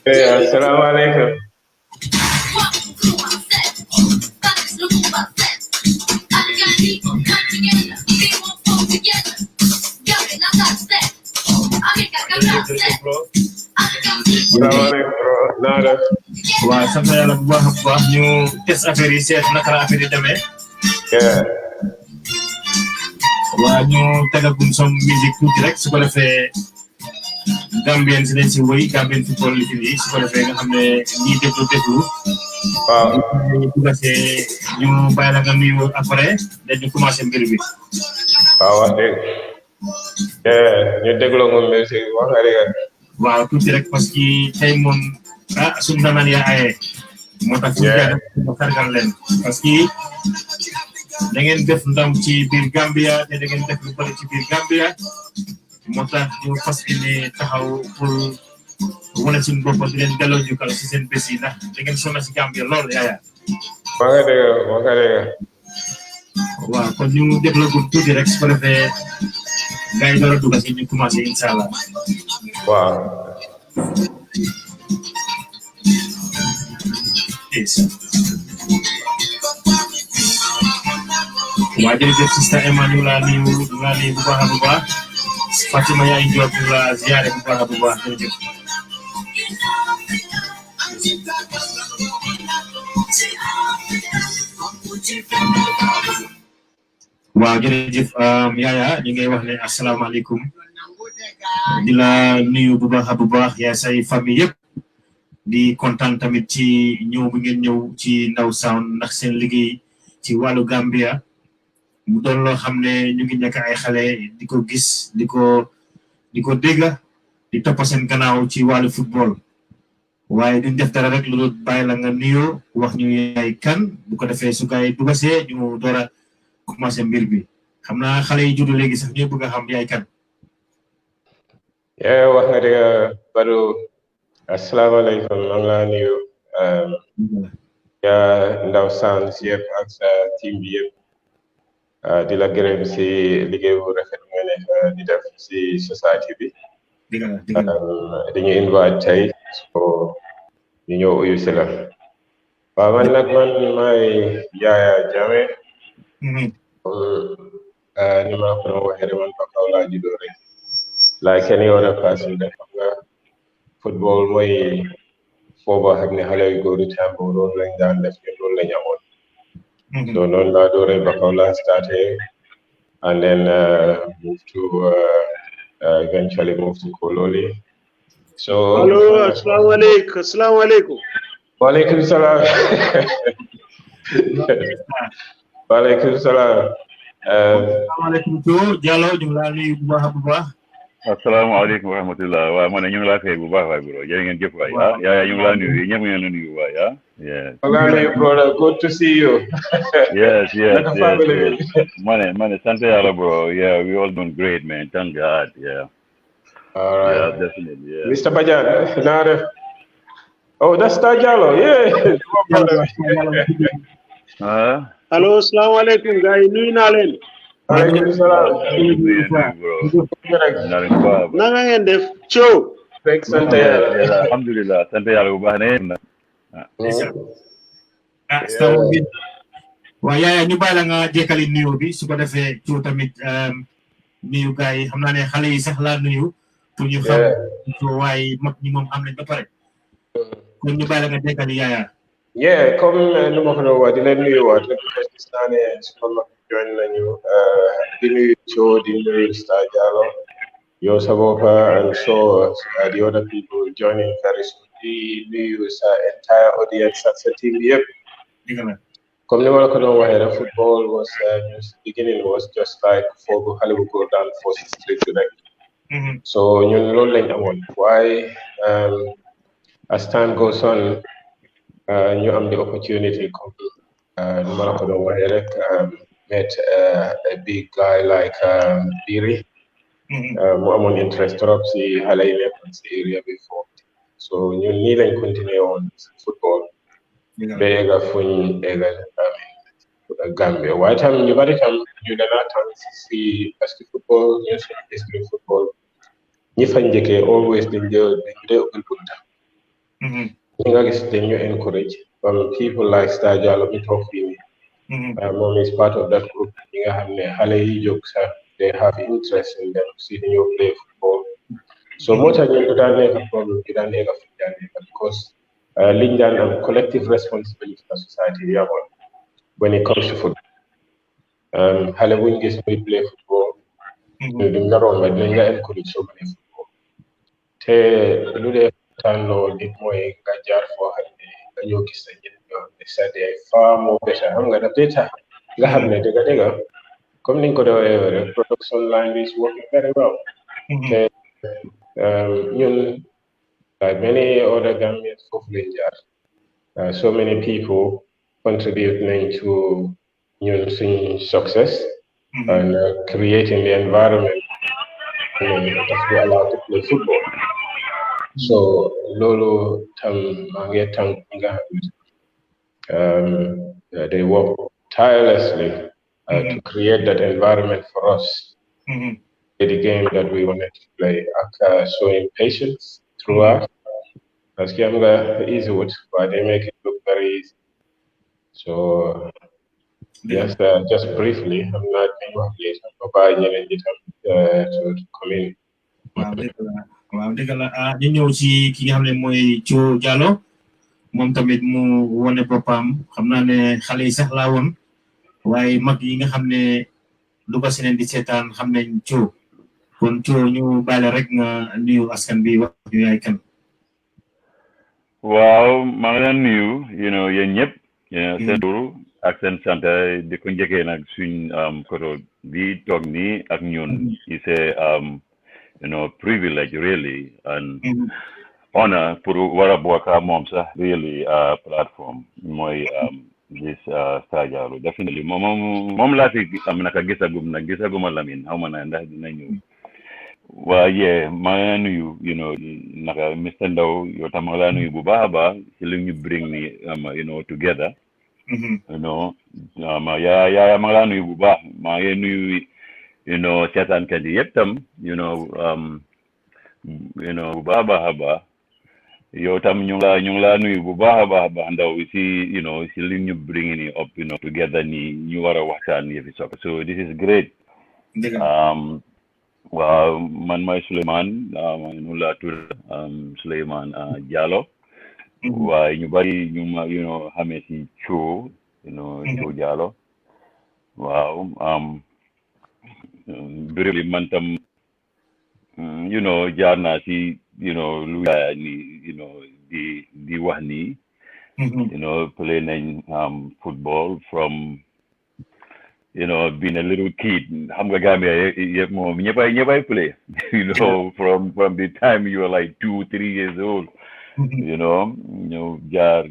Assalamualaikum. Wah, sampai dalam buah new test affaire ici, nak kena affaire demain. Wah, new tagagum som music tu direct sekolah fe Gambian senen si way Gambian football li sekolah fe nga xamne ni développé tout. Ñu commencé ñu bayla nga nuyu après dañu commencé mbir bi. Wax dëgg. Ñu déglo mo music wax rek. Waaw tuuti rek parce que tey moom suñu naman ya aye moo tax suñu jaay mo sargal leen parce que da ngeen def ndam ci biir Gambia te da ngeen def lu bari ci biir Gambia moo tax ñu fas yéene taxaw pour wane suñu bopp di leen delloo ñu kala si seen bés yi ndax da ngeen sonn si Gambia lool yaaya wax dëgg. waaw kon ñu développé tuuti rek su ko defee gars yi door a dugg si ñu commencé incha allah waaw. waa jërëjëf sista Emmanuel laa nuyu bu baax a bu baax Fatima yaay Diop la ziare bu baax a bu baax jërëjëf. waaw jërëjëf yaaya ñu ngi wax ne asalaamaaleykum di la nuyu bu baax yaa say famille yëpp di kontaan tamit ci ñëw bi ngeen ñëw ci Ndow Sound ndax seen liggéey ci wàllu Gambia mu doon loo xam ne ñu ngi nekk ay xale di ko gis di ko dégg di topp seen gannaaw ci wàllu football waaye duñ def dara rek lu dul bàyyi la nga nuyoo wax ñu yaay kan bu ko defee su gaay dugasee ñu door a commencé mbir bi xam naa xale yi juddu léegi sax ñoo bëgg a xam yaay kan. wax nga dëgg Badou asalaamaaleykum maa ngi laa nuyu yaa Ndow Sound yëpp ak sa team bi yëpp di la gërëm si liggéey bu rafet nga ne di def si société bi dañu invite tey so ñu ñëw uyu si la waaw man maay Yaya Jammeh ni ma ko doon waxee rek man Bakaw laa juddoo rek like any other person def xam nga football mooy fooba xam ne xale yu góor yi temps boobu loolu lañ daan def ñun loolu lañ amoon so noonu laa dooree Bakaw laa starté and then move to eventually move to Kololi. So hello, assalamualaikum. Walaikum salam. Walaikum salam. Assalamualaikum to Jallo ñu la nuyu bu baax. Assalamualaikum warahmatullahi wa man ñu la fay bu baax waay bro jërë ngeen jëf waay ya ñu la nuyu ñëpp ngeen nuyu waay yeah. Hello brother, good to see you. yes. Man, thank you bro. Yeah, we all doing great man. Thank God. Yeah. All right. Yeah, definitely. Yeah. Mr. Bajan, oh, that's Jallo. Yeah. Hello, assalamualaikum guys. Nuyu naa leen. Walaikum salam. Naka ngeen def? Ciao. Thanks sante yàlla. Alhamdulillah, sante yàlla bu baax ne. waaw Yaya ñu bàyyi la nga jekkali nuyu bi su ko defee Ciao tamit nuyu gars yi xam naa ne xale yi sax laa nuyu pour ñu xam waaye mag ñi moom am nañ ba pare kon ñu bàyyi la nga jekkali Yaya. Yeah, comme nu ma ko doon wax di leen nuyuwaat rek gis naa ne suma mag join nañu di nuyu Ciao di nuyu Star Jallo yow sa boppa and so the other people joining very soon di nuyu sa entire audience ak sa team bi yëpp. Comme ni ma la ko doon waxee rek football was beginning was just like foogu xale bu góor daan foo si street bi rek. So ñun loolu lañ amoon waaye as time goes on ñu am the opportunity comme ni ma la ko doon waxee rek met a big guy like Biri mu amoon interest trop si xale yi nekkoon si area bi foofu so ñun nii lañ continuer woon football ba egga fuñ egga Gambia waaye tam ñu bari tam ñu danaa tam si parce que football ñun suñu history football ñi fa njëkkee always dañ dee ubbil bunta ñi nga gis dañ ñu encourage people like Star Jallo mi toog fii nii moom is part of that group ñi nga xam ne xale yi jóg sax they have interest in them si dañoo play football so moo tax ñun du daan nekk problème du daan nekk fu daan nekk because liñ daan am collective responsibility for society yi amoon when it comes to football xale buñ gis muy play football ñu duñ la romba dinañ la encourage soo mënee football te lu dee taan lool nit mooy nga jaar foo xam ne nga ñoo gis sa njëriñ ñoo xam ne c'est far more better xam nga daf dee tax nga xam ne dëgg comme niñ ko doon rek production line is working very well te ñun like many other Gambians foofu lañ jaar so many people contribute to ñun success and creating the environment that we allow to play football. So lolo tam mangi tam nga they work tirelessly to create that environment for us. The game that we wanted to play, showing patience throughout. That's the easy word, but they make it look very easy. So yes, just briefly, I'm not going to come in. Waaw dëgg la ñu ñëw ci ki nga xam ne mooy Ciao Jallo moom tamit mu wone boppam xam naa ne xale yi sax laa woon waaye mag yi nga xam ne lu ko seneen di seetaan xam nañ Ciao kon coo ñu bàyyi rek nga nuyu askan bi wax ñu yaay kan. waaw maa ngi leen nuyu yéen ñëpp seen tur ak seen sant di ko njëkkee nag suñ koto bi toog nii ak ñun it's a privilege really and honor pour war a bokk ak moom sax really platform mooy this Star Jallow definitely moom laa fi am naka gisaguma Lamin xaw ma na ndax dina ñëw waaye maa ngi nuyu naka Mr. Ndow yow tam maa ngi laa nuyu bu baax a baax ci li ñu bring ni together yaa maa ngi laa nuyu bu baax maa ngi nuyu seetaankat yi yëpp tam bu baax a baax yow tam ñu ngi laa nuyu bu baax a baax Ndaw si si li ñu bring ni up together ni ñu war a waxtaan yëfi soccer so this is great waaw man mooy Souleymane nu laa tudd Souleymane Jallow waaye ñu bari ñu ma xamee si Cho Cho Jallow waaw béréb li man tam jaar naa si lu yaaya ni di wax ni play nañ football from being a little kid xam nga Gambia yëpp moom ñëppay play from the time you were like 2-3 years old ñëw jaar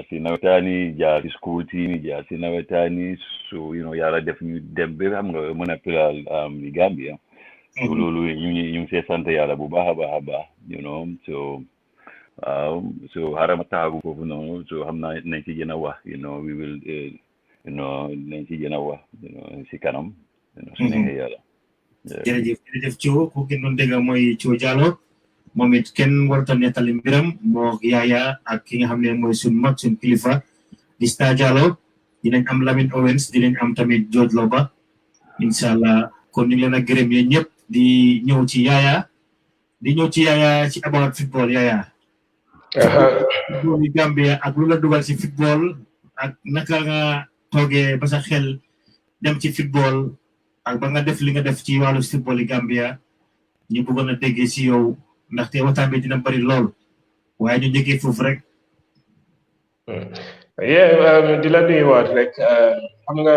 si nawetaani jaar si school team jaar si nawetaani so yàlla def ñu dem ba xam nga mën a pilal di Gambia so loolu ñu ngi see sant yàlla bu baax a baax so waaw so xarama taxagu foofu noonu so xam naa nañ ci gën a wax we will nañ ci gën a wax si kanam su neexee yàlla jërëjëf Cho ku ngeen doon dégg mooy Cho Jallow moom it kenn warut a nettali mbiram moo yaaya ak ki nga xam ne mooy suñ mag suñ kilifa di Star Jallow dinañ am Lamin Owens dinañ am tamit George Loba inshallah kon ñu ngi leen a gërëm yéen ñëpp di ñëw ci yaaya ci about football yaaya football yi Gambia ak lu la dugal ci football ak naka nga toogee ba sa xel dem ci football ak ba nga def li nga def ci wàllu football yi Gambia ñu bëggoon a déggee ci yow ndaxte waxtaan bi dina bari lool waaye ñu njëkkee foofu rek di la nuyuwaat rek xam nga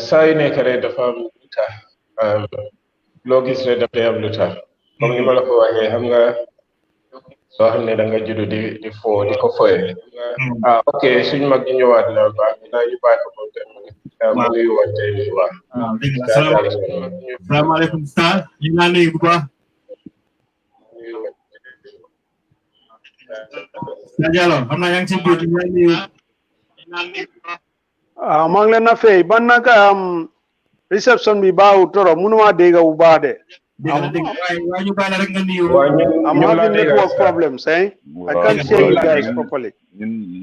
saa yu nekk rek dafa am lu tax loo gis rek dafay am lu tax comme ni ma la ko waxee xam nga soo xam ne da nga judd di foo di ko foye ok suñu mag ñu ñëwaat na baax dinaa ñu bàyyi ko moom tamit mu ngi wante ñu wax dëgg la salaamaaleykum Star ñu ngi nuyu bu baax Star Jallow xam naa yaa ngi ci biir ñu ngi nuyu maa ngi leen a fay ban nag reception bi baaxul trop mënuma dégg bu baax de waaye ñu bàyyi rek nga nuyu I'm having network problems I can't hear you guys properly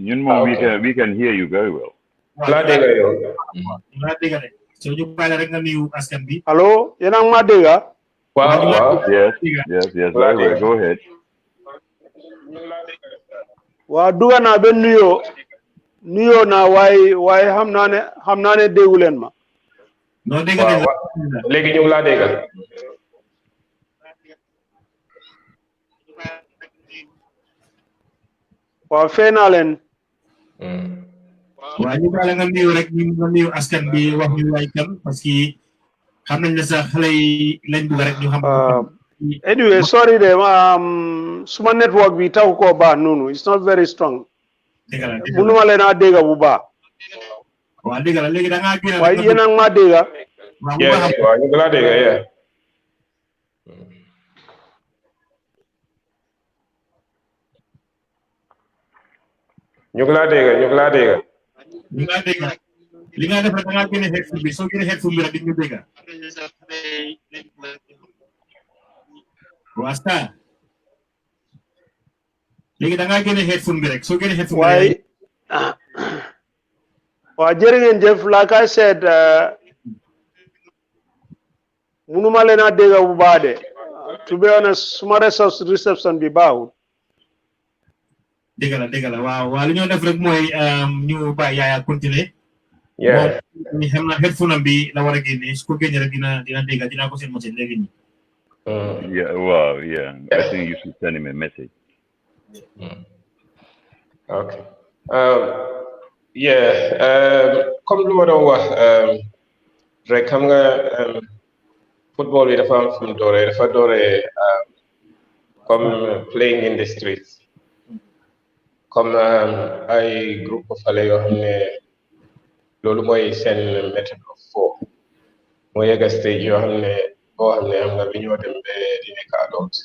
ñun moom we can hear you very well laa dégg yow laa dégg de so ñu bàyyi rek nga nuyu askan bi allo yéen a ngi ma dégg waaw yes very well go ahead waaw duga naa ba nuyoo naa waaye xam naa ne déggu leen ma non dégg léegi ñu ngi laa dégg waaw fee naa leen waaw ñu bàyyi nga nuyu rek ñu nga nuyu askan bi wax ñu waay kan parce que xam nañ ne sax xale yi lañ bëgg rek ñu xam anyway sorry de suma network bi taw ko baax noonu it's not very strong mënuma leen a dégg bu baax waaw dégg la léegi da ngaa génn waaye yéen a ngi ma dégg waaw ñu ngi laa dégg ñu ngi laa dégg li nga def da ngaa génne headphone bi soo génne headphone bi rek di ñu dégg waa Star léegi da ngaa génne headphone bi rek soo génne headphone bi rek waaw jërë ngeen jëf like I said mënuma leen a dégg bu baax de to be honest suma reception bi baaxul dégg la waaw li ñoo def rek mooy ñu bàyyi yaaya continuer Yeah. ni xam na headphone bi la wara génné su ko génné rek dina dégg dina ko seen message légui ni Yeah, wow, yeah. I think you should send him a message. Okay. Comme lu ma doon wax rek xam nga football bi dafa am fu mu dooree dafa dooree comme playing in the streets comme ay groupe xale yoo xam ne loolu mooy seen method of sport moo yegga stage yoo xam ne boo xam ne am nga bi ñoo dem ba di nekk adult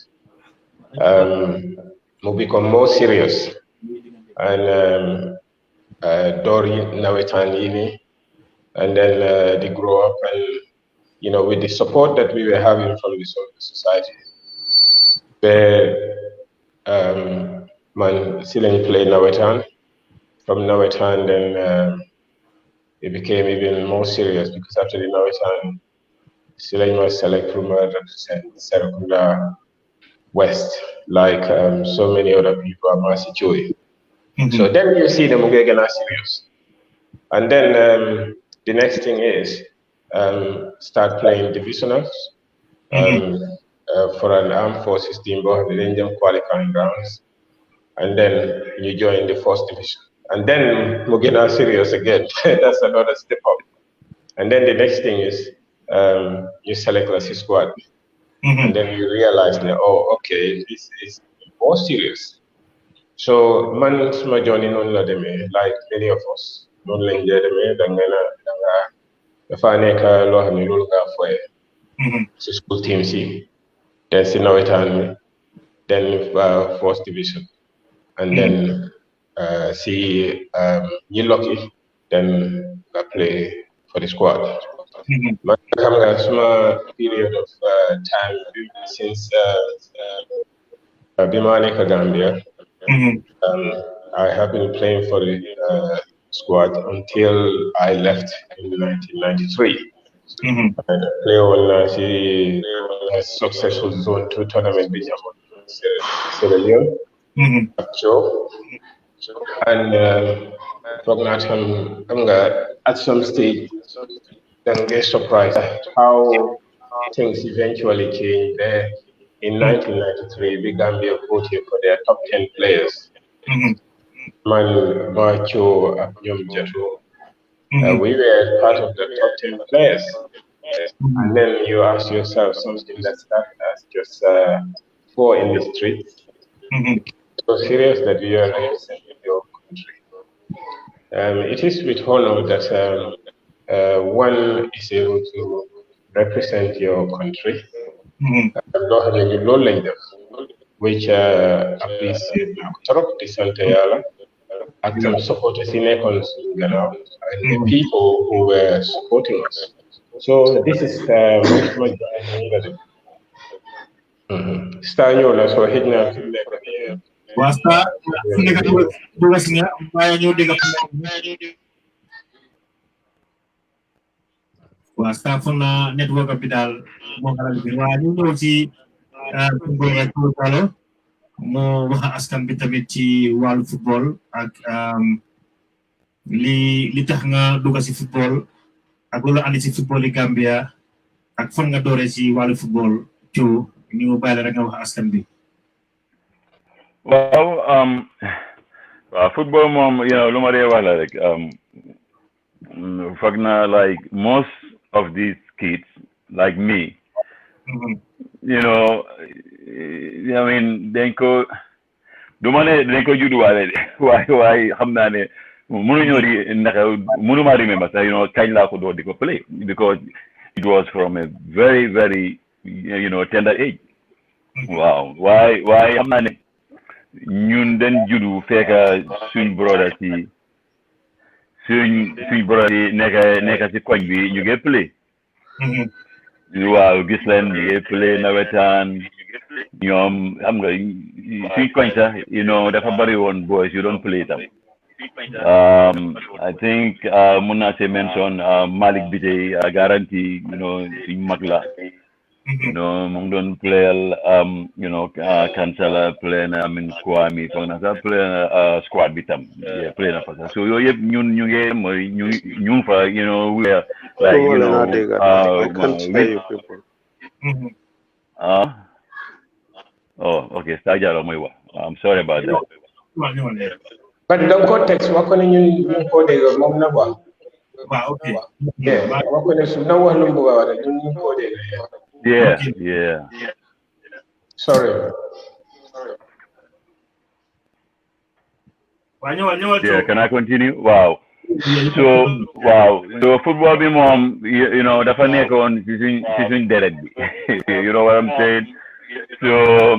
mu become more serious and door yi nawetaan yi nii and then they grow up and with the support that we were having from the society man si lañ play nawetaan from nawetaan then it became even more serious because after the nawetaan si lañ ma select pour ma represent Serekunda West like so many other people are Masi Joy. So then you see them getting serious. And then the next thing is start playing divisionals for an armed forces team, but then them qualifying rounds. And then you join the first division. And then we get serious again. That's another step up. And then the next thing is you select as a squad. And then you realize that, okay, this is more serious. So man suma journey non la demee like many of us non lañ dee demee da nga dafa nekk loo xam ne loolu nga foye si school teams yi then si nawetaan mi then first division and then si ñi lucky then nga play for the squad man xam nga suma period of time since bi ma nekk Gambia I have been playing for the squad until I left in 1993. And I play on a successful Zone 2 tournament in Sierra Leone. And at some stage, then get surprised at how things eventually changed there. In 1993, the Gambia voted for their top 10 players. Man, Macho, Abnyom Jato. We were part of the top 10 players. And then you ask yourself something that started as just four in the streets. So serious that you are representing your country. It is with honor that one is able to represent your country. Which appreciate trop di sant yàlla ak tam supporters yi nekkoon suñu gannaaw and the people who were supporting us. So this is much Star ñëw na soo xëj na fi mu nekk nii waa Star fu nekk duga si nga waaye ñëw dégg waa Star fu na network bi daal moo xalal bi waa ñu ñëw ci mo wax askan bi tamit ci wàllu football ak li tax nga dugg ci football ak lu la andi ci football yi Gambia ak fan nga dooree ci wàllu football ci ñu bàyyi rek nga wax askan bi. Well, football mom, lu ma dee wax la rek foog na like most of these kids like me. I mean, dañ ko judduwaale de waaye xam naa ne mënuñoo di naka mënuma remember sax kañ laa ko door di ko play because it was from a very very tender age. Waaw waaye xam naa ne ñun dañ juddu fekk suñ brother si nekk si koñ bi ñu ngi play. Waaw gis leen ñu ngi play nawetaan ñoom xam nga suñ koñ sax dafa bari woon boys yu doon play tam. I think mun naa see mention Malik Bitey guarantee suñ mag la You know, mong don play you know, Kansala play na Kwame fang na play squad bitam. Yeah, play na fa. So yo yep ñun ñu fa, you know, we are like, you know, I can't hear you people. Oh, okay. Stajalo moy wa. I'm sorry about that. But the context wa ko ñu ko dégg moom na wax. Okay. Yeah, wa ko ne su na wax lu mu bëgg a wax ñu ko dégg. Yeah, Okay. yeah. Sorry. Yeah, can I continue? Wow. So football be mom, you know, dafa nekkoon ci suñ deret bi. You know what I'm saying? So,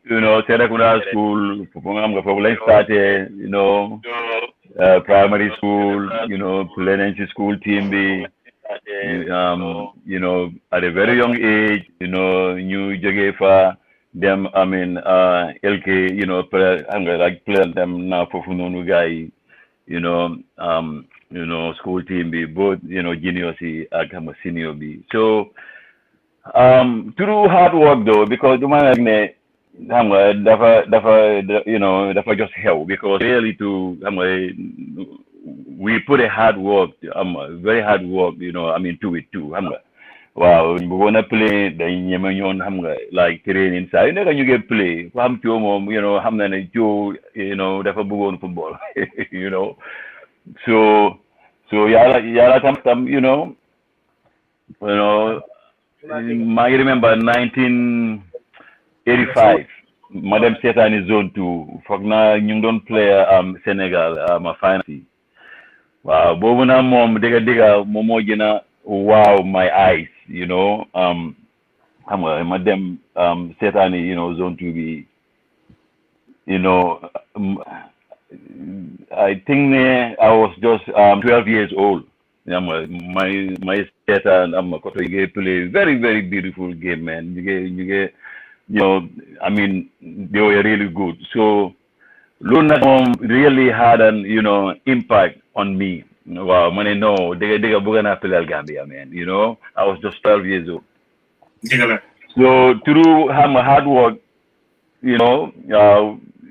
you know, Serekunda school, foofu lañ starté, you know, primary school, you know, elementary school team be, you know, at a very young age, you know, ñu jógee fa them, I mean, LK, you know, like play them now foofu noonu guy, you know, school team be both, you know, junior si ak senior be. So, through hard work though, because the man ne dafa you know, dafa just help because really we put a hard work, very hard work, you know, I mean, to it too, wow, we wanna play the ñeme like training side, you get play, you know, you know, dafa bëggoon football, you know, so yàlla tam, you know, I remember 1985, Madam Setani Zone 2, foog naa ñu doon play Sénégal ma final. Wow, boobu na moom dëgga moom moo gën a wow my eyes, you know, xam nga ma dem Setani, you know, Zone 2 bi, you know, I think I was just 12 years old. My theater and you play very, very beautiful game, man. You get, you know, I mean, they were really good. So, Luna really had an, you know, impact on me. Wow, man, I know they got Bugana Pelal Gambia, man. You know, I was just 12 years old. So through hard work, you know,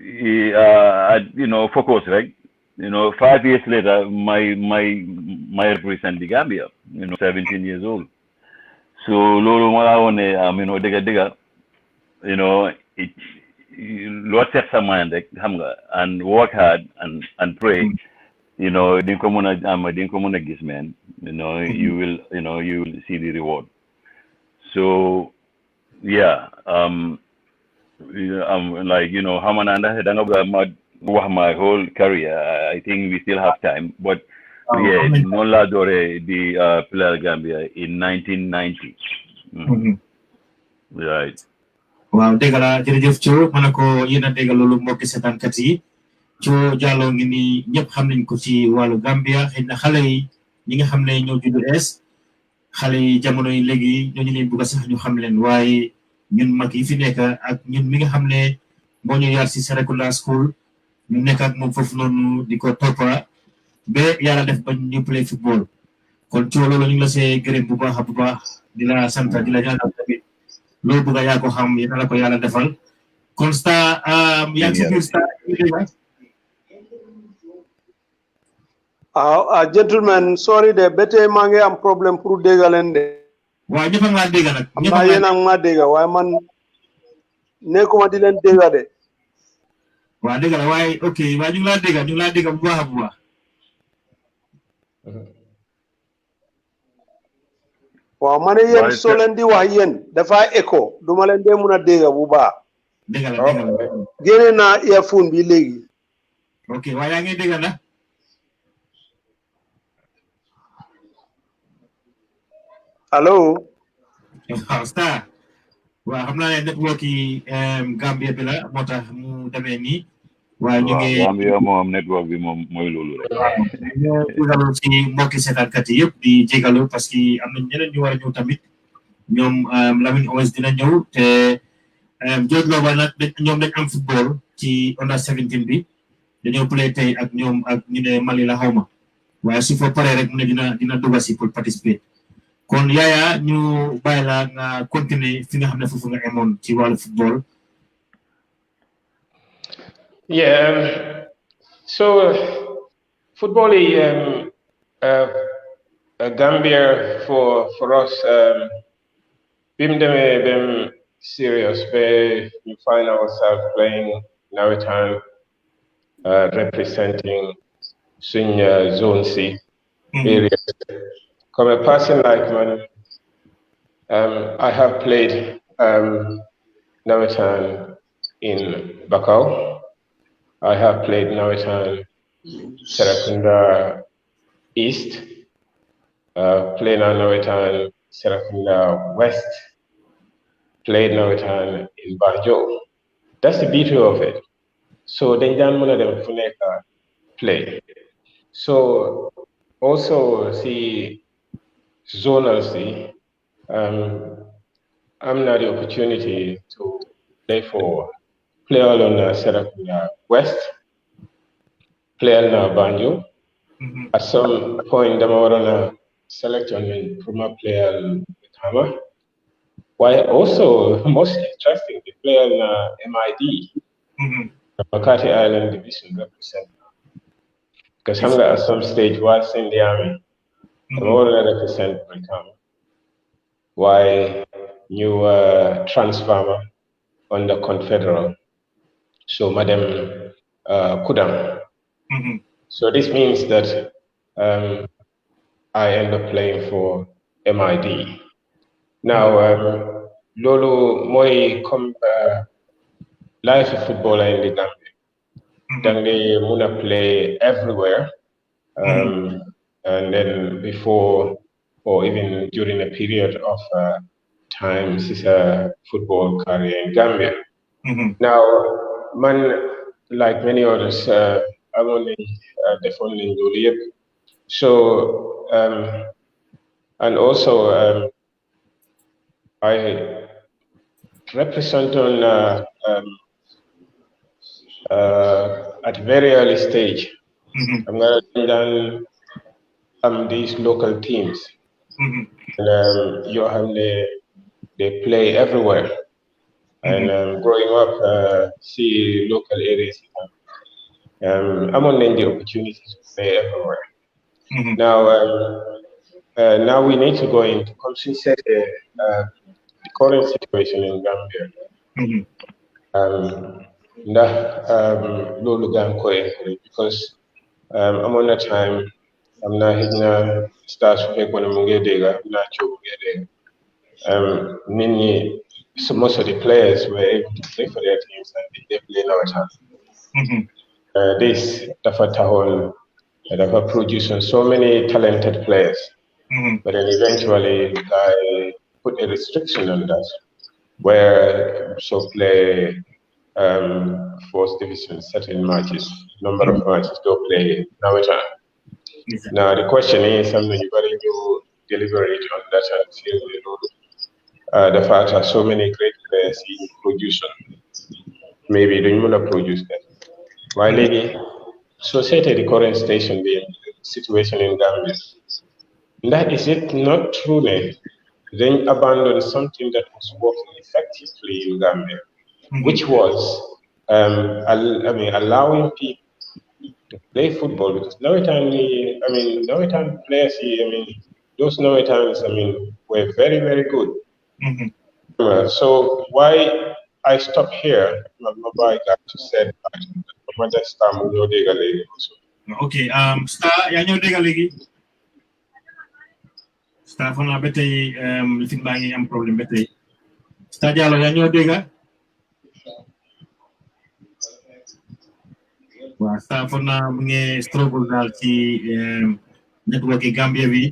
you know, focus, right? You know, 5 years later, my represent the Gambia, you know, 17 years old. So, Lolo Malaone, you know, digga, you know, Lord set some mind, and work hard and pray, you know, din ko muna gis, man, you know, you will see the reward. So, yeah, like, you know, my whole career. I think we still have time, but yeah, Nola Dore the Pilar Gambia in 1990. Right. Wow, degala jërëjëf Thio ma ne ko yéen a dégg loolu mbokki seetaankat yi Thio Jallow ngi ni ñëpp xam nañ ko ci wàllu Gambia xëy na xale yi ñi nga xam ne ñoo juddu es xale yi jamono yi léegi ñooñu leen bëgg sax ñu xam leen waaye ñun mag yi fi nekk ak ñun mi nga xam ne moo ñu yar si Serekunda school ñu nekk ak moom foofu noonu di ko toppa ba yàlla def ba ñu play football kon Thio loolu ñu la see gërëm bu baax di la sant di la ñaanal tamit loolu bëgg yaa ko xam yéen la ko yàlla defal constat yaa ngi si biir star gentlemen sorry de bete maa ngi am problème pour dégga leen de waaw ñëpp a ngi laa dégga nag am naa yéen a ngi maa dégga waaye man nekkuma di leen dégga de waaw dégga la waaye ok waaye ñu ngi laa dégga bu baax bu baax waaw ma ne yéen soo leen di wax yéen dafa écho duma leen dee mun a dégga bu baax dégga la génne naa earphone bi léegi ok waaye yaa ngi dégga na allo waaw star waaw xam naa ne network yi Gambia bi la moo tax mu demee nii waaye ñu ngi Gambia moom network bi moom mooy loolu rek ñu jégalu ci mbokki seetaankat yi yëpp di jégalu parce que am na ñeneen ñu war a ñëw tamit ñoom Lamine Owens dina ñëw te George Loba nag ñoom dañ am football ci under 17 bi dañoo play tey ak ñoom ak ñu ne Mali la xawma waaye su fa paree rek mu ne dina dugg si pour participer kon Yaya ñu bàyyi la nga continuer fi nga xam ne foofu nga amoon ci wàllu football. Yeah, so football is Gambia for us. Bim serious where you find ourselves playing Nawitan, representing Senior Zone C area. Come a person like man, I have played Nawitan in Bakau. I have played Nawitan Serakunda East, played Nawitan Serakunda West, played Nawitan in Banjo. That's the beauty of it. So they don't want them to play. So also see zonal C, I'm not the opportunity to play for player on Serakunda West, player on Banjo. At some point, I'm going to select on Prima player Hammer. Why also most interesting, the player in MID, Makati Island Division represent. Because I'm at some stage was in the army. I'm going to represent Brikama. Why new transformer on the Confederal. So Madam Kudam. So this means that I end up playing for MID. Now, Lolo Moi come life of footballer in the Gambia. Then they wanna play everywhere. And then before or even during a period of time, this is a football career in Gambia. Now, man, like many others, I'm only definitely in Joliet. So, and also, I represent on at very early stage. I'm gonna run these local teams, and you have they play everywhere. And growing up, see local areas. I'm on the opportunity to play everywhere. Now we need to go into consider the current situation in Gambia. Because I'm on a time, I'm not hitting stars when I'm not Nini, so most of the players were able to play for their teams and they play now time. This Dafatahol Dafa producing so many talented players. But then eventually I put a restriction on that, where so play fourth division certain matches, number of matches don't play now time. Now the question is, something you got to deliberate on that and feel the fact that so many great players in production, maybe they want to produce that. Why lady? So say the current station, the situation in Gambia. That is it not true then abandon something that was working effectively in Gambia, which was allowing people to play football, because Norwegian players, those Norwegians, were very, very good. So why I stop here, I said okay, Star, yaa ñoo dégg léegi. Star foog naa ba tey li fi baa ngi am problème ba tey. Star Diallo yaa ñoo dégg. Waaw Star foog naa mu ngi struggle daal ci network yi Gambia bi.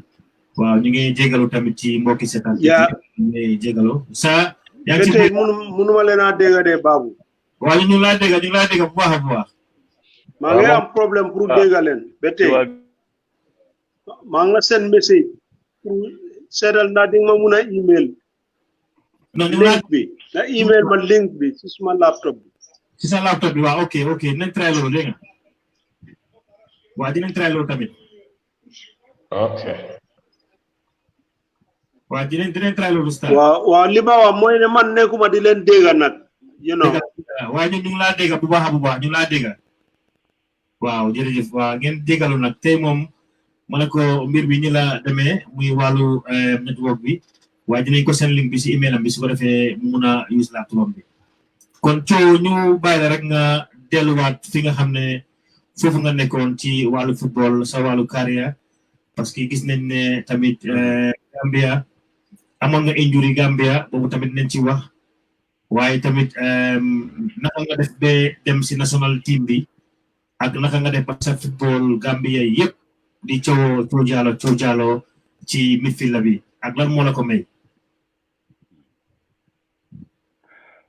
Waaw ñu ngi jégalu tamit ci mbokki seetaan. yaa ñu ngi jégalu. Sa yaa ngi ci tey mënuma leen a dégg de Babou. waaw ñu laa dégg bu baax a baax. maa ngi am problème pour dégg leen ba tey. maa ngi la seen message pour seetal ndax di nga ma mun a email. link bi nga email ma link bi ci suma laptop bi. ci sa laptop bi waaw ok nañ try loolu dégg nga. waaw dinañ try loolu tamit. Ok. Wa dinañ try lolu star. Wa li ma wax moy ne man nekuma di len dégga nak, you know. Wa ñu ngi la dégga bu baax ñu la dégga. Waaw jërëjëf wa ngeen déggalu nak tay mom manako mbir bi ñi la démé muy walu network bi wa dinañ ko sen link bi ci email am bi su ko defé mu mëna use laptop bi. Kon ci ñu bayla rek nga wat fi nga xamné fofu nga nekkon ci walu football sa walu carrière parce que gis nañ né tamit Gambia amon nga injury Gambia bobu tamit nañ ci wax waye tamit naka nga def be dem ci national team bi ak naka nga def sa football Gambia yépp di ciow jalo ci midfield bi ak lan mo la ko may.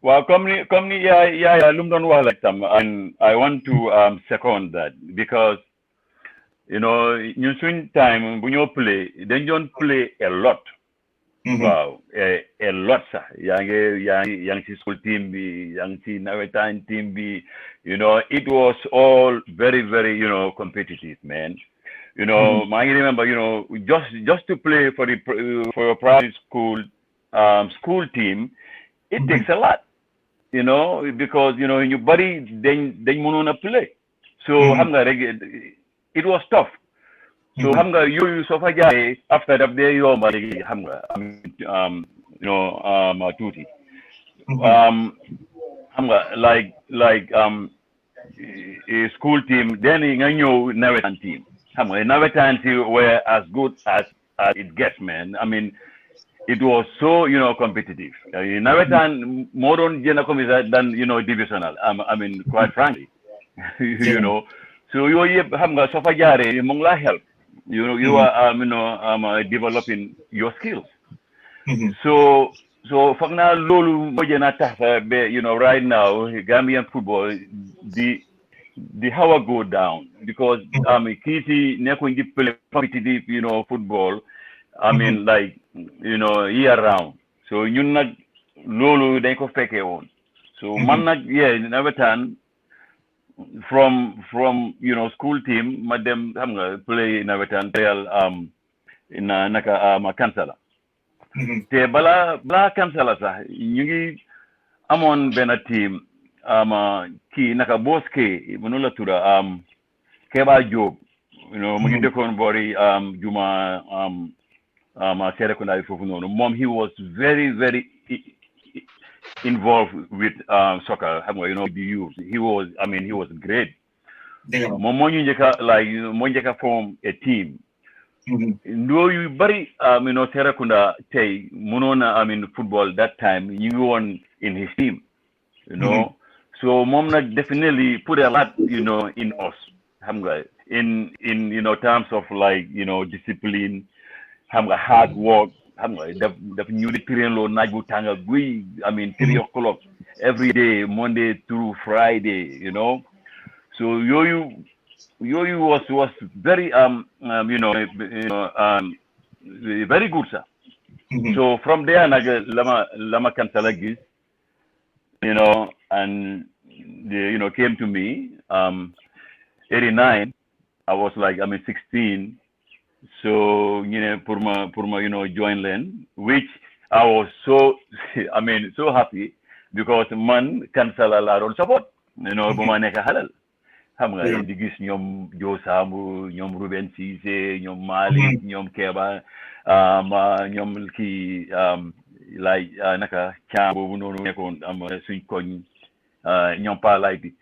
Well, comme ni ya lum don wax like tam, and I want to second that because you know ñu suñ time bu ñoo play dañ doon play a lot. Wow, a lot sax yang ci school team bi yang ci nawetaan team bi, you know, it was all very very, you know, competitive, man. You know, I remember, you know, just to play for a private school team, it takes a lot. You know, because, you know, your body, they wanna play. So, it was tough. So, you so far, after that, day, you know, duty. Like, a school team, then you know, team. Nawetan team were as good as it gets, man. I mean, it was so, you know, competitive. Nawetan more than, you know, divisional. I mean, quite frankly, you know. So you have so far help. You know, you are, developing your skills. So for now, you know, right now, Gambian football, the how go down because Kitty Nekwindi play competitive, you know, football. I mean, like, you know, year round. So you not lolo they ko fake on. So man not never turn from you know school team madam play never turn real in naka kansala. Te bala kansala sa ñu ngi amon ben team ki naka boske munula tura Keba Job, you know, mu ngi dekoon bori juma Mom, he was very, very involved with soccer. You know, the youth. He was great. Mom, like, form a team. No, you very, you know, Serakunda Tay, Munona, football that time, you won in his team, you know. So, Mom, definitely put a lot, you know, in us. In, you know, terms of, like, you know, discipline, hard work, the new train low night tanga we 3 o'clock every day, Monday through Friday, you know. So you was very you know, very good, sir. So from there lama kansalagis, you know, and they, you know, came to me 89. I was like 16. So, you know, Purma, you know, join Len, which I was so, so happy because man cancel a lot of support, you know, Bumaneka Halal. Hamga, Digis, Nyom Josamu, Nyom Ruben Cise, Nyom Mali, Nyom Keba, Nyom Ki, like Naka, Chambu, no, Sweet Coin, Nyom Palai.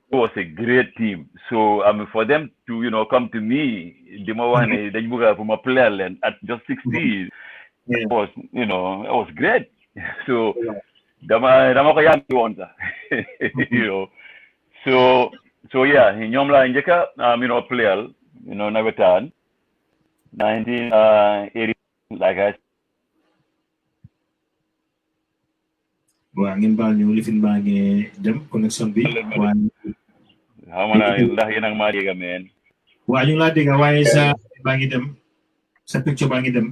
It was a great team. So for them to, you know, come to me, they from a player land at just 16, it was, you know, it was great. So you know, so yeah, Nyomla Injeka, you know, player, you know, never turn 1980, like I. Wa ngeen baal ñu lifin baa ngi dem connexion bi xamana ndax yéen ak maa dégg men waa ñu laa dégg waaye sa baa ngi dem sa picture baa ngi dem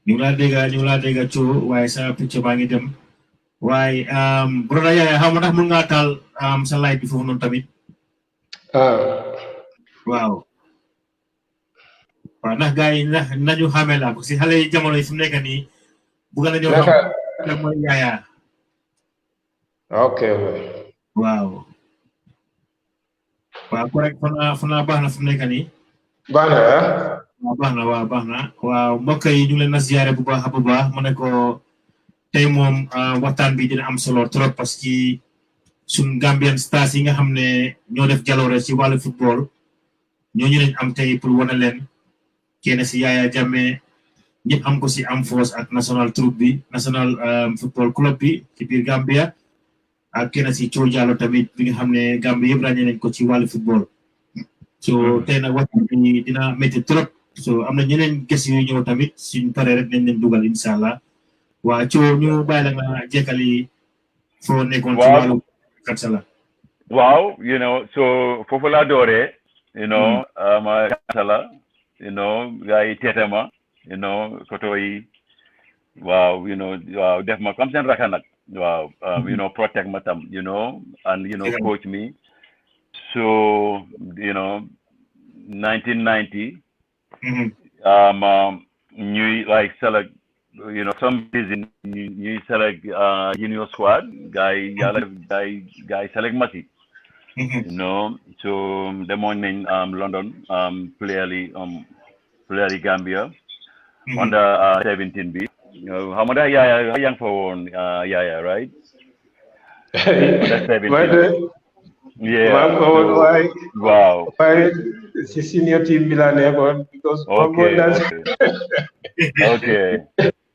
ñu laa dégg cu waaye sa picture baa ngi dem waaye broda yaay xam ndax mën ngaa taal sa light bi foofu noonu tamit waaw ndax gars yi nañu xamee la parce que xale yi jamono yi fu mu nekk nii bugg nañoo xam la mooy Yaya ok waaw correct fana baax na fu mu nekk nii baax na baax na waaw mbokk yi ñu leen na ziyaare bu baax mu ne ko tey moom waxtaan bi dina am solo trop parce que suñ Gambian stars yi nga xam ne ñoo def jaloore ci wàllu football ñooñu lañ am tey pour wane leen kenn si Yaya Jammeh ñëpp am ko si am force ak national troupe bi national football club bi ci biir Gambia ak kenn si Thioye Jallow tamit bi nga xam ne Gambia yëpp ràññee nañ ko ci wàllu football so tey nag waxtaan bi dina métti trop so am na ñeneen gës yu ñëw tamit suñ paree rek nañ leen dugal incha allah waa Thioye ñu bàyyi la nga jekkali foo nekkoon ci wàllu katsala waaw you know so foofu laa dooree you know ma katsala you know gars yi teetama you know koto yi waaw you know waaw def ma comme seen raka nag waaw you know protect ma tam you know and you know coach me so you know 1990 ñuy like select you know some season ñuy select junior squad guy yàlla guy select masi you know so demoon nañ London player Gambia under 17 bi xam nga Yaya yang fa woon Yaya right under 17 yeah wow si senior team bi la nekkoon because okay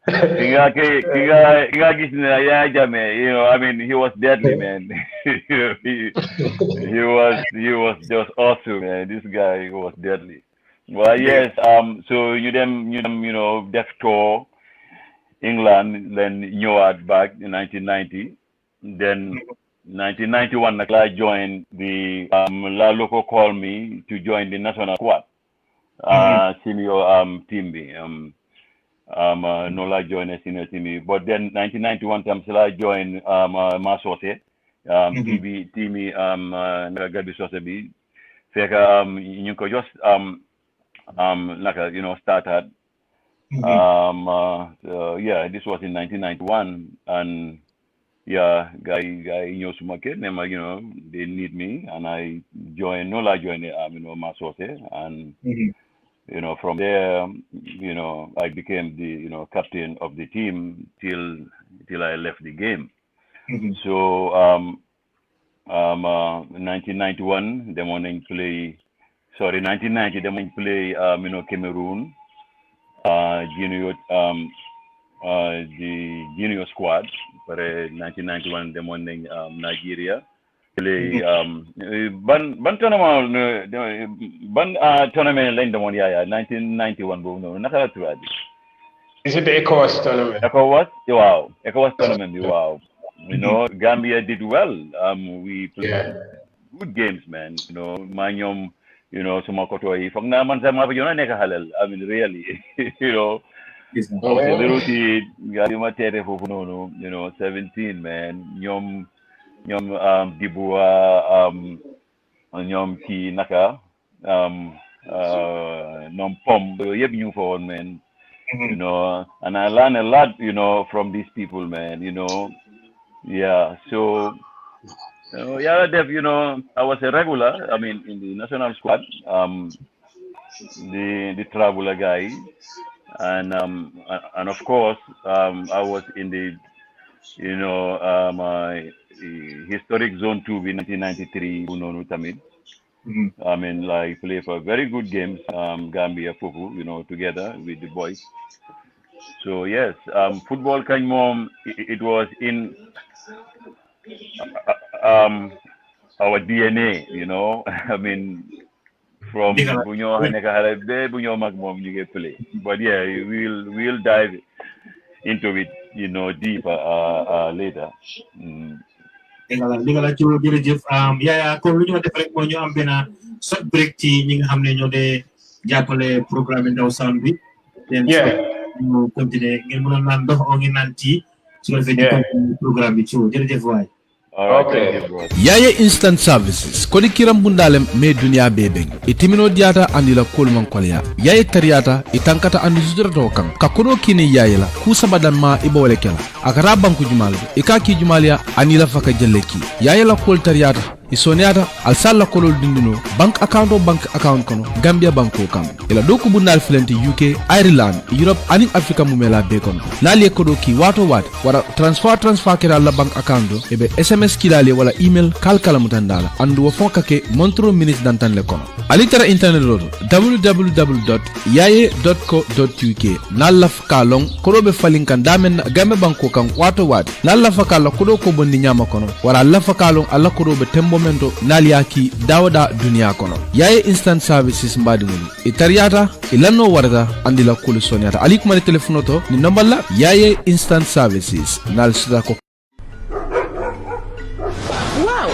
Kinga gis na Yaya Jammeh, you know, I mean, he was deadly, man. he was just awesome, man. This guy was deadly. Well, yes. So you know, def tour England, then ñëwaat back in 1990. Then 1991, I joined the La Loco called me to join the national squad, senior team. Nola joined a senior team, but then 1991 I joined Masose, team Gabi Sosebi. Feka you could just like you know started. Yeah, this was in 1991, and yeah, guy you know they need me, and I joined Nola joined you know Masose, and you know, from there, you know, I became the, you know, captain of the team till I left the game. So, 1991, 1990, they play, you know, Cameroon, junior, the junior squad. For 1991, they won Nigeria. Play ban tournament lañ demoon Yaya 1991 boobu noonu naka la tudd is it the ECOWAS tournament ECOWAS tournament bi waaw you know Gambia did well we played good games man you know maa ñoom you know suma koto yi foog naa man sax maa fa joona nekk xalel I mean really you know little kid gaa yi ma teete foofu noonu you know 17 man ñoom Dibua ñoom kii naka ñoom Pom yëpp ñu fa woon man you know and I learned a lot you know from these people man you know yeah so yeah Def you know I was a regular I mean in the national squad the traveler guy and of course I was in the you know my historic zone 2 in 1993 Tamil. I mean like play for very good games Gambia Fufu you know together with the boys so yes football kind mom it was in our DNA you know I mean from bunyo haneka halabe bunyo mag mom you get play but yeah we'll dive into it you know deeper later Ligala ci jërëjëf Yaya comme lu ñu def rek mooy ñu am benn short break ci ñi nga xam ne ñoo dee jàppale programme Ndow Sound bi then ñu continuer ngeen mën a naan ndox o ngeen naan tii su ko defee ñu continuer programme bi ci jërëjëf waay All right, Okay. thank you, bro. Yaye Instant Services kodi kiram bundalem me dunia bebeng itimino diata andila kolman kolya yaye tariata itankata andi sudrato kan kakono kini yaye la kusabadan ma ibole kala akara banku jumal ikaki jumalia anila faka jelleki yaye la kol tariata isoniata al salla kolol dindino bank account kono Gambia banko kam ila doku bundal flenti UK Ireland Europe aning Africa mumela be kono nali kodo ki wato wat wara transfer kera la bank account do ebe SMS kilale wala email kalkala mutandala andu wo fonka ke montro minutes dantan le kono alitara internet rodo www.yaye.co.uk nalaf kalong kodo be falinkan damen Gambia banko kan wato wat nalaf kala kodo ko bondi nyama kono wala lafa kalong alla kodo be tembo momento naliaki dawda dunia kono yaye instant services mbadi mulu itariata ilano warda andila kulu soniata alikuma ni telefono to ni number la yaye instant services nal suda ko. Wow.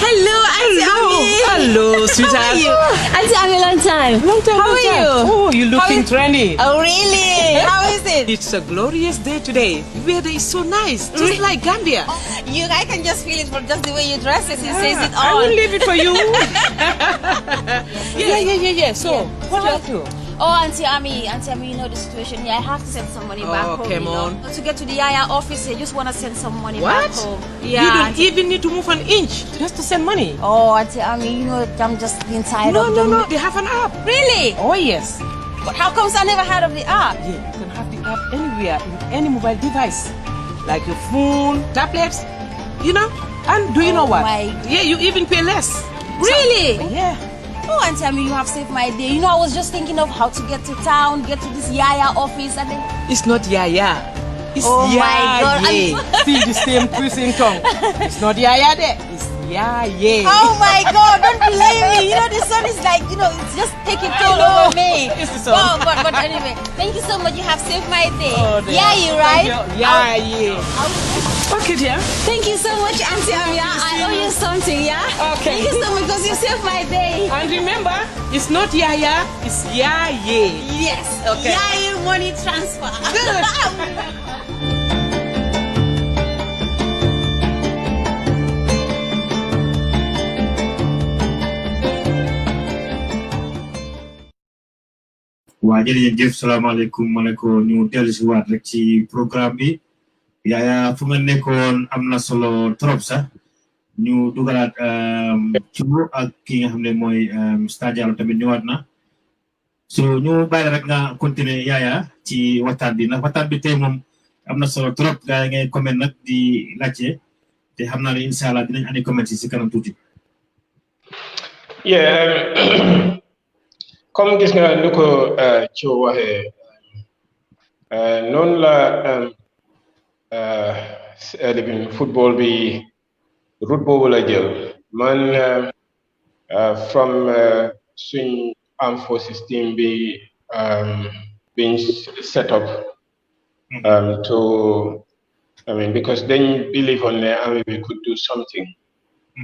Hello, Auntie Ami. Hello, sweetheart. How are you? Auntie Ami, long time. Long time. How are you? Oh, you're looking trendy. Oh, really? How is it? It's a glorious day today. Weather is so nice, just like Gambia. I can just feel it from just the way you dress it. It says it I all. will leave it for you. Yeah. So, what do you have to? Oh, Auntie Ami, you know the situation here. I have to send some money back home. come on. To get to the Yaya office, I just want to send some money What? back home. You don't even need to move an inch just to send money. Oh, Auntie Ami, you know I'm just being tired of them. No. They have an app. Really? Oh, yes. But how comes I never heard of the app? Yeah, you can have the app anywhere in any mobile device, like your phone, tablets, you know. And do you know what? Yeah, you even pay less. Really? So, yeah. Oh, Auntie Ami, you have saved my day. You know, I was just thinking of how to get to town, get to this Yaya office, and then... It's not Yaya. It's Oh my God, Yaye. See the same twisting tongue. It's not Yaya there. It's Yaye. Oh my God, don't believe me. You know, the sun is like, it's just taking toll over me. It's the sun. Oh, but anyway, thank you so much. You have saved my day. Oh, dear. Yaye, right? Yaye. Okay, dear. Thank you so much, Auntie Ami. I owe you something, yeah? Okay. Thank you so much because you saved my day. And remember, it's not Yaya, it's Yaye. Yes. Okay. Yaye money transfer. Good. waa jërëjëf salaamaaleykum ma ne ko ñu dellu si waat rek ci programme bi Yaya fu nga nekkoon am na solo trop sax ñu dugalaat ci ak ki nga xam ne mooy Star Jallow tamit ñëwaat na so ñu bàyyi rek nga continuer Yaya ci waxtaan bi ndax waxtaan bi tey moom am na solo trop gaa yi ngay comment nag di laajte te xam naa ne incha allah dinañ andi comment si kanam tuuti. comme gis nga ni ko ci waxee noonu la lifin football bi route boobu la jël man from suñ armed forces team bi being set up to because they believe on the army we could do something.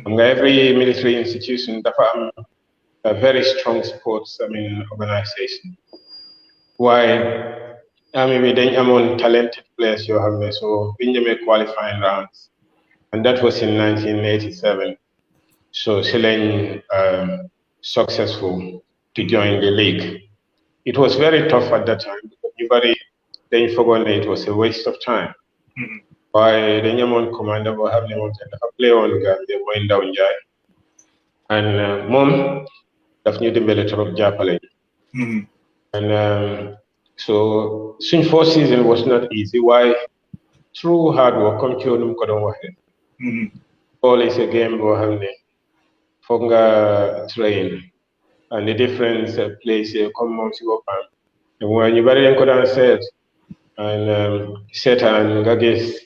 Every military institution dafa am a very strong sports organization. Why we then among talented players you have so we made qualifying rounds, and that was in 1987. So Silen successful to join the league. It was very tough at that time because everybody then forgot that it was a waste of time. Why the Yamon commander will have them play on the wind down Jai and mom daf ñu dimbale trop jàppale and so suñ first season was not easy. Why? Through hard work comme ci num ko doon waxee all is a game boo xam ne foog nga train and the different place comme moom si boppam waaye ñu bari dañ ko daan seet and seetaan nga gis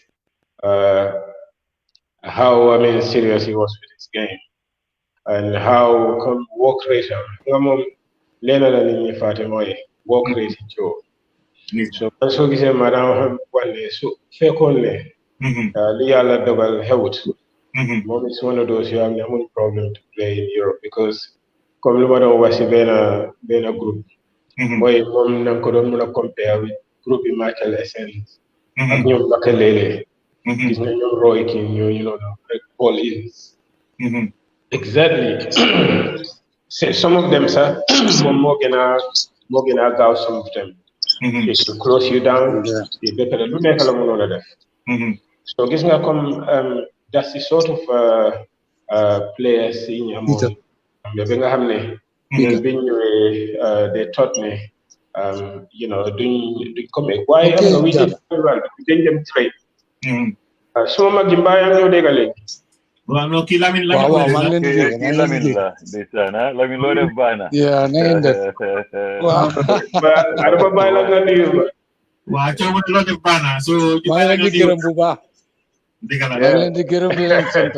how serious he was with his game and how come work rate nga moom leena la nit ñi fàtte mooy work rate coo so man soo gisee ma daan xam wanne su fekkoon ne li yàlla dogal xewut moom is one of those yoo xam ne amul problem to play in Europe because comme lu ma doon wax si benn groupe mooy moom na ko doon mën a compare with groupe yi Michael Essence ak ñoom Bakka Lele gis na ñoom Roy King ñooñu noonu rek football is. Exactly. Some of them, sir, more gonna go some of them. It will close you down. You better do make a lot of that. So gis nga comme that's the sort of players yi ñu amoon bi nga xam ne ñun biñ ñëwee they taught me you know duñ ko make waaye am na we did dañ dem trade suma mag ji mbaa yaa ngi ñëw dégg léegi waaw non kii Lamine waaw maa ngi leen di dégg kii Lamine la ndeysaan Lamine loo def baax na na ngeen def waaw dafa bàyyi la nga nuyu ma waaw coono loo def baax na so maa ngi leen di gërëm bu baax dëgg la maa ngi leen di gërëm di leen sant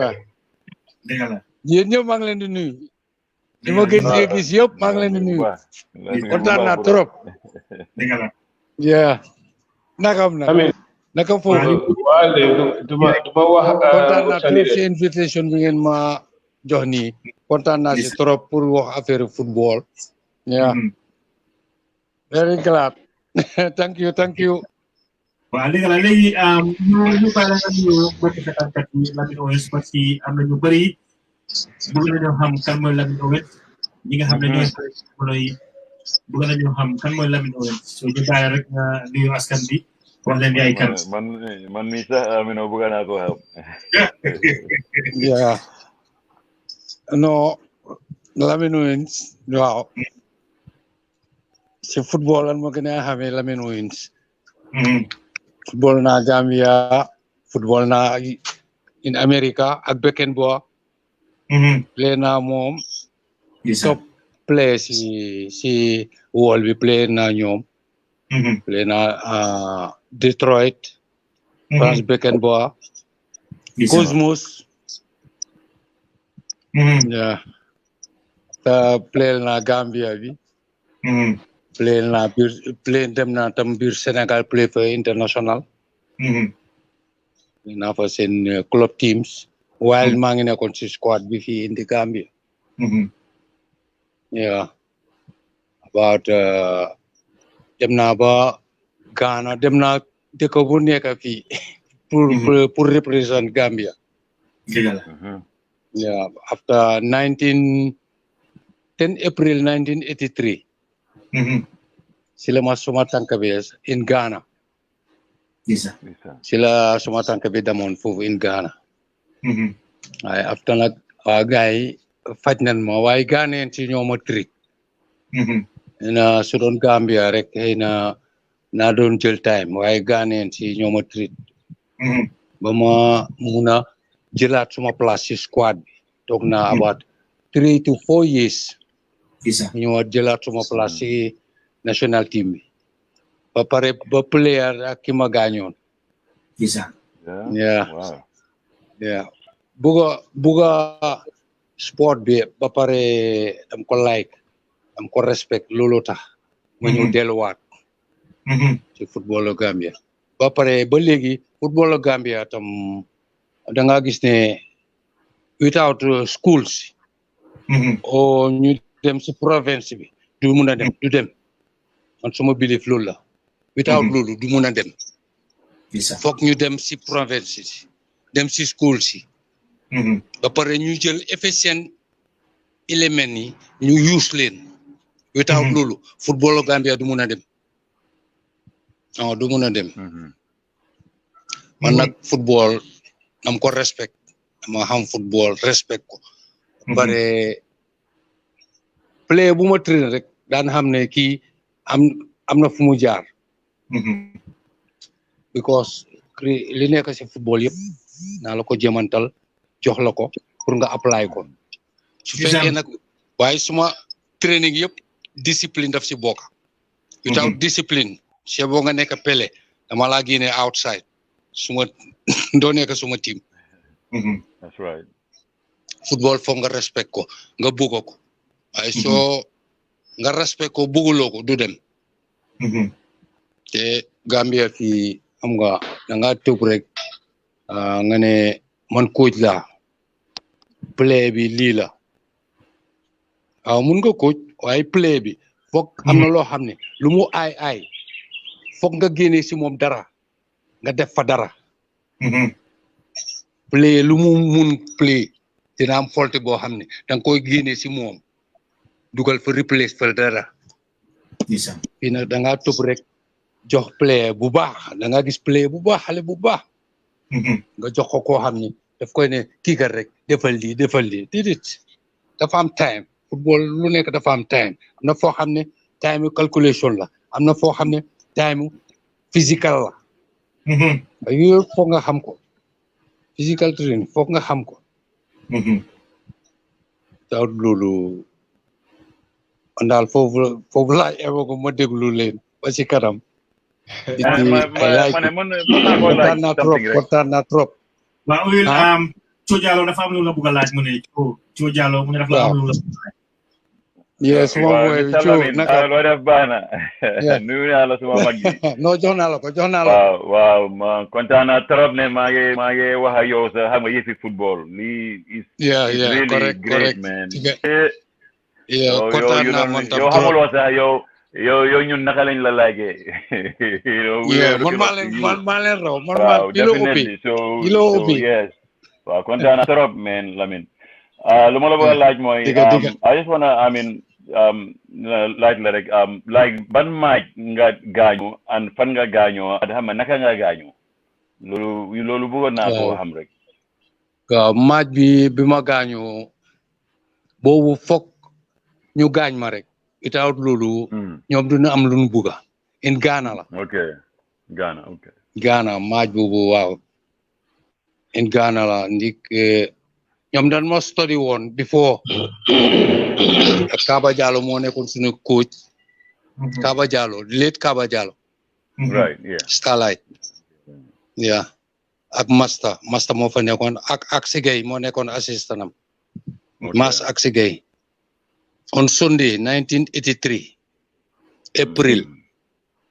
dëgg la yéen ñëpp maa ngi leen di nuyu li ma gis yëpp maa ngi leen di nuyu kontaan naa trop dëgg la nakam na naka foofu waaw duma wax kontaan naa trop si invitation bi ngeen ma jox nii kontaan naa si trop pour wax affaire football very glad thank you waaw léegi la léegi ñu bàyyi la nga nuyu mbokki seetaankat yi Lamine OS parce que am na ñu bëri bëgg nañoo xam kan mooy Lamine OS ñi nga xam ne ñooy jamono yi bëgg nañoo xam kan mooy Lamine OS soo ñu bàyyi rek nga nuyu askan bi wax leen yaay kan man mi sax Amino bëgg naa ko xam non Lamine OS waaw si football lan moo gën a xamee Lamine OS football na Gambia football na in America ak Beckenbauer play na moom top play si world bi play na ñoom play na Detroit France Beckenbauer Cosmos play na Gambia bi play dem na tam biir Sénégal play for international naa fa seen club teams while maa ngi nekkoon ci squad bi fii indi Gambia about dem naa ba Ghana dem naa dëkk bu nekk fii pour represent Gambia after 10 April 1983 sila suma tànk bi in Ghana sila suma tànk bi demoon foofu in Ghana waaye after nag waa gars yi faj nañ ma waaye Ghanaian si ñoo ma treat na su doon Gambia rek xëy na naa doon jël time waaye Ghanaian si ñoo ma treat ba ma mun a jëlaat suma place si squad bi toog naa about 3 to 4 years ñu jëlaat suma place si national team bi ba pare ba player ak ki ma gaañoon buga sport bi ba pare am ko like am ko respect loolu tax ma ñëw delluwaat ci football Gambia ba pare ba léegi football Gambia tam da nga gis ne without schools o ñu dem si province bi du mun a dem du dem man suma belief loolu la without loolu du mun a dem foog ñu dem si province si dem si school si ba pare ñu jël efficient élément yi ñu use leen without loolu football Gambia du mun a dem non du mun a dem man nag football am ko respect ama xam football respect ko bare play bu ma train rek daan xam ne kii am na fu mu jaar because li nekk si football yëpp naa la ko jëmantal jox la ko pour nga apply ko su fekkee nag waaye suma training yëpp discipline daf si bokk without discipline c'est boo nga nekk Pelé dama laa génne outside suma doo nekk suma team that's right football foog nga respect ko nga bëgg ko waaye soo nga respect ko bëgguloo ko du dem te Gambia fii am nga da nga tëb rek nga ne man coach la play bi lii la waaw mun nga coach waaye play bi foog am na loo xam ne lu mu aay foog nga génne si moom dara nga def fa dara play lu mu mun play dina am faute boo xam ne danga koy génne si moom dugal fa replace fa dara fii nag da ngaa tëb rek jox play bu baax da nga gis play bu baax xale bu baax nga jox ko koo xam ne daf koy ne kii kat rek defal lii déedéet dafa am time football lu nekk dafa am time am na foo xam ne time calculation la am na foo xam ne time physical la yooyu foog nga xam ko physical training foog nga xam ko taw loolu daal foofu laa ewo ko ma déglu leen ba ci kanam kontaan naa trop waaw Will Cho Jallow dafa am lu la bëgg a laaj mu ne Cho Jallow mu ne dafa am lu la yes suma boy Cho naka loo def baax na nuyu naa la suma mag ji non jox naa la ko waaw ma kontaan naa trop ne maa ngi wax ak yow sa xam nga yëfi football lii is really great man kontaan naa man tam yow xamuloo sax yow ñun naka lañ la laajee man maa leen raw man maa di la ubbi yes waaw kontaan naa trop man Lamine lu ma la bëgg a laaj mooy I just wanna laaj la rek like ban match nga gaañu and fan nga gaañoo ak xam naka nga gaañoo loolu bëggoon naa ko xam rek waaw match bi ma gaañoo boobu foog ñu gaañ ma rek without loolu ñoom dina am lu ñu bugga in Ghana la Ghana match boobu waaw in Ghana la ndik ñoom dañ ma study woon before Kaba Jallow moo nekkoon suñu coach Kaba Jallow late Kaba Jallow right yeah Starlight yeah ak master moo fa nekkoon ak Sigay moo nekkoon assistant am mas ak Sigay on Sunday 1983 April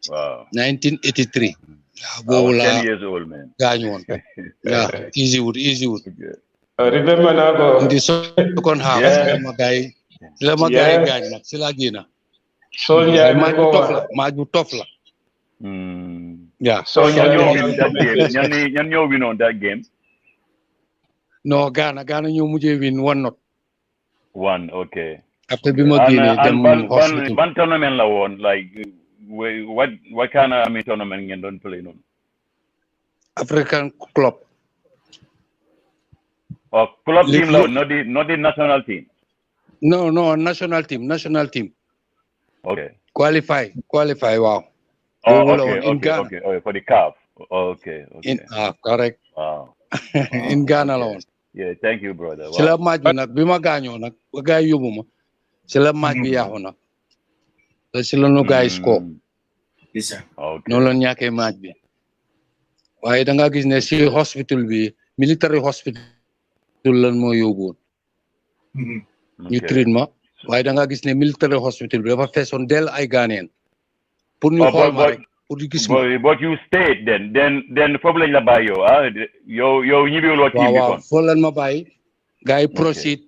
wow 1983 boobu la 10 years old man gaañu woon yeah easy wood remember naa ko ndi second half ma gaay gaañ nag si la génna Sol Njaay match bu tof la yeah so ñan ñoo winoon that game no Ghana ñoo mujjee win 1-0 okay après bi ma génnee dem hospital ban tournament la woon like what kind of tournament ngeen doon play noonu African club club team la woon not the national team no national team okay qualify wow okay for the CAF okay correct wow in Ghana la woon yeah thank you brother ci la match bi nag bi ma gaañoo nag ba gaay yóbbu ma ci la match bi yaaxu nag te ci la nu gaay score noonu la ñàkkee match bi waaye da nga gis ne ci hospital bi military hospital lan moo yóbbuwoon ñu treatment waaye da nga gis ne military hospital bi dafa feesoon del ay Ghanaian pour ñu xool ma rek pour di gis ma but you stayed then foofu lañ la bàyyi yow ñibbiwuloo team bi kon foofu lañ ma bàyyi gars yi proceed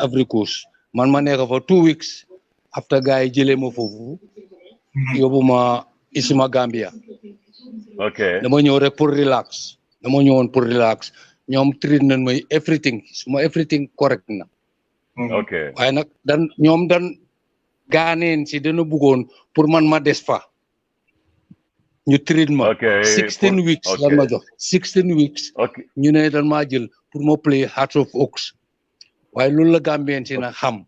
Ivory Coast man ma nekk fa 2 weeks after gars yi jëlee ma foofu yóbbu ma isima Gambia okay dama ñëw rek pour relax ñoom treat nañ may everything correct na okay waaye nag ñoom Ghanaian si dana bëggoon pour man ma des fa ñu treat ma 16 weeks lan ma jox 16 weeks ñu ne dan maa jël pour ma play Hearts of Oaks waaye loolu la Gambian si na xam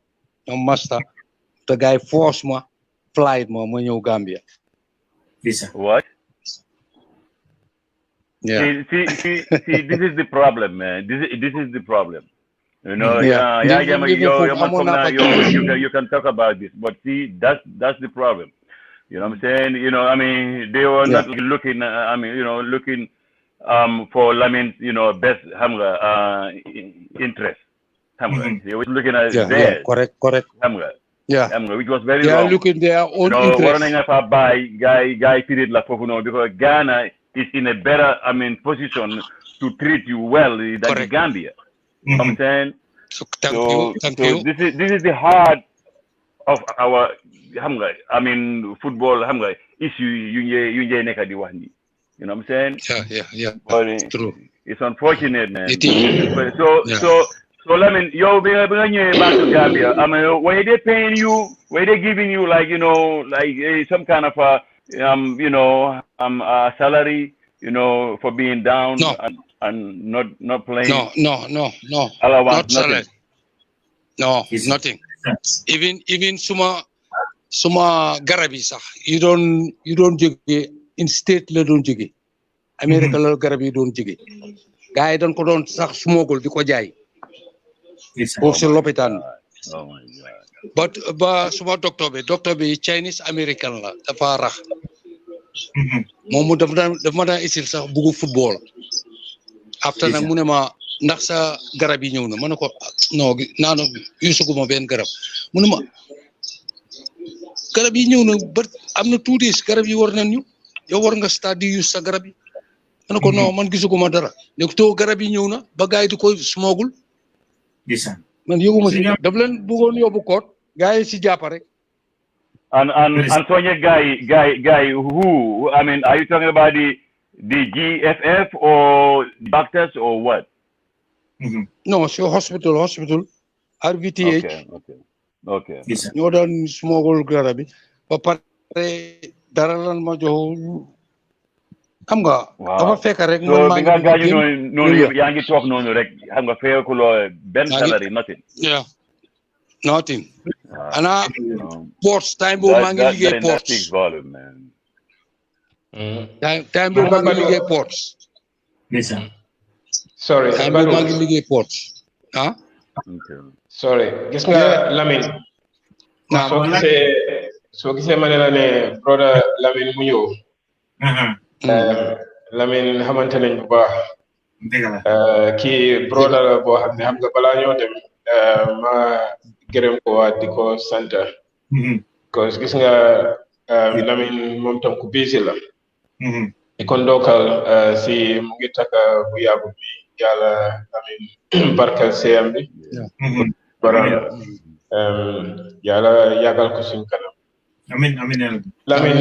ñoom master te gars yi force ma flight ma ñëw Gambia what yeah see this is the problem man this is the problem you know you can talk about this but see that's the problem you know what I'm saying they were not looking looking for Lamin best interest they were looking at theirs correct which was very wrong. They are looking their own interest. Guy treated like because Ghana is in a better position to treat you well than the Gambia. You know what I'm saying? So thank you. This is the heart of our football issue yu nekk di wax ni You know what I'm saying? Yeah. But True. it's unfortunate, man. It is. But Yeah. so I mean, yo, bring you back to Gambia. I mean, were they paying you? Were they giving you like some kind of a salary, for being down No. and not playing? No. Allowance, Not salary. nothing. No, nothing. Even suma garab yi sax you don't jóge in state la doon jóge America la garab yi doon jóge gars yi dañ ko doon sax smuggle di ko jaay foofu si lopitaan Oh my God. ba suma docteur bi Chinese American la dafa rax moom mu daf ma daan isil sax buggu football after nag mu ne ma ndax sa garab yi ñëw na ma ne ko non naanu usuguma benn garab mu ne ma garab yi ñëw na ba am na tuuti garab yi war nañ ñu yow war nga start di use sa garab yi ma ne ko non man gisuguma dara ne ko too garab yi ñëw na ba gars yi di ko smuggle man yëguma si daf leen bëggoon yóbbu koot gars yi si jàpp rek And so your guy who, I mean, are you talking about the GFF or doctors or what? No, so hospital RVTH Okay. ñoo daan smuggle garab yi ba pare dara lan ma jox xam nga dafa fekk rek so bi nga gaañu noonu yaa ngi toog noonu rek xam nga feekuloo benn salary nothing. Yeah, nothing. Ana ports time boobu maa ngi liggéey ports. Time boobu maa ngi liggéey ports. Sorry, time boobu maa ngi liggéey ports. Sorry, gis nga Lamine. soo gisee ma ne la ne brother Lamine mu ñëw. Lamine xamante nañ bu baax. Kii brother la boo xam ne xam nga balaa ñoo dem ma gërëm ko waat di ko sant. Because gis nga Lamine moom tam ku busy la. di ko ndokkal si mu ngi takka bu yàggu bi yàlla Lamine barkal seyam bi. Yàlla yàggal ko suñ kanam. Amin. Lamine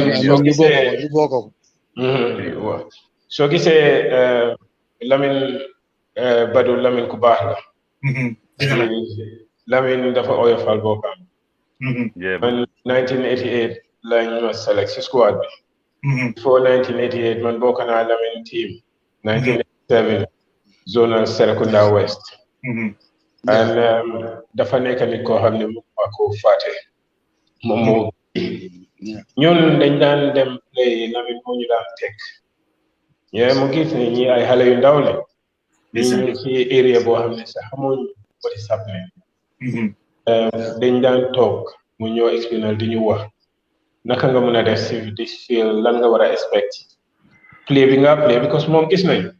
soo gisee Lamine Badou Lamine ku baax la. Lamine dafa oyofal boppam. Man 1988 lañ ma select si squad bi. Before 1988 man bokk naa Lamine team. 1987 zonal Serekunda West. And dafa nekk nit koo xam ne mu ma ko fàtte moom moo ñun dañ daan dem play Lamine moo ñu daan teg mu gis ne ñi ay xale yu ndaw la ñu ci area boo xam ne sax xamuñ what is happening dañ daan toog mu ñëw expliquer di ñu wax naka nga mën a def si di feel lan nga war a expect play bi nga play because moom gis nañ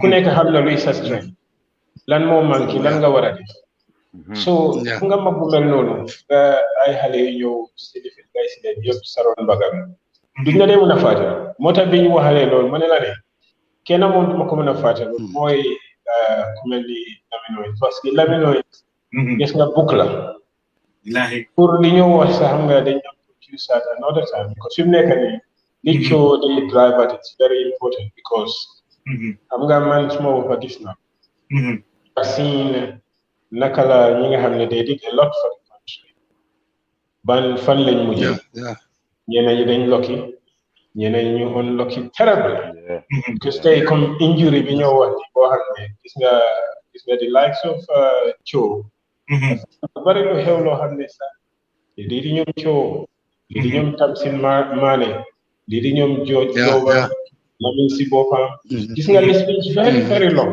ku nekk xam na luy sa strength lan moo manqué lan nga war a def so fu nga mag bu mel noonu nga ay xale yu ñëw si defit ngay si leen yëpp saroon mbagam duñ la dee mën a fàtte moo tax bi ñu waxalee loolu ma ne la ne kenn moom duma ko mën a fàtte loolu mooy ku mel ni Lamine parce que Lamine gis nga bukk la pour li ñu wax sax xam nga dañ am produce at another time because fi mu nekk nii li show the drive at it's very important because xam nga man suma woppa gis na vaccine naka la ñi nga xam ne they did a lot for the country ban fan lañ mujjee ñeneen ñi dañ lokki ñeneen ñu unlucky terrible because tey comme injury bi ñoo wax ni boo xam ne gis nga the likes of Cho bari lu xew loo xam ne sax lii di ñoom Cho lii di ñoom Tamsin Mané lii di ñoom George Lowa Lamine si boppam gis nga list bi very very long.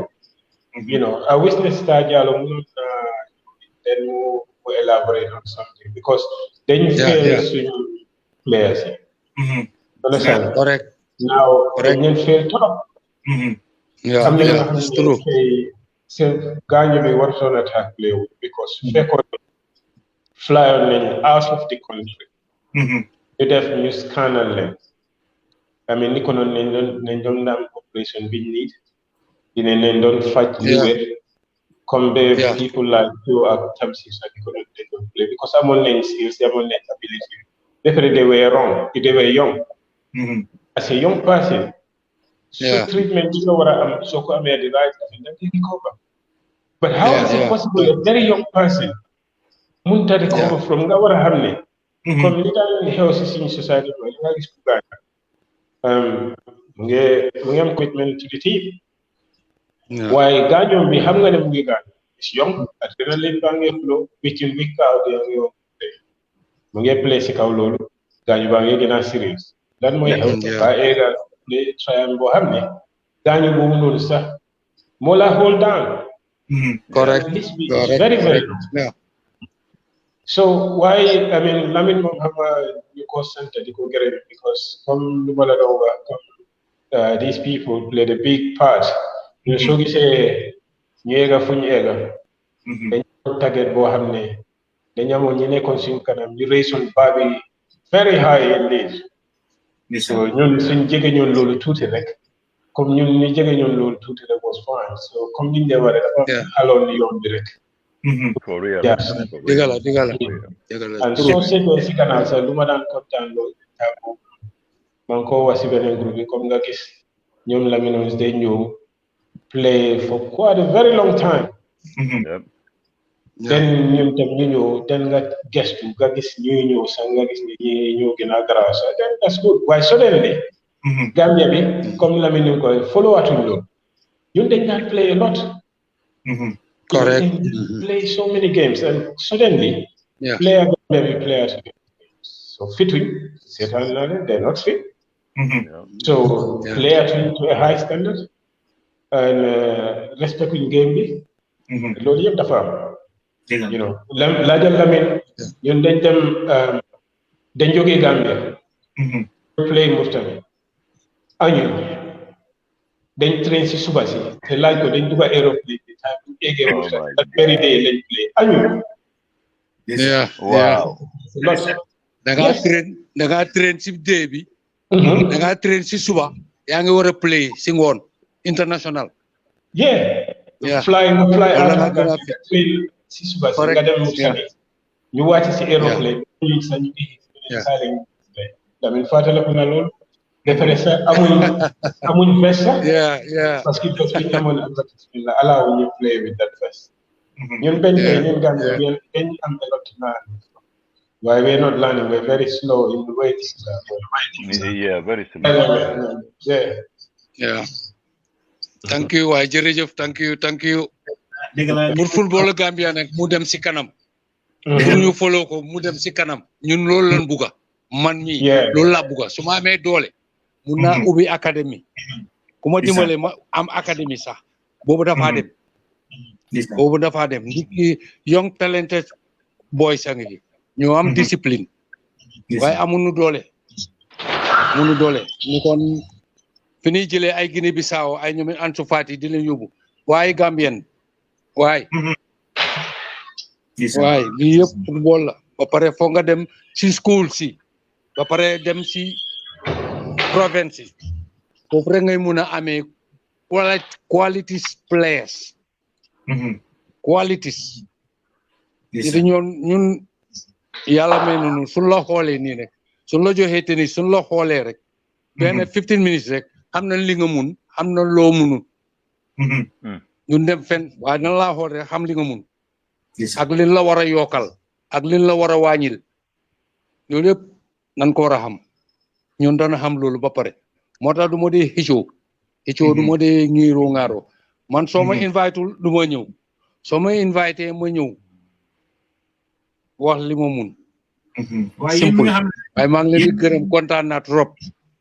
I wish Mr. Diallo would then more elaborate on something because then you fail swing players. Understand? Correct. Now, then you fail top. It's true. So, Ghana be what's on attack play because fly on out of the country. They have new scanner lens. I mean, Nikon and operation we need. They don't fight come people like you at Tamsis they don't play because I'm on lane skills, I'm on net ability. Definitely they were wrong, they were young. As a young person, So treatment is over so come the right and recover. But how is it possible a very young person munta recover from Gawara Hamne? Come little health in society ngam commitment to the team. Why Ganyo be hamga de mugiga is young, adrenaline bang flow, which in week out the Munga play Sikaulo, Ganyo bang series. That may help by Ega play triangle hamne. Ganyo Bumu sir. Mola hold down. Correct. Very, very good. Yeah. So why, I mean, Lamin Mohammed, you call center, you go get it because from these people played a big part. You so you say, Niega Funyega, then target Bohamne, then Yamonine consume Kanam, you raise on Babi very high in this. So you sing Jigan Lulu Tutelek, come you Jigan Lulu Tutelek was fine. So come in there, alone Leon direct. For real. Yes. And so se kana sa lumadan kontan lo tabo manko wasi benen groupe comme nga gis ñom laminos they ñew play for quite a very long time. Then ñum tam ñu ñew then nga gestu nga gis ñu ñew sa nga gis ni ñu gëna graw sa then that's good. Why suddenly Gambia bi comme lamine ko follow atuñ lo ñun dañ not play a lot. Correct. Play so many games and suddenly players. So fitting, they're not fit. So player to a high standard and respecting game. Lord, you have the farm. You know, Lajan Lamin, you then them Denjogi Gambia play Mustang. And then train si Subasi, the like of then do an aeroplane. That very day they play. Wow. Daga train si Debi. Daga train si Suba. Yang wara play singon international. Yeah. Fly out of si Suba. You watch the aeroplane. You send you I fatala kuna lol. Deferesa amun besa. Parce que dos ñu amone advertisement la allow you play with that first. Ñun ben ñun Gambia ben am a lot to learn. Why we're not learning, we're very slow in the way this is very slow. Yeah. Thank you, Jerejef. Thank you. Pour football Gambia nak mu dem ci kanam. Pour ñu follow ko mu dem ci kanam. Ñun loolu lañ buga. Man mi loolu la buga. Suma amé doole muna ubi academy kuma dimbalé ma am academy sax bobu dafa dem niki young talented boys sangi ñu am discipline way amunu doole ñu kon fini jëlé ay Guinée Bissau ay ñoom Ansu Fati di leen yóbbu way Gambian way li yépp football la ba paré fo nga dem ci school si ba paré dem ci provinces foofu rek ngay mun a amee qualities players qualities di ñun yàlla may nunu suñ la xoolee nii rek suñ la joxee te ni suñ la xoolee rek benn 15 minutes rek xam na li nga mun xam na loo munul ñun dem fen waaye nan laa xool rek xam li nga mun ak liñ la war a yokkal ak liñ la war a wàññil loolu yëpp nan ko war a xam ñun dana xam loolu ba pare moo tax du ma dee xëccoo du ma dee ñiiroo ngaaroo man soo ma invité du ma ñëw soo ma invité ma ñëw wax li ma mun simple waaye maa ngi leen di gërëm kontaan naa trop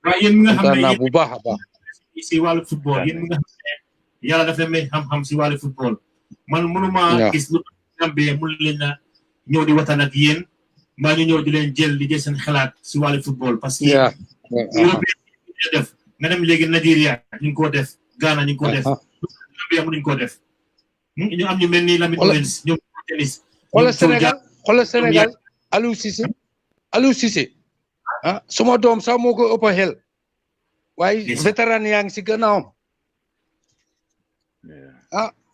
kontaan naa bu baax a baax si wàllu football yéen nga xam ne yàlla dafa may xam-xam si wàllu football man mënuma gis lu Gambie mun leen a ñëw di waxtaan ak yéen mbaa ñu ñëw di leen jël di jël seen xalaat si wàllu football parce que def nga dem léegi Nigeria ñu ngi ko def Ghana ñu ngi ko def Gambia mënuñ ko def ñu am ñu mel ni Lamine Owens ñoom tennis xoolal Sénégal Aliou Cissé suma doom sax moo ko ëpp xel waaye vétéran yaa ngi si gannaawam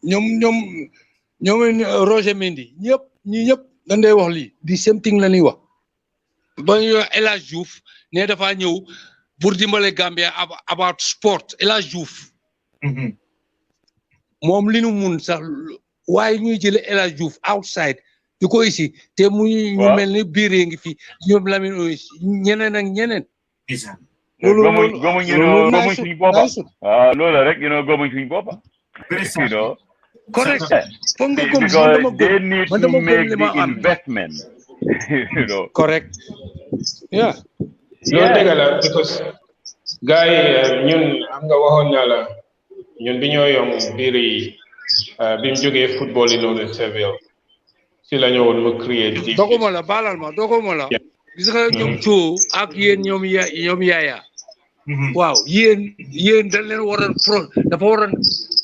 ñoom Roger Mendy ñëpp dañ day wax lii di same thing la ñuy wax ba ñu El Hadj Diouf ne dafa ñëw pour dimbale Gambia about sport El Hadj Diouf moom li nu mun sax waaye ñuy jële El Hadj Diouf outside di ko ici te muy ñu mel ni biiree ngi fi ñoom Lamine Ois ñeneen ak ñeneen gomuñ suñ boppa loolu rek gomuñ suñ boppa correct foog nga gëm because they need to make the investment correct yeah loolu dëgg la because gars yi ñun am nga waxoon naa la ñun bi ñoo yom biir yi bi mu jógee football yi noonu Seville si la ñëwoon mu créer doguma la baalal ma doguma la gis nga ñoom coo ak yéen ñoom yaaya waaw yéen dañ leen waroon dafa waroon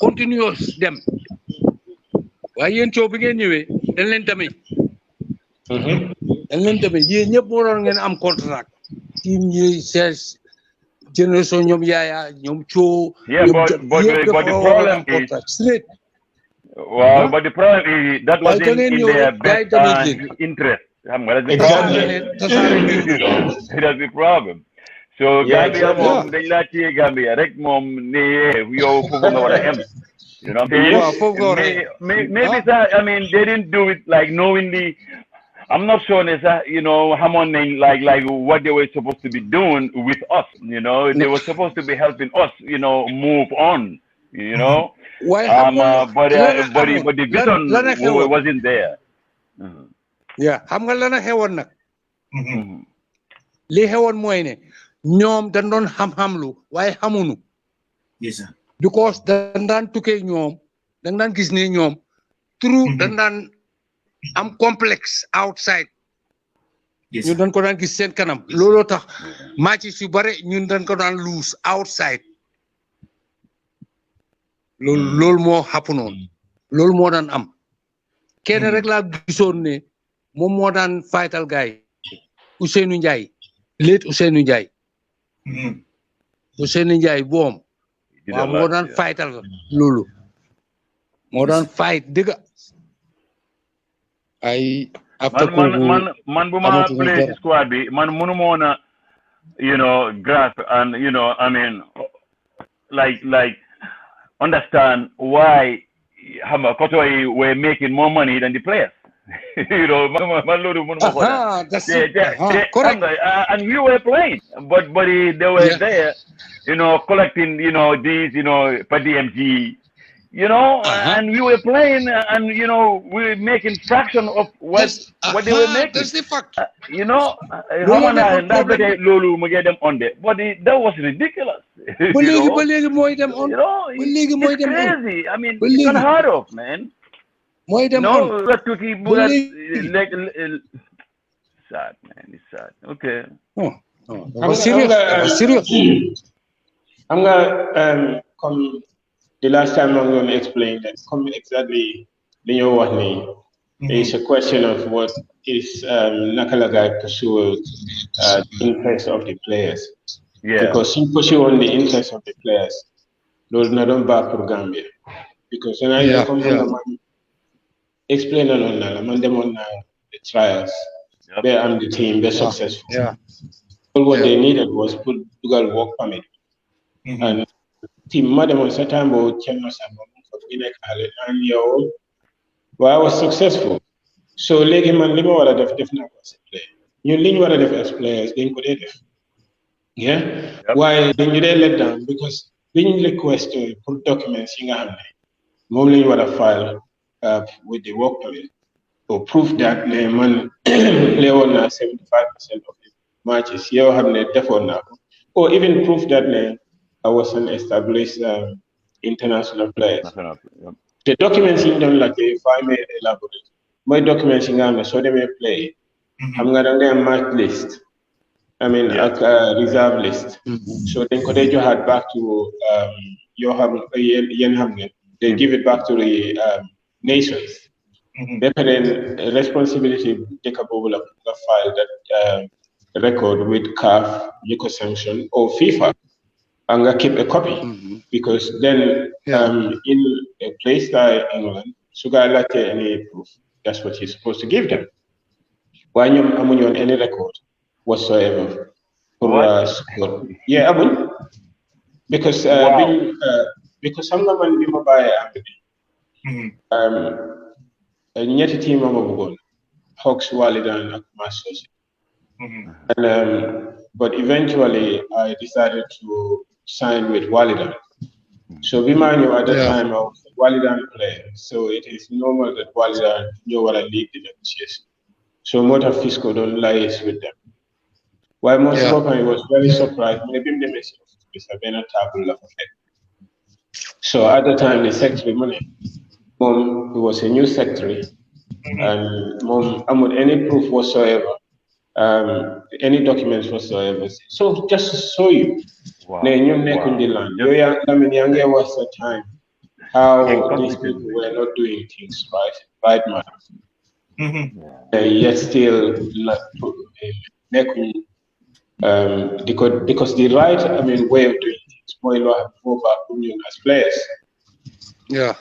continuous dem waaye yéen coo bi ngeen ñëwee dañ leen tamit yéen ñëpp waroon ngeen am contrat team yi ses génération ñoom yaaya ñoom coo but the problem is straight but the problem is that was in their best interest that's the problem so Gambia moom dañ laa téye Gambia rek moom ne yow foofu nga war a em maybe I mean they didn't do it like knowingly. I'm not sure Hamon like what they were supposed to be doing with us, they were supposed to be helping us, move on, but the vision wasn't there. Yeah, xam nga lana xewon nak. Li xewon moy ne ñom dañ doon xam-xamlu waye xamunu. Yes sir. Because dañ daan tuké ñom dañ daan gis ne ñom true dañ daan am complexe outside. Yes. Ñu dañ ko daan gis seen kanam. Lolo tax match yu bare ñun dañ ko daan lose outside. Lool mo hapunon. Lool mo daan am. Kenn rek la gisoon ne moom moo daan fightal gaay Ousseynou Ndiaye late Ousseynou Ndiaye Ousseynou Ndiaye boom waaw moo daan fightal loolu moo daan fight dëgg ay after man bu ma play squad bi man mënu ma woon a grasp and I mean like understand why Koto were making more money than the players. Correct. And we were playing, but they were there, collecting, these, per DMG, and we were playing, and we were making fraction of what they were making. That's the fact. But that was ridiculous. It's crazy. I mean, it's unheard of, man. Sad, man. It's sad. Okay. Serious. I'm gonna come. The last time I'm going to explain that. Come exactly. It's a question of what is Nakalagai pursue the interest of the players. Yeah. Because he pursue on the interest of the players. Those not on back for Gambia. Because when I come from the man, explain on them on the trials. Yep. They and the team, they're successful. Yeah. All what they needed was put Google work permit. And team madam on certain board channels and I was successful. So legi man lima wala def na was play. You liñ wala def as players dañ ko def. Yeah? Yep. Why then you let down because being request to put documents in hand. Mom liñ wala file with the work permit or proof that man play on 75% of the matches. You have a default or even proof that I was an established international player. Yep. The documents in them, like if I may elaborate, my documents in them, so they may play. I'm going to match list. I mean, a reserve list. So then, could they had back to they give it back to the nations. They put in responsibility take up over the file that record with CAF, UCO sanction, or FIFA. And I keep a copy because then in a place like England, Sugar latte any proof. That's what he's supposed to give them. Why you on any record whatsoever. for sport. Yeah, amuñ because because xam nga man bi ma bàyyee am bi ñetti team ma bëggoon Hawks Walidan ak Masters. And but eventually I decided to sign with Walidan. So Bimanyo at the time I was a Walidan player. So it is normal that Walidan knew what I lead the negotiation. So Mota Fisco don't liaise with them. Why most of I was very surprised. Maybe the message is a better table of effect. So at the time the secretary money, Mom, he was a new secretary, and Mom, with any proof whatsoever, any documents whatsoever. So just to show you, was the time how these people were not doing things right man. Yet still because the right way of doing things more as players. Yeah.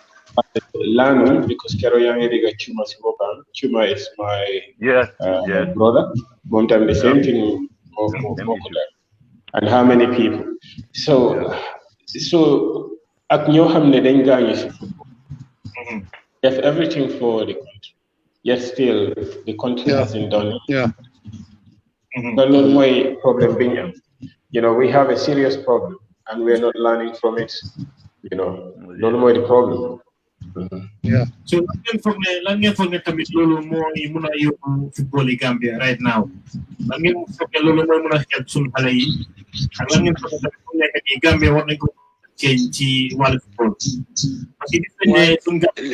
Lanu, because Chuma is my brother. One time the same thing. And how many people? So at Nyohamne Denga is football. Yes, everything for the country. Yes, still the country hasn't done it. Yeah. But not my problem being, we have a serious problem and we're not learning from it. Not more the problem. Yeah. So lan ngeen foog ne tamit loolu mooy mun a yóbbu football yi Gambia right now. Lan ngeen foog ne loolu mooy mun a xeeb suñu xale yi ak lan ngeen foog ne tamit fu nekk nii Gambia war nañ ko change ci wàllu football. Parce que gis nañ ne suñu Gambia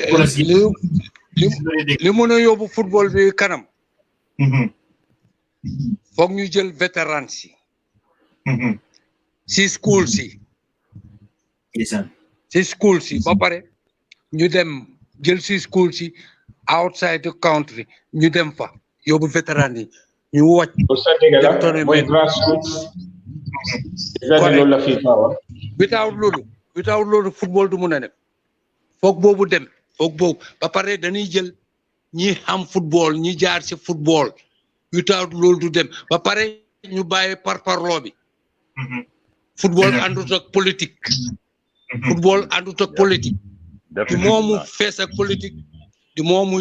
li mun a yóbbu football bi kanam. Foog ñu jël vétéran si. Si school si. Si school si ba pare ñu dem jël si school si outside the country ñu dem fa yóbbu vétéran yi ñu wàcc. without loolu football du mun a dem foog boobu dem foog boobu ba pare dañuy jël ñi xam football ñi jaar si football without loolu du dem ba pare ñu bàyyi parparloo bi. Football àndut ak politique. Football àndut ak politique. di moomu fees ak politique di moomu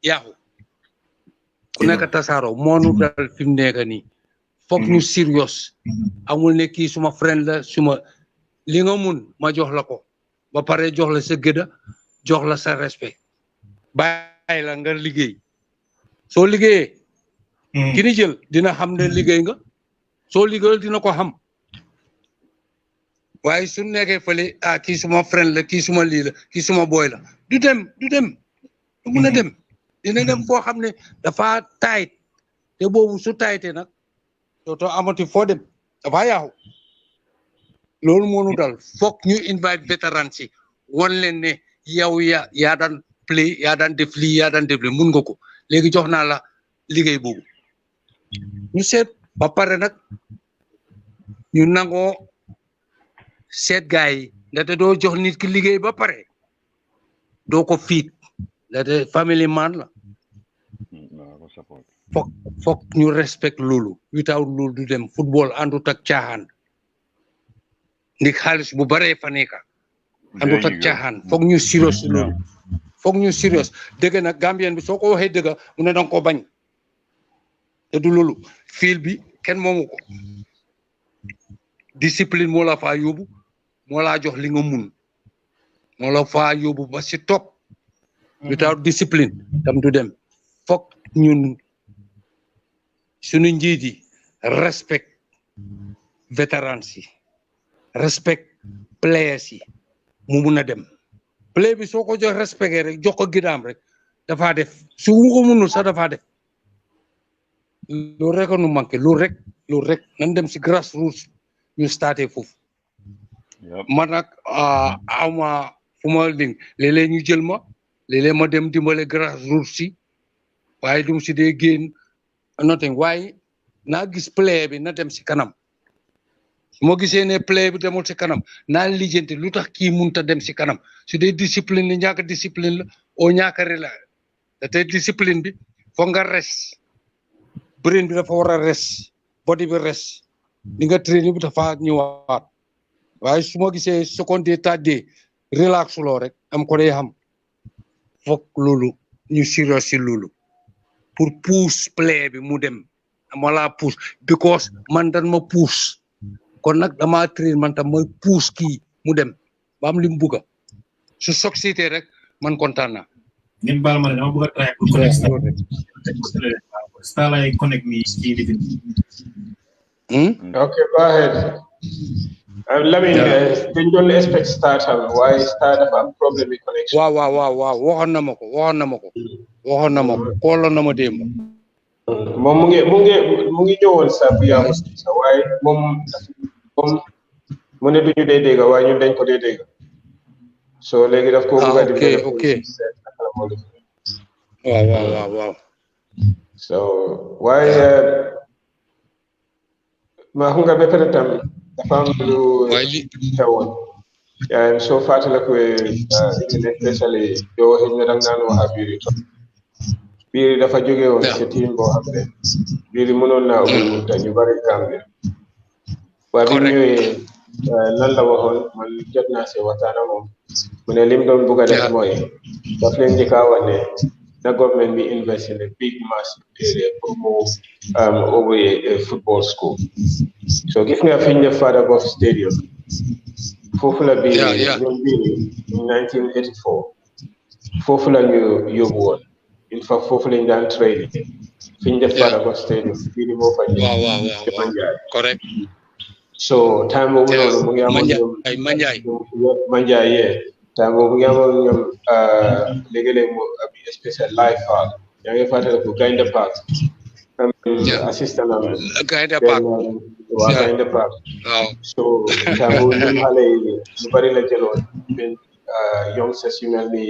yaaxu ku nekk tasaaro moonu dal fi mu nekk nii foog ñu serious amul ne kii suma friend la suma li nga mun ma jox la ko ba pare jox la sa gëda jox la sa respect bàyyi la nga liggéey soo liggéeyee ki ni jël dina xam ne liggéey nga soo liggéeyal dina ko xam waaye su nekkee fële kii suma friend la kii suma lii la kii suma boy la du dem du mun a dem dina dem foo xam ne dafa taayit te boobu su taayitee nag dootoo amati foo dem dafa yaaxu loolu moonu dal foog ñu invite vétéran si won leen ne yow yaa daan play yaa daan def lii yaa daan def lii mun nga ko léegi jox naa la liggéey boobu ñu seet ba pare nag ñu nangoo seet gaay yi ndaxte doo jox nit ki liggéey ba pare doo ko fiit ndaxte family man la foog ñu respect loolu without loolu du dem football àndut ak caaxaan ndik xaalis bu baree fa nekk àndut ak caaxaan foog ñu serious loolu foog ñu serious dëgg nag Gambien bi soo ko waxee dëgg mu ne danga ko bañ te du loolu fiil bi kenn moomu ko discipline moo la faa yóbbu moo laa jox li nga mun moo la faa yóbbu ba si top without discipline tam du dem foog ñun suñu njiit yi respect vétérans yi respect players yi mu mun a dem play bi soo ko jox respecté rek jox ko gidaam rek dafa def su ko munul sax dafa def loolu rek nu manqué loolu rek nan dem si grassroots ñu starté foofu man nag awma fu ma ling léeg-léeg ñu jël ma léeg-léeg ma dem dimbale grassroots si waaye dum si dee génn nothing waaye naa gis play bi na dem si kanam su ma gisee ne play bi demul si kanam naa lijjanti lu tax kii munta dem si kanam su dee discipline la ñàkk discipline la oo ñàkkari la da tey discipline bi foog nga res brain bi dafa war a res body bi res di nga train bu dafa ñëwaat waaye su ma gisee seconde tàddee relax loo rek am ko day xam foog loolu ñu serious si loolu pour pousse play bi mu dem ma laa pousse because man dan ma pousse kon nag dama train man tam mooy pousse kii mu dem ba am li mu bugga su succédé rek man kontaan naa ngeen baal ma ne dama bëgg a try pour connect style ay connect ni ci nit Okay, go ahead. Lamine, dañ doon expect start why start dafa am problème with connection. waaw waxoon na ma ko kooloon na ma démb moom mu ngi ñëwoon sa bu yàggu sa waaye moom mu ne duñu dee dégg waaye ñun dañ ko dee dégg so léegi daf ko bëgg a di ok waaw so waaye ma xam nga ba pare tam dafa am lu xewoon soo fàttaliku especially yow xëy na danga naan wax biir dafa jóge woon ci team boo xam ne biir mënoon naa ubbi munta ñu bari Gambia waaye bi ñëwee lan la waxoon man jot naa see waxtaan ak moom mu ne lim doon bugg a def mooy daf leen njëkk a wax ne na government bi invest in a big massive area pour mu ubbi a football school so gis nga fi ñu def Fadagoff Stadium foofu la biir ñoom biir 1984 foofu la ñu yóbbu woon in fact foofu lañ daan training fi ñu def Fadagoff Stadium biir moo fa ñëw correct so time boobu noonu mu ngi amoon ñoom Mandiaye time boobu mu ngi amoon ñoom léegi-léegi mu ab spécial live park yaa ngi fàttaliku Gaynde Park assistant am Gaynde Park waa Gaynde Park so time boobu ñun xale yi ñu bari la jëloon ben young ses yu mel ni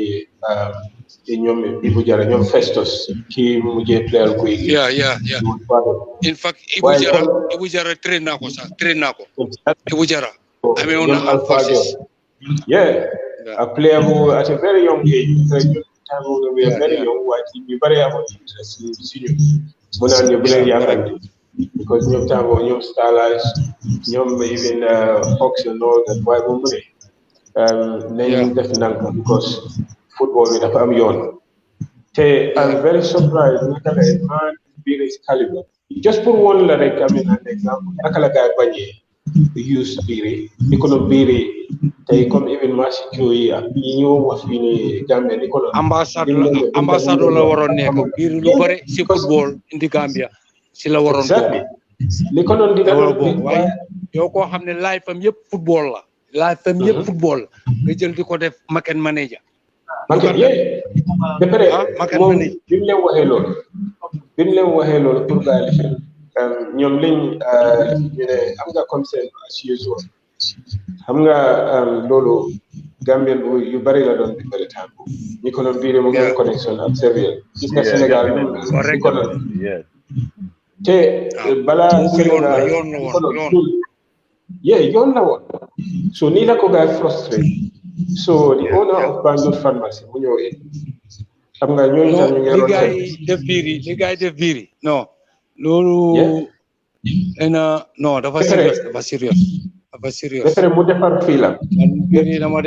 ñoom Ibu Jara ñoom Festus kii mu mujjee player kuy gi in fact Ibu Jara train naa ko Ibu Jara amee woon na forces a player who at a very young age we are very young waaye ñu bari amoon interest si ñu mu naan ñu bu leen yaakaar because ñoom temps boobu ñoom Starlight ñoom even Hawks and all that waaye bu mu ne nañ def ndànk because football bi dafa am yoon te I'm very surprised naka la man biir is calibre just pour one la rek am na exemple naka la gaay bañee use biiri économie biiri tey comme even marché yi ak ñi ñoo wax fii ni Gambia économie ambassadeur la waroon nekk biir lu bëri si football indi Gambia si la waroon bokk l'économie di dara waaye yow koo xam ne life am yëpp football la nga jël di ko def market manager market de pare moom bi mu leen waxee loolu pour gars yi ñoom liñ ñu ne xam nga comme c'est as usual xam nga loolu Gambien bu yu bari la doon dimbali temps ñi ko doon biire mu ngi connexion ak sérieux gis nga Sénégal te balaa Sénégal yoon la woon so nii la ko gars frustré so the owner of Banjul Pharmacy mu ñëwee xam nga ñooñu tam ñu ngi li gars yi def biiri non loolu non dafa sérieux ba pare mu defar fii la man biiri dama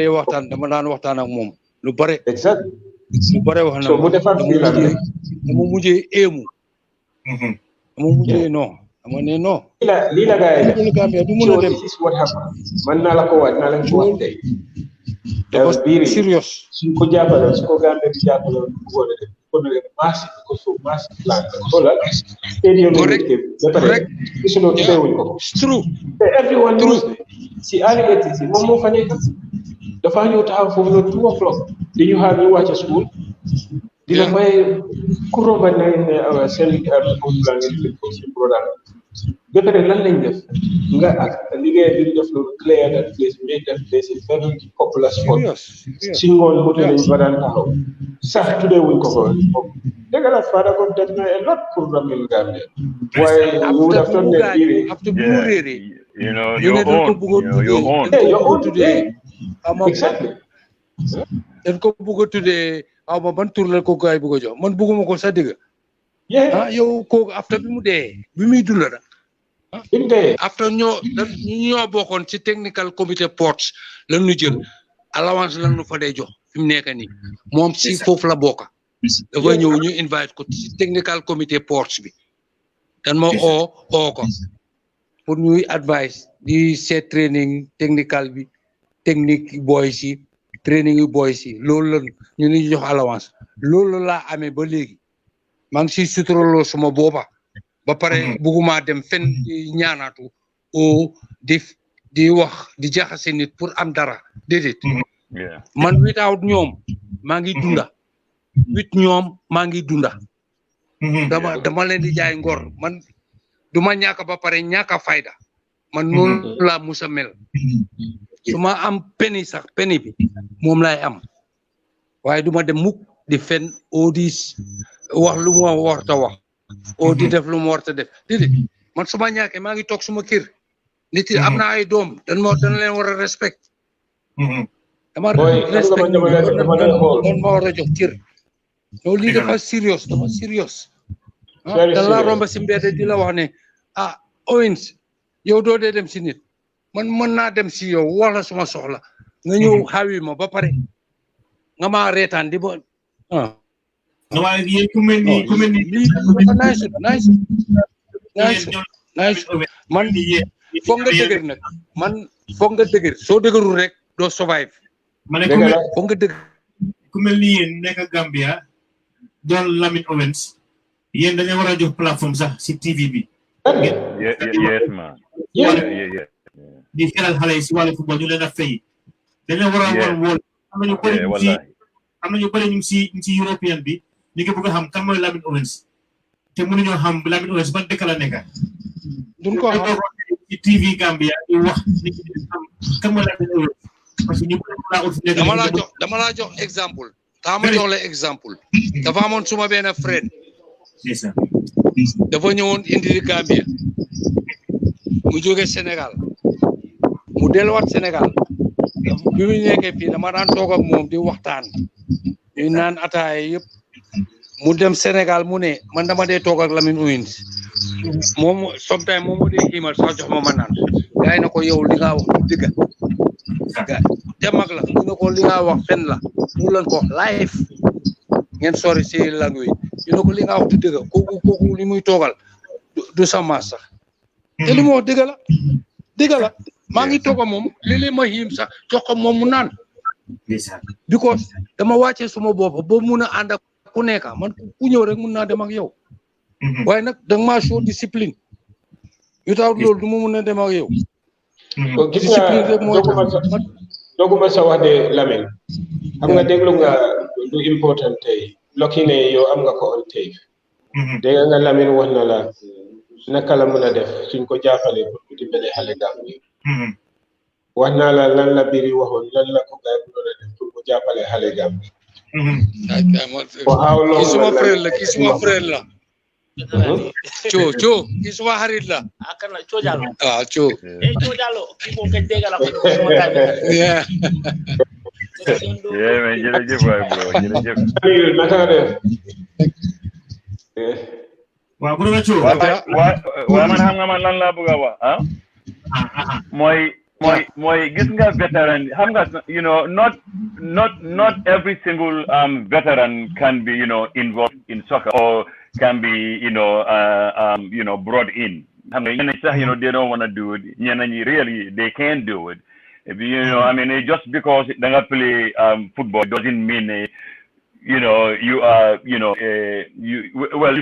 daan waxtaan ak moom lu bare exact lu bare wax na so mu defar fii la dama mujjee éemu dama mujjee non dama ne non lii la gars yi def Gambia du mën a dem this is what happened man naa la ko waaj naa leen ko wax tey dafa sérieux suñ ko jàppale su ko Gambia di jàppale ko def ko def masse ko so masse plan xoolal stadium correct gisuloo teewuñ ko true everyone knows si alligator si moom moo fa nekk dafa ñëw taxaw foofu noonu 2 o'clock di ñu xaar ñu wàcce school di la may ku romba ne seen plan ngeen ko si programme ba pare lan lañ def nga ak liggéey bi ñu def loolu clear that place make that place a very popular spot si ngoon moto lañ ba daan taxaw sax tuddee wuñ ko ko dëgg la Fadagoff def na a lot pour Gambian Gambia waaye ñu def toon ne biiri after bu réeré you know your own today exactly dañ ko bëgg a tuddee aw ma ban tur la ko gaay bëgg a jox man bëgguma ko sax dëgg yow kooku after bi mu dee bi muy dund la after ñoo bokkoon ci technical committee ports la ñu jël allowance la ñu fa day jox fi mu nekk nii moom si foofu la bokk dafa ñëw ñu invite ko ci technical committee ports bi dan ma oo ko pour ñuy advice di seet training technical bi technique boys yi training yu boys yi loolu la ñu ni jox allowance loolu laa amee ba léegi maa ngi si suturaloo suma booba ba pare bugguma dem fen ñaanaatu o di wax di jaxase nit pour am dara déedéet man without ñoom maa ngi dunda ñoom maa ngi dunda dama leen di jaay ngor man duma ñàkk ba pare ñàkk fayda man noonu laa musa mel su ma am penny sax penny bi moom laay am waaye duma dem mukk di fen o di wax lu mu warta wax o di def lu mu warta def déedéet man su ma ñàkkee maa ngi toog suma kër nit yi am na ay doom dañ leen war a respect dama respect dañ ma war a jox cër yow lii dafa serious dafa serious dañ laa romba si mbedd di la wax ne Owens yow doo dee dem si nit man mën naa dem si yow wax la suma soxla nga ñëw xawi ma ba pare nga maa reetaan di ba waaye yéen ku mel ni nice man foog nga dëgër nag man foog nga dëgër soo dëgërul rek doo survive ma ne foog nga dëgër ku mel ni yéen nekk Gambia doon Lamine Owens yéen dañu war a jox plateforme sax si TV bi yes man di xelal xale yi si wàllu football ñu leen a fay dañu war a wool am nañu bëri ñu si European bi ñu ngi bëgg a xam kan mooy Lamine Owens te mënuñoo xam Lamine Owens ban dëkk la nekk duñ ko xam ci TV Gambia di wax nit ñi xam kan mooy Lamine Owens parce que ñu dama laa jox exemple ma jox la exemple dafa amoon suma benn friend dafa ñëwoon indi Gambia mu jóge Sénégal mu delluwaat Sénégal bi mu nekkee fii dama daan toog ak moom di waxtaan ñuy naan ataaya yëpp mu dem Sénégal mu ne man dama dee toog ak Lamine Owens moom sometimes moom mu dee xiimal sax jox ma naan gaay na ko yow li nga wax dëgg demag la mu ne ko li nga wax fen la mu lan ko live ngeen sori si language ñu ne ko li nga wax du dëgg kooku li muy toogal du sama sax te li mu wax dëgg la maa ngi toog ak moom léeg-léeg ma xiim sax jox ko moom mu naan because dama wàccee suma bopp ba mun a ànd ak ku nekk man ku ñëw rek mun naa dem ak yow waaye nag danga maa show discipline without loolu du ma mun a dem ak yow discipline rek mooy doguma sa wax de Lamine xam nga déglu nga lu important tey lokki ne yow am nga ko on tape dégg nga Lamine wax na la naka la mën a def suñ ko jàppale pour mu dimbale xale Gambie wax naa la lan la biri waxoon lan la ko gaay mën a def pour mu jàppale xale Gambie kii suma frère la Cho kii suma xarit la Cho Jallo Cho Cho Jallo kii moom kañ dégg la ko mais jërëjëf waay bro jërëjëf naka def waaw bu la Cho waaw man xam nga man lan laa bëgg a wax mooy gis nga veteran xam nga not every single veteran can be involved in soccer or can be brought in xam nga ñenn sax they don't want to do it ñenn ñi really they can't do it I mean just because da nga play football doesn't mean you are you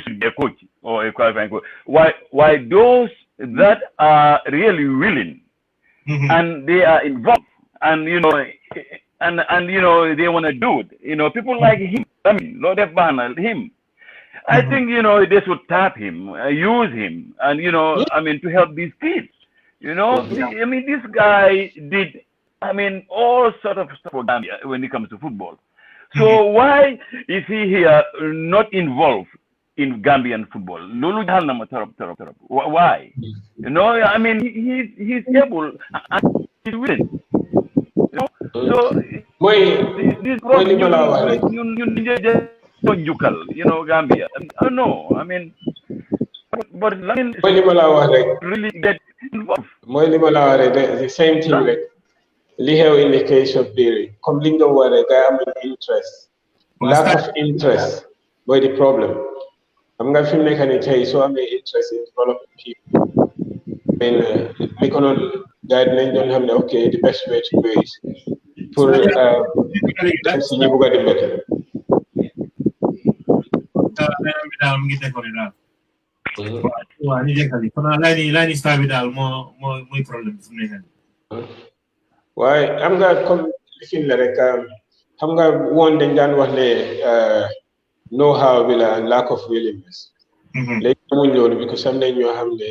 should be a coach or a qualifying coach why those that are really willing and they are involved and they want to do it people like him I mean Lord Banner him I think they should tap him use him and I mean to help these kids I mean this guy did all sort of stuff for Gambia when it comes to football so why is he here not involved in Gambian football? Lulu Hanama Tarap. Why? I mean he's able and he's willing. So this problem you Gambia. I don't know. I mean but Lamin mooy li ma la wax rek really get involved. mooy li ma la wax rek the same thing rek li xew in the case of Biri comme li nga doon wax rek gars yi amuñ interest lack of interest mooy the problem xam nga fi mu nekk nii tey soo amee interest in developing people li ko noonu gars yi dinañ doon xam ne ok the best way to do is pour dem si ñi bugg a dimbali. mu ngi décoré daal. waaw ñu jékkali kon laani star bi daal mooy problème fu mu nekk nii. waaye am nga comme lifin la rek xam nga woon dañ daan wax ne know how bi la lack of willingness. léegi amuñ loolu because am nañ ñoo xam ne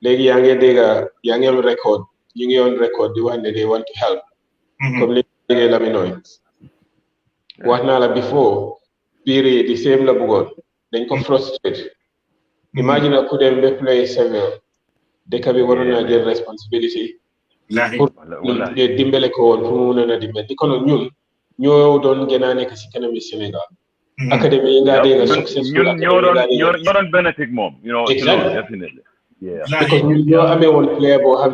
léegi yaa ngi dégg yaa ngi am record ñu ngi on record di wax ne they want to help. comme li liggéey Laminoy wax naa la before Biri di same la bëggoon dañ ko frustrate imagine ku dem ba play severe dëkk bi waroon naa jël responsibility pour dimbale ko woon pour mu mun a dimbale di kono ñun ñoo doon gën a nekk si kanami Sénégal académie yi nga dégg successful ñoo doon benefit moom definitely because ñun ñoo amee woon player boo xam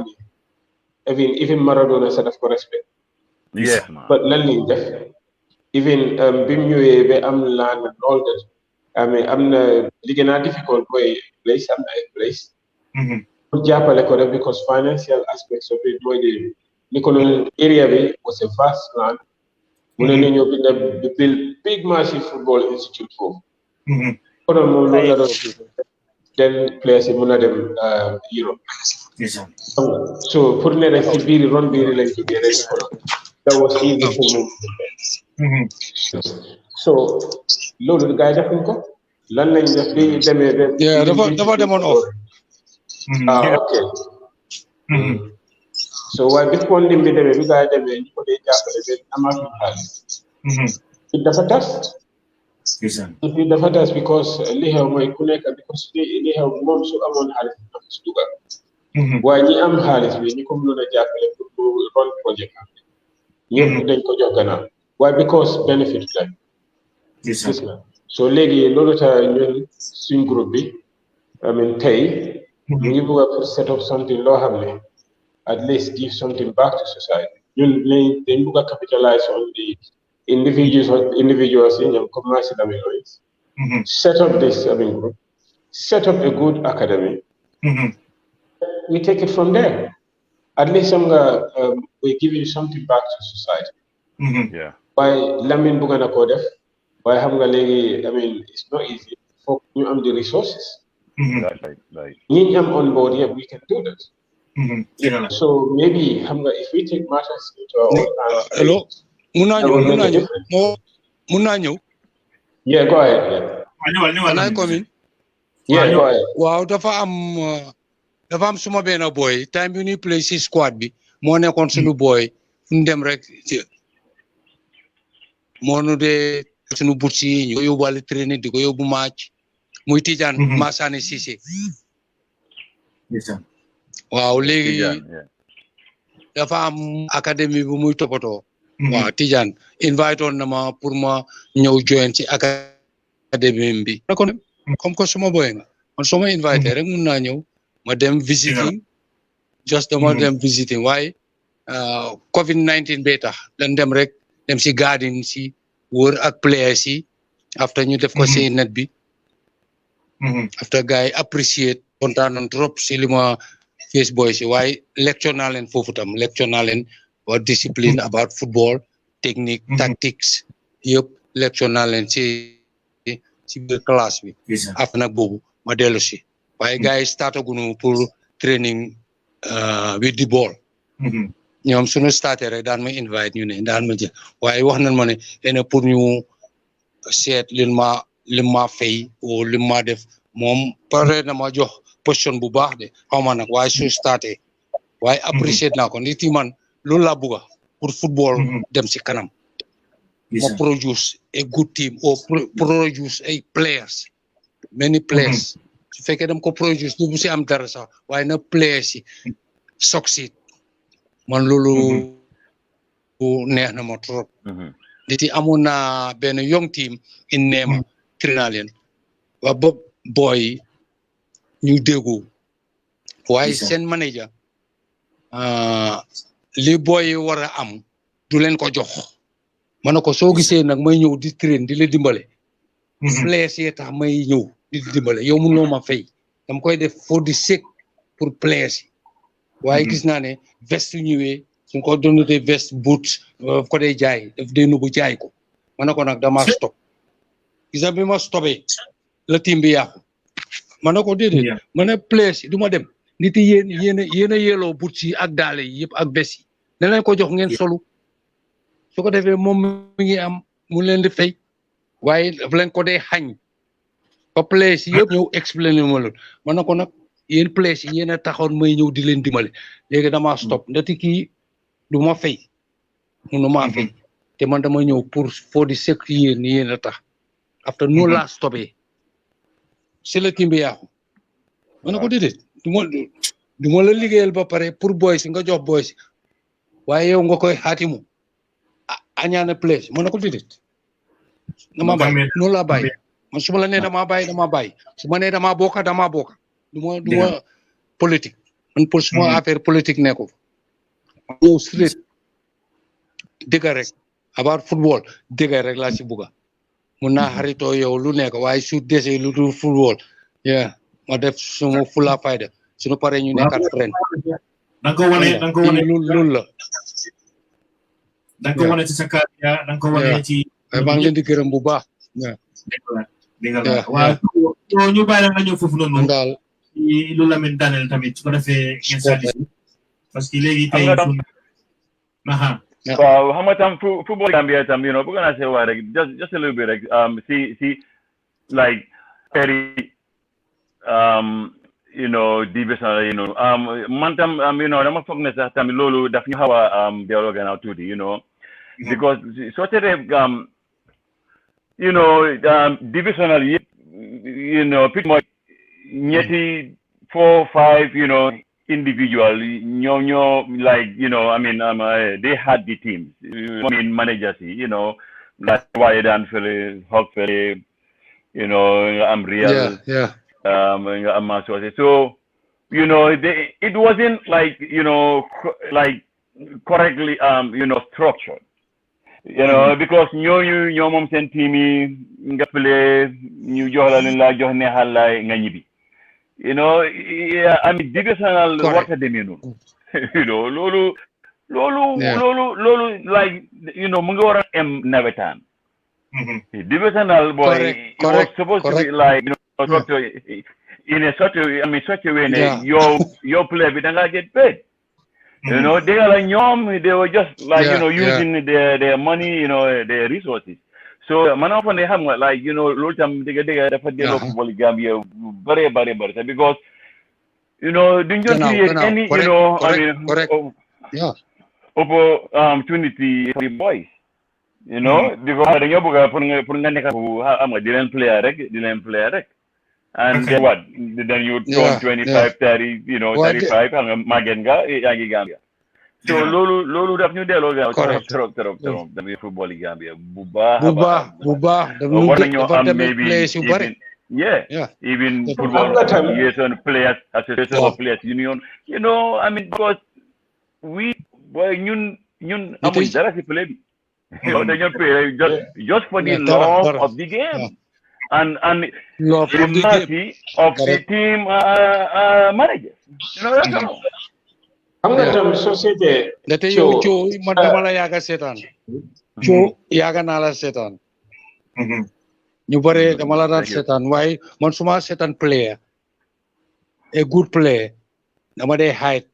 ne even Maradona sa daf ko respect but lan liñ def even bi mu ñëwee ba am land and all that am na li gën a difficult mooy place am na ay place pour jàppale ko rek because financial aspects of it mooy li ko noonu area bi was a vast land mu ne nañoo build big massive football institute foofu konoon moom loolu la doon then players yi mun a dem Europe so pour ne rek si biiri ron biiri lañ jógee rek that was easy for me so loolu gars yi defuñ ko lan lañ def bi demee dafa demoon off ok so waaye bi funding bi demee bi gars yi demee ñu ko dee jàppale ba amaatuñ xaalis it dafa tas because li xew mooy ku nekk because li xew moom su amoon xaalis dafa si dugal waaye ñi am xaalis bi ñi ko mënoon a jàppale pour run projet am ñëpp dañ ko jox gannaaw waaye because benefit la gis nga so léegi loolu tax ñun suñ groupe bi tey ñu ngi bëgg a pour set up something loo xam ne at least give something back to society ñun dañ bëgg a capitalize on the individuals yi ñoom comme Massi Lamine set up this group set up a good academy we take it from there at least we give you something back to society waaye Lamine bëgg na koo def waaye xam nga léegi it's not easy foog ñu am the resources ñi am on board we can do that so maybe xam nga if we take matters into our own hands hello mun naa ñëw yeah go ahead can I come in yeah go ahead waaw dafa am suma benn boy time bi ñuy play si squad bi moo nekkoon suñu boy fu ñu dem rek moo nu dee suñu bourse yi ñu ko yóbbuwaale training di ko yóbbu match muy Tidiane Massane Cissé waaw léegi dafa am académie bu muy toppatoo waaw Tidiane invite on na ma pour ma ñëw join ci académie bi comme que suma boy nga man soo ma invité rek mun naa ñëw ma dem visiting dama dem visiting waaye COVID-19 bee tax dañ dem rek dem si garden si wër ak players yi after ñu def ko si net bi after gars yi appreciate kontaan nañ trop si li ma face boy si waaye lecture naa leen foofu tam lecture naa leen about discipline about football technique tactics yëpp lecture naa leen si biir classe bi after nag boobu ma dellu si waaye gars yi startagunu pour training with the ball ñoom suñu starté rek daan ma invite ñu ne daan ma jël waaye wax nañ ma ne ene pour ñu seet lim ma fay o lim ma def moom pare na ma jox position bu baax de xaw ma nag waaye su starté waaye apprécié naa ko nit yi man loolu laa bëgga pour football dem si kanam ma produce a good team or produce ay players many players su fekkee dem ko produce du bu si am dara sax waaye na players yi succeed man loolu neex na ma trop nit yi amoon naa benn young team in Neema trainer leen waa bopp boy ñu déggoo waaye seen manager li boy war a am du leen ko jox ma ne ko soo gisee nag may ñëw di train di la dimbale players yi tax may ñëw di dimbale yow mënoo ma fay dama koy def for the sake pour players yi waaye gis naa ne veste su ñëwee suñ ko donatee veste boots ko dee jaay daf dee nubu jaay ko ma ne ko nag dama stop gis nga bi ma stopé la team bi yàqu ma ne ko déedéet ma ne players yi du ma dem nit yi yéen a yeloo boots yi ak daale yi yëpp ak veste yi ne leen ko jox ngeen solu su ko defee moom mi ngi am mu leen di fay waaye daf leen ko dee xañ ba players yi yëpp ñëw expliqué ma loolu ma ne ko nag yéen players yi yéen a taxoon may ñëw di leen dimbale léegi damaa stop ndati kii du ma fay munu maa fay te man dama ñëw pour for the sake yéen a tax after no laa stopé si la team bi yàqu ma ne ko déedéet du ma la liggéeyal ba pare pour boys nga jox boys waaye yow nga koy xaatimu añaana place ma ne ko déedéet dama bàyyi noonu laa bàyyi man su ma la nee dama bàyyi su ma nee dama bokka du ma politique man pour suma affaire politique nekku ñëw straight dëgga rek about football dëgga rek laa si bugga mun naa xaritoo yow lu nekk waaye su desee lu dul football ma def suma fula fayda suñu paree ñu nekkat friend da nga ko wane loolu la da nga ko wane ci sa carrière da nga ko wane ci maa ngi leen di gërëm bu baax dégg la waaw ñu bàyyi la nga ñëw foofu noonu daal lu Lamine Daniel tamit su ko defee ngeen sànni parce que léegi tey waaw xam nga tam football Gambia tam bëgg naa see wax rek just a little bit rek si like very division man tam dama foog ne sax tamit loolu daf ñu xaw a delloo gannaaw tuuti because soo seetee divisional yëpp pretty much ñetti 4 5 individual ñoo like they had the teams managers like waaye daan fële Hawk fële nga am Real nga am Manchester so it wasn't like like correctly structured because ñoo moom seen team yi nga fële ñu jox la leen la jox neexal la nga ñibbi divisional warta demee noonu loolu like mu ngi war a am nawetaan divisional boy it was supposed to be like such a way ne your player bi da nga get paid dégg la ñoom they were just like using their money their resources so man fa ne xam nga like loolu tam dëgg dafa delloo football Gambia bare because duñ doon create any opportunity for the boys because dañoo bëgg pour nga nekk am nga di leen player rek and then what then you turn 25 30 35 xam nga màgget nga yaa ngi Gambia so loolu daf ñu delloo gaaw trop dañuy football Gambia bu baax war nañoo am maybe even football association players of players union because ñun amuñ dara si play bi dañoo play just for the love of the game and the mercy of the team managers xam nga tam société ndate yow coo man dama la yaaga seetaan coo yaaga naa la seetaan ñu bare dama la daan seetaan waaye man suma seetaan player a good player dama dee hide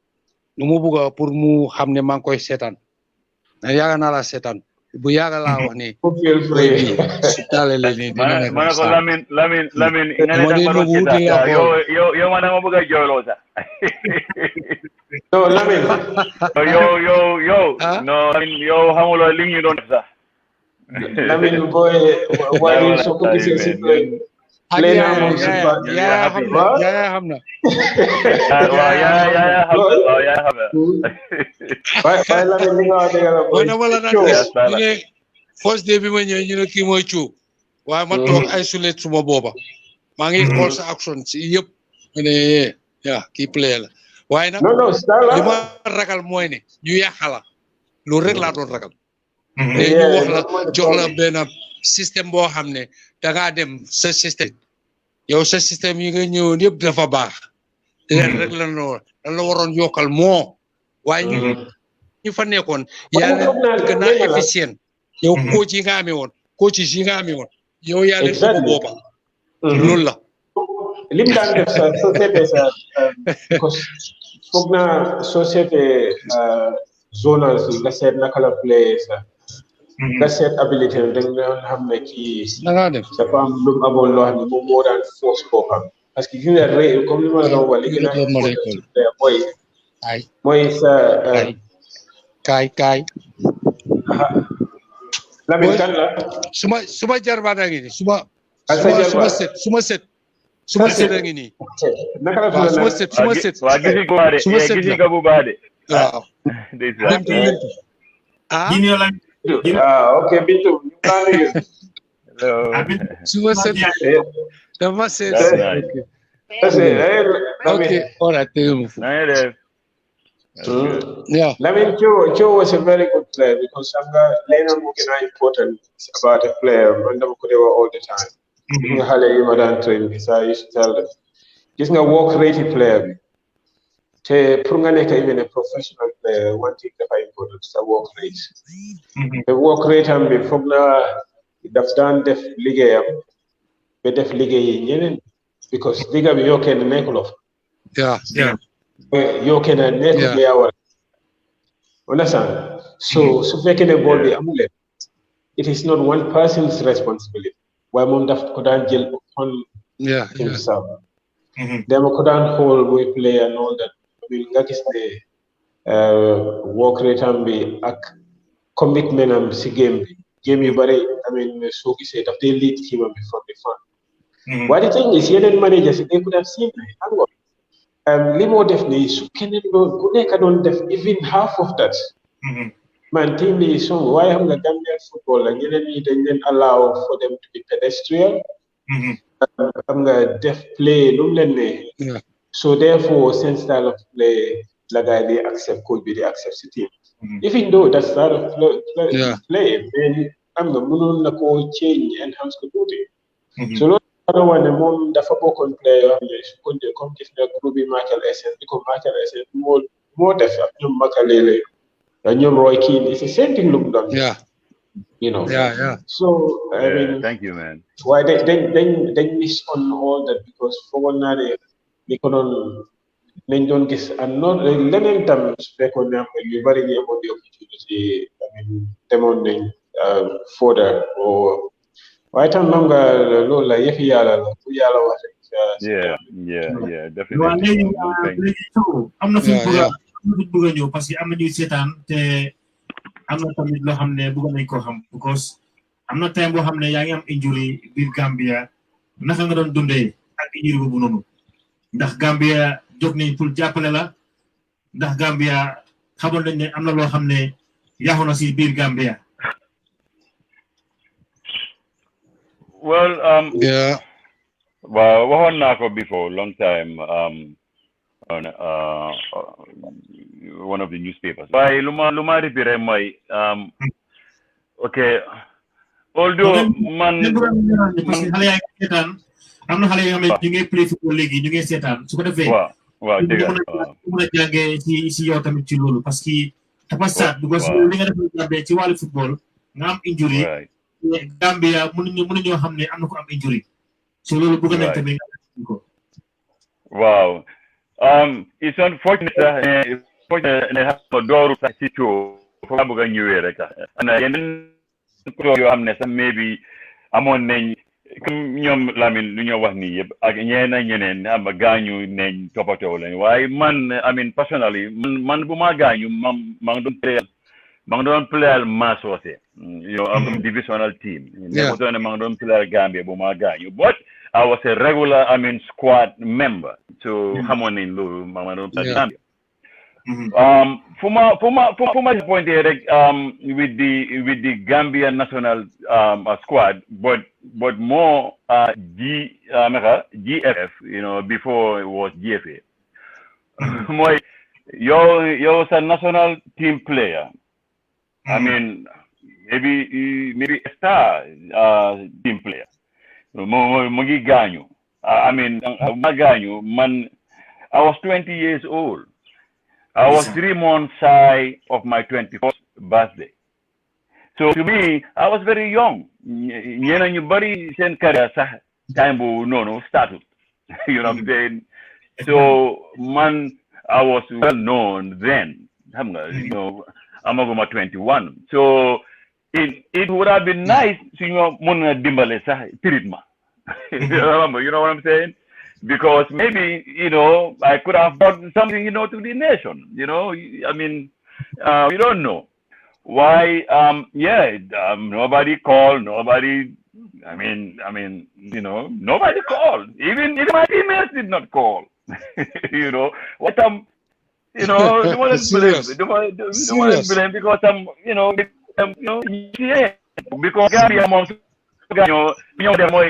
nu mu bugga pour mu xam ne maa ngi koy seetaan yaaga naa la seetaan bu yaaga laa wax ni sitale le ni dina ma ko Lamine nga ne dama doon seetaan yow man dama bëgg a jooyloo sax no Lamine no yow xamuloo li ñu doon def sax Lamine boy waaye soo ko gisee si play na moom si yaa xam na waaye Lamine li nga wax dëgg la boy dama la naan ñu ne first day bi ma ñëw ñu ne kii mooy Thiou waaye ma toog isolate suma booba maa ngi xool sa action si yëpp yeah kii player la waaye nag non star la li ma ragal mooy ne ñu yàqala loolu rek laa doon ragal te ñu wax la jox la benn système boo xam ne da ngaa dem sa système yow sa système yi nga ñëwoon yëpp dafa baax leen rek lan la waroon yokkal moo waaye ñu fa nekkoon yàlla gën a efficient yow coach yi nga amee woon coaches yi nga amee woon yow yaa leen ko boppa loolu la lim daan def sa société sa foog naa société zonal si nga seet naka la play sa nga seet abilité da nga xam ne kii dafa am lu mu amoon loo xam ne moom moo daan force boppam parce que gis nga comme li ma la doon wax li gën a mooy sa kaay Lamin kan la suma jarbaat a ngi nii suma set a ngi nii naka la tudd suma set waa gisi nga bu baax de waaw ok Bintu suma set dama set ok alright yeah Lamin Joe was a very good player because Lena Mugina important about a player and all the time. Hale yi ma daan train bi I used to tell them gis nga work rate player bi te pour nga nekk even a professional player one thing dafa important sa work rate te work rate am bi foog na daf daan def liggéeyam ba def liggéey ñeneen because digga bi yoo kenn nekkuloo yeah yoo kenn nekk yaa war understand so su fekkee ne ball bi amuleen it is not one person's responsibility waaye moom daf ko daan jël upon himself dama ko daan xool muy play and all that nga gis ne work rate am bi ak commitment am si game yu bari soo gisee daf dee lead team am bi from the front waaye the thing is yeneen managers they could have seen xam nga li moo def nii su keneen doon ku nekk doon def even half of that man team bi song waaye xam nga Gambian football la ñeneen ñi dañ leen allow for them to be pedestrian xam nga def play lu mu leen ne so therefore seen style of play la guy di accept coach bi di accept si team even though that style of play mais xam nga mënoon na ko change enhance ko tuuti so loolu wax ne moom dafa bokkoon play yoo xam ne su ko comme gis nga groupe bi Michael Essien bi ko Michael Essien moo def ak ñoom Makalele ñoom Roy Keane it's the same thing lu mu doon you know so I mean thank you man why they miss on all that because foogoon naa ne li ko doon nañ doon gis and not leneen tam su fekkoon ne am yu bari ñu amoon di opportunity I mean demoon nañ further waaye tam xam nga loolu la yëfi yàlla la bu yàlla wax rek yeah definitely am na fi bëgg a ñëw parce que am na ñuy seetaan te am na tamit loo xam ne bëgg nañ koo xam because am na time boo xam ne yaa ngi am injury biir Gambia naka nga doon dundee ak injury boobu noonu ndax Gambia jóg nañ pour jàppale la ndax Gambia xamoon nañ ne am na loo xam ne yaaxu na si biir Gambia well well waxoon naa ko before long time on one of the newspapers. Why luma repeat mooy okay although man xale yaa ngi seetaan am na xale yoo xam ne ñu ngi play football léegi ñu ngi seetaan su ko defee waaw dëgg mën a jàngee si yow tamit ci loolu parce que dafa sad because li nga def ci wàllu football nga am injury Gambia mënuñoo xam ne am na ko am injury so loolu bëgg nañ tamit ko waaw it's unfortunate ne xam dooru sax ci coo foo bëgg a ñëwee rek ana yeneen yoo xam ne sax maybe amoon nañ comme ñoom Lamine lu ñoo wax nii yëpp ak ñeneen am gaañu neñ toppatoo lañ waaye man I mean personally man bu ma gaañu ma ngi doon playal Massoose am divisional team nekkutoon ne ma ngi doon playal Gambia bu ma gaañu but I was a regular squad member so xamoon nañ loolu ma doon playal Gambia For my point here, with the Gambian national squad, but more GFF, before it was GFA. More, you're a national team player. I mean, maybe a star team player. Mogi Ganyu. I mean, man, I was 20 years old. I was 3 months shy of my 21st birthday. So to me, I was very young. Nobody sent career time no started. You know what I'm saying? So man, I was well known then. I'm over 21. So it would have been nice to dimbale treatment. You know what I'm saying? Because maybe, I could have brought something, to the nation, I mean, we don't know why, nobody called, nobody called. Even my teammates did not call, what I'm, don't want to blame because I'm, because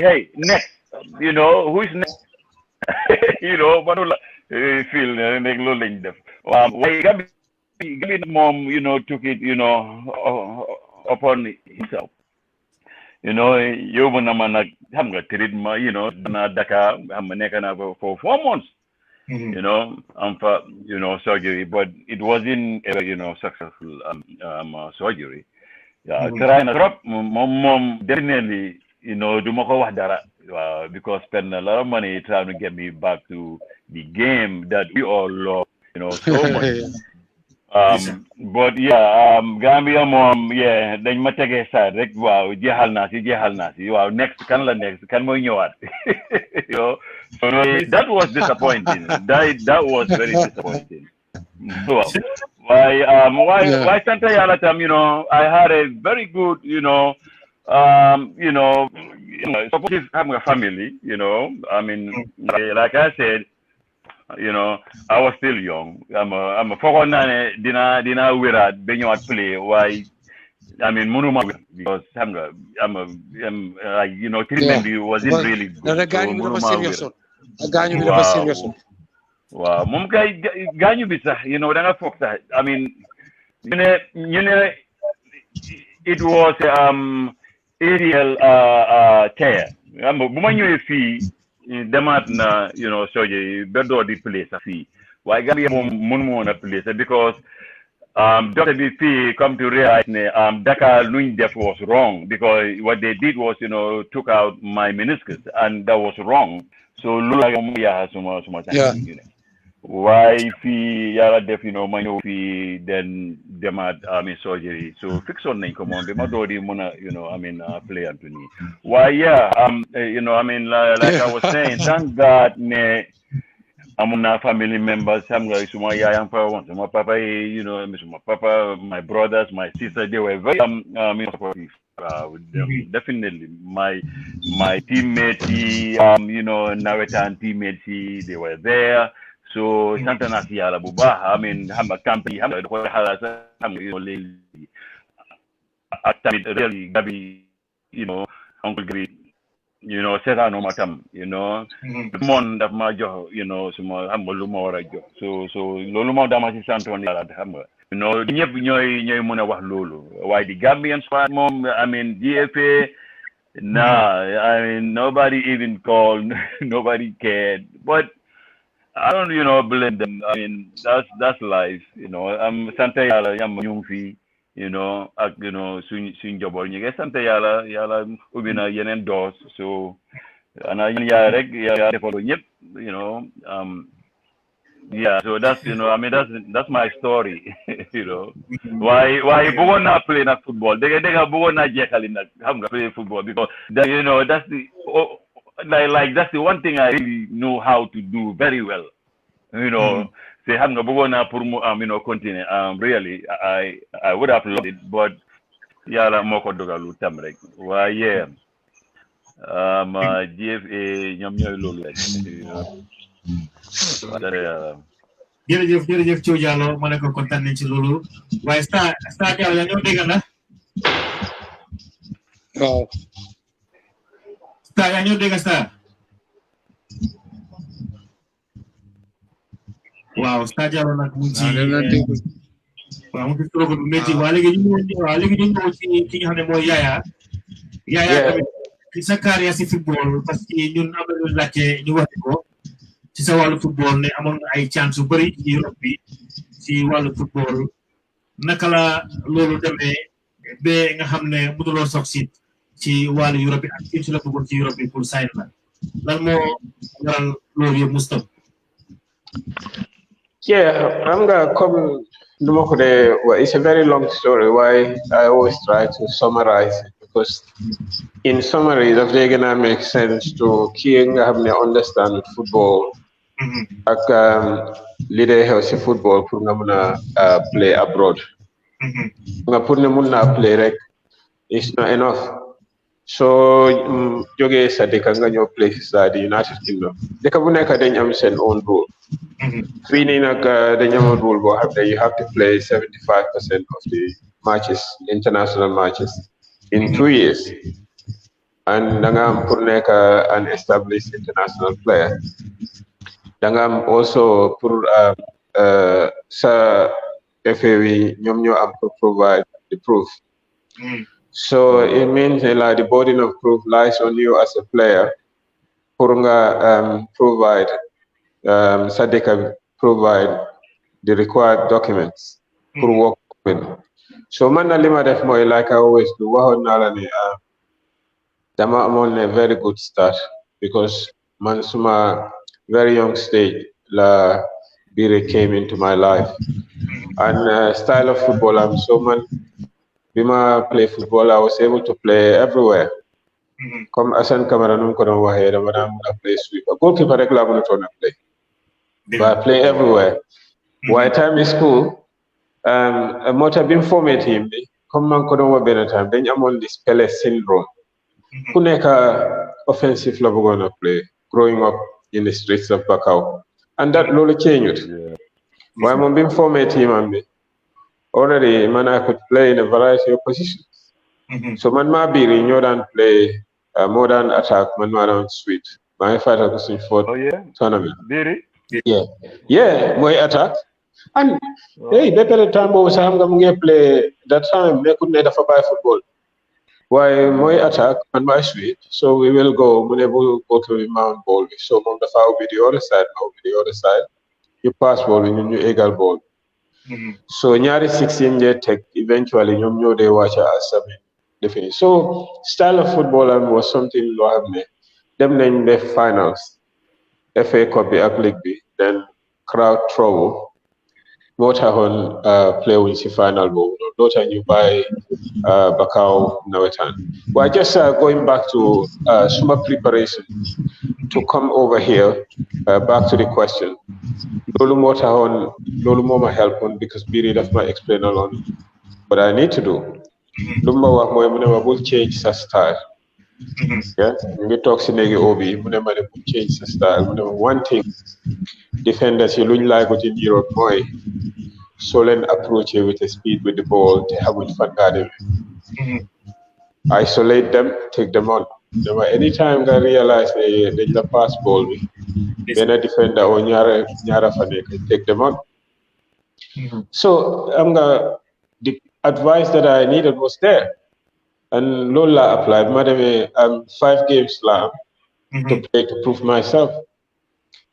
hey, next, who is next? Manula feel like lolling them. Why Gambian mom, took it, upon himself. You wanna have treated my, Dakar, I'm for 4 months. I'm for surgery, but it wasn't successful surgery. Yeah, trying to drop mom definitely, Dumako Wadara. Because spend a lot of money trying to get me back to the game that we all love, so much. But yeah, Gambia mom, then ma tege sa rek wow, jehal nasi. Wow, next kan mo ñëwaat. So that was disappointing. That was very disappointing. So, why Santa Yala tam, I had a very good, supportive family, I mean, like I said, I was still young. I'm a foreign dina wirat benyo play. Why? I mean, Munuma because I'm treatment wasn't really good. Wow, mum kay ganyu bi sax, da nga fokk sax. I mean, it was aerial tear. Bu ma ñëwee fii demaat na surgery ba door di play sax fii waaye Gambia moom mënu woon a play sax because doctor bi fii come to realize ne Dakar luñ def was wrong because what they did was took out my meniscus and that was wrong. So loolu la moom yaa suma tànk why fii yàlla def ma ñëw fii then demaat surgery so fixoon nañ ko moom dama door di mën a play Anthony why like I was saying thank God ne amoon naa family members xam nga suma yaayam fa woon suma papa suma papa my brothers my sister they were very supportive definitely my teammates nawetaan teammates they were there. So Santa Nasi Yala Buba, Hama Campi, Hama Halasa, Lily. Really, Gabi, Uncle Grit, Seta no Matam, Mon that Majo, some Hamboluma or So Loluma Damasi Santon Yala Hammer. Nyep Mona Lulu. Why the Gambian squad mom, GFA, nobody even called, nobody cared. But I don't, blame them. That's life. I'm Santa Yala, I'm Yungfi, Swing Jobol. You get Santa Yala, Ubina Yen Ndow. So, and I so that's, that's my story, Why Bogona play that football? They got Bogona Jekal in that, I'm going to play football because, that's the. That's the one thing I really know how to do very well. Say having a bogona pour continue. Really, I would have loved it, but yala moko dogalu tamrek. Why GFA nyam ñoy lolu rek. jërëjëf Thio Diallo ma ne ko kontaan nañ ci loolu waaye Star Diallo yaa ñoo dégg na waaw Star yaa ñoo dégg Star waaw Star Diallo nag mu ci waaw mu ngi trop bu métti waa léegi ñu ñëw ci ki nga xam ne mooy Yaya tamit ci sa carrière si football parce que ñun am na lu laajte ñu wax ko ci sa wàllu football ne amoon na ay chance yu bëri ci Europe bi ci wàllu football naka la loolu demee ba nga xam ne mënuloo succeed ci wàllu Europe bi ak ci la bëggoon ci Europe bi pour sign la lan moo waral loolu yëpp mu stop. I'm gonna come. It's a very long story. Why I always try to summarize it because, in summary, that's gonna make sense to King have me understand football. Ak leader house football pour nga mëna play abroad. Nga pour ne mëna play rek it's not enough. So joge sa deka nga ñoo play sa the United Kingdom. Deka bu nekk dañ am seen own rule. Fii nii nag dañu am rule boo xam ne you have to play 75% of the matches, international matches, in 2 years. And da nga am pour nekk an established international player. Da nga am also pour sa FAW ñoom ñoo am to provide the proof. So it means like the burden of proof lies on you as a player pour nga provide Sadeka provide the required documents for work with. So man na lima def moy like I always do waxon na la ni dama amon a very good start because man suma very young stage la Bire came into my life and style of football so man bima play football I was able to play everywhere. Comme Asan Camara num ko don waxe dama na play sweeper goalkeeper rek la mëna tona play. But I play everywhere. While time in school, motor been formative. Come man couldn't work better time. Then I'm on this Pele syndrome. Kuneka offensive level gonna play. Growing up in the streets of Bakau, and that lolo changed. Why I'm being formative, man. Already, man, I could play in a variety of positions. So man, ma be in than play modern attack. Man, man, sweet. My fighter was in for tournament. Yeah, my attack. And hey, better time was I'm gonna play that time. They couldn't never buy football. Why my attack and my sweet? So we will go. Whenever we go to the Mount Ball, so on the far be the other side. Now be the other side. You pass ball and you eagle ball. So nyari 16 year tech. Eventually, you know they watch as something. So style of football was something lo have me. Them in the finals. FA Cup be League B, then crowd trouble. Motorhorn play with the final ball. Not you buy Bakau Nawetan. Well, just going back to summer preparation to come over here. Back to the question. Lolu Motorhorn, Lolu Moma help on because period of my explain alone. What I need to do. Lumba wa mo will change the style. Yeah, we talk Sinegi Obi, whenever they change the style. One thing, defenders you look like what in Europe, boy, so then approach it with the speed with the ball, they have with fun garden. Isolate them, take them on. Anytime they realize they just pass ball, then a defender or Nyara Fane take them on. So the advice that I needed was there. And Lola applied. Madam, 5 games to play to prove myself.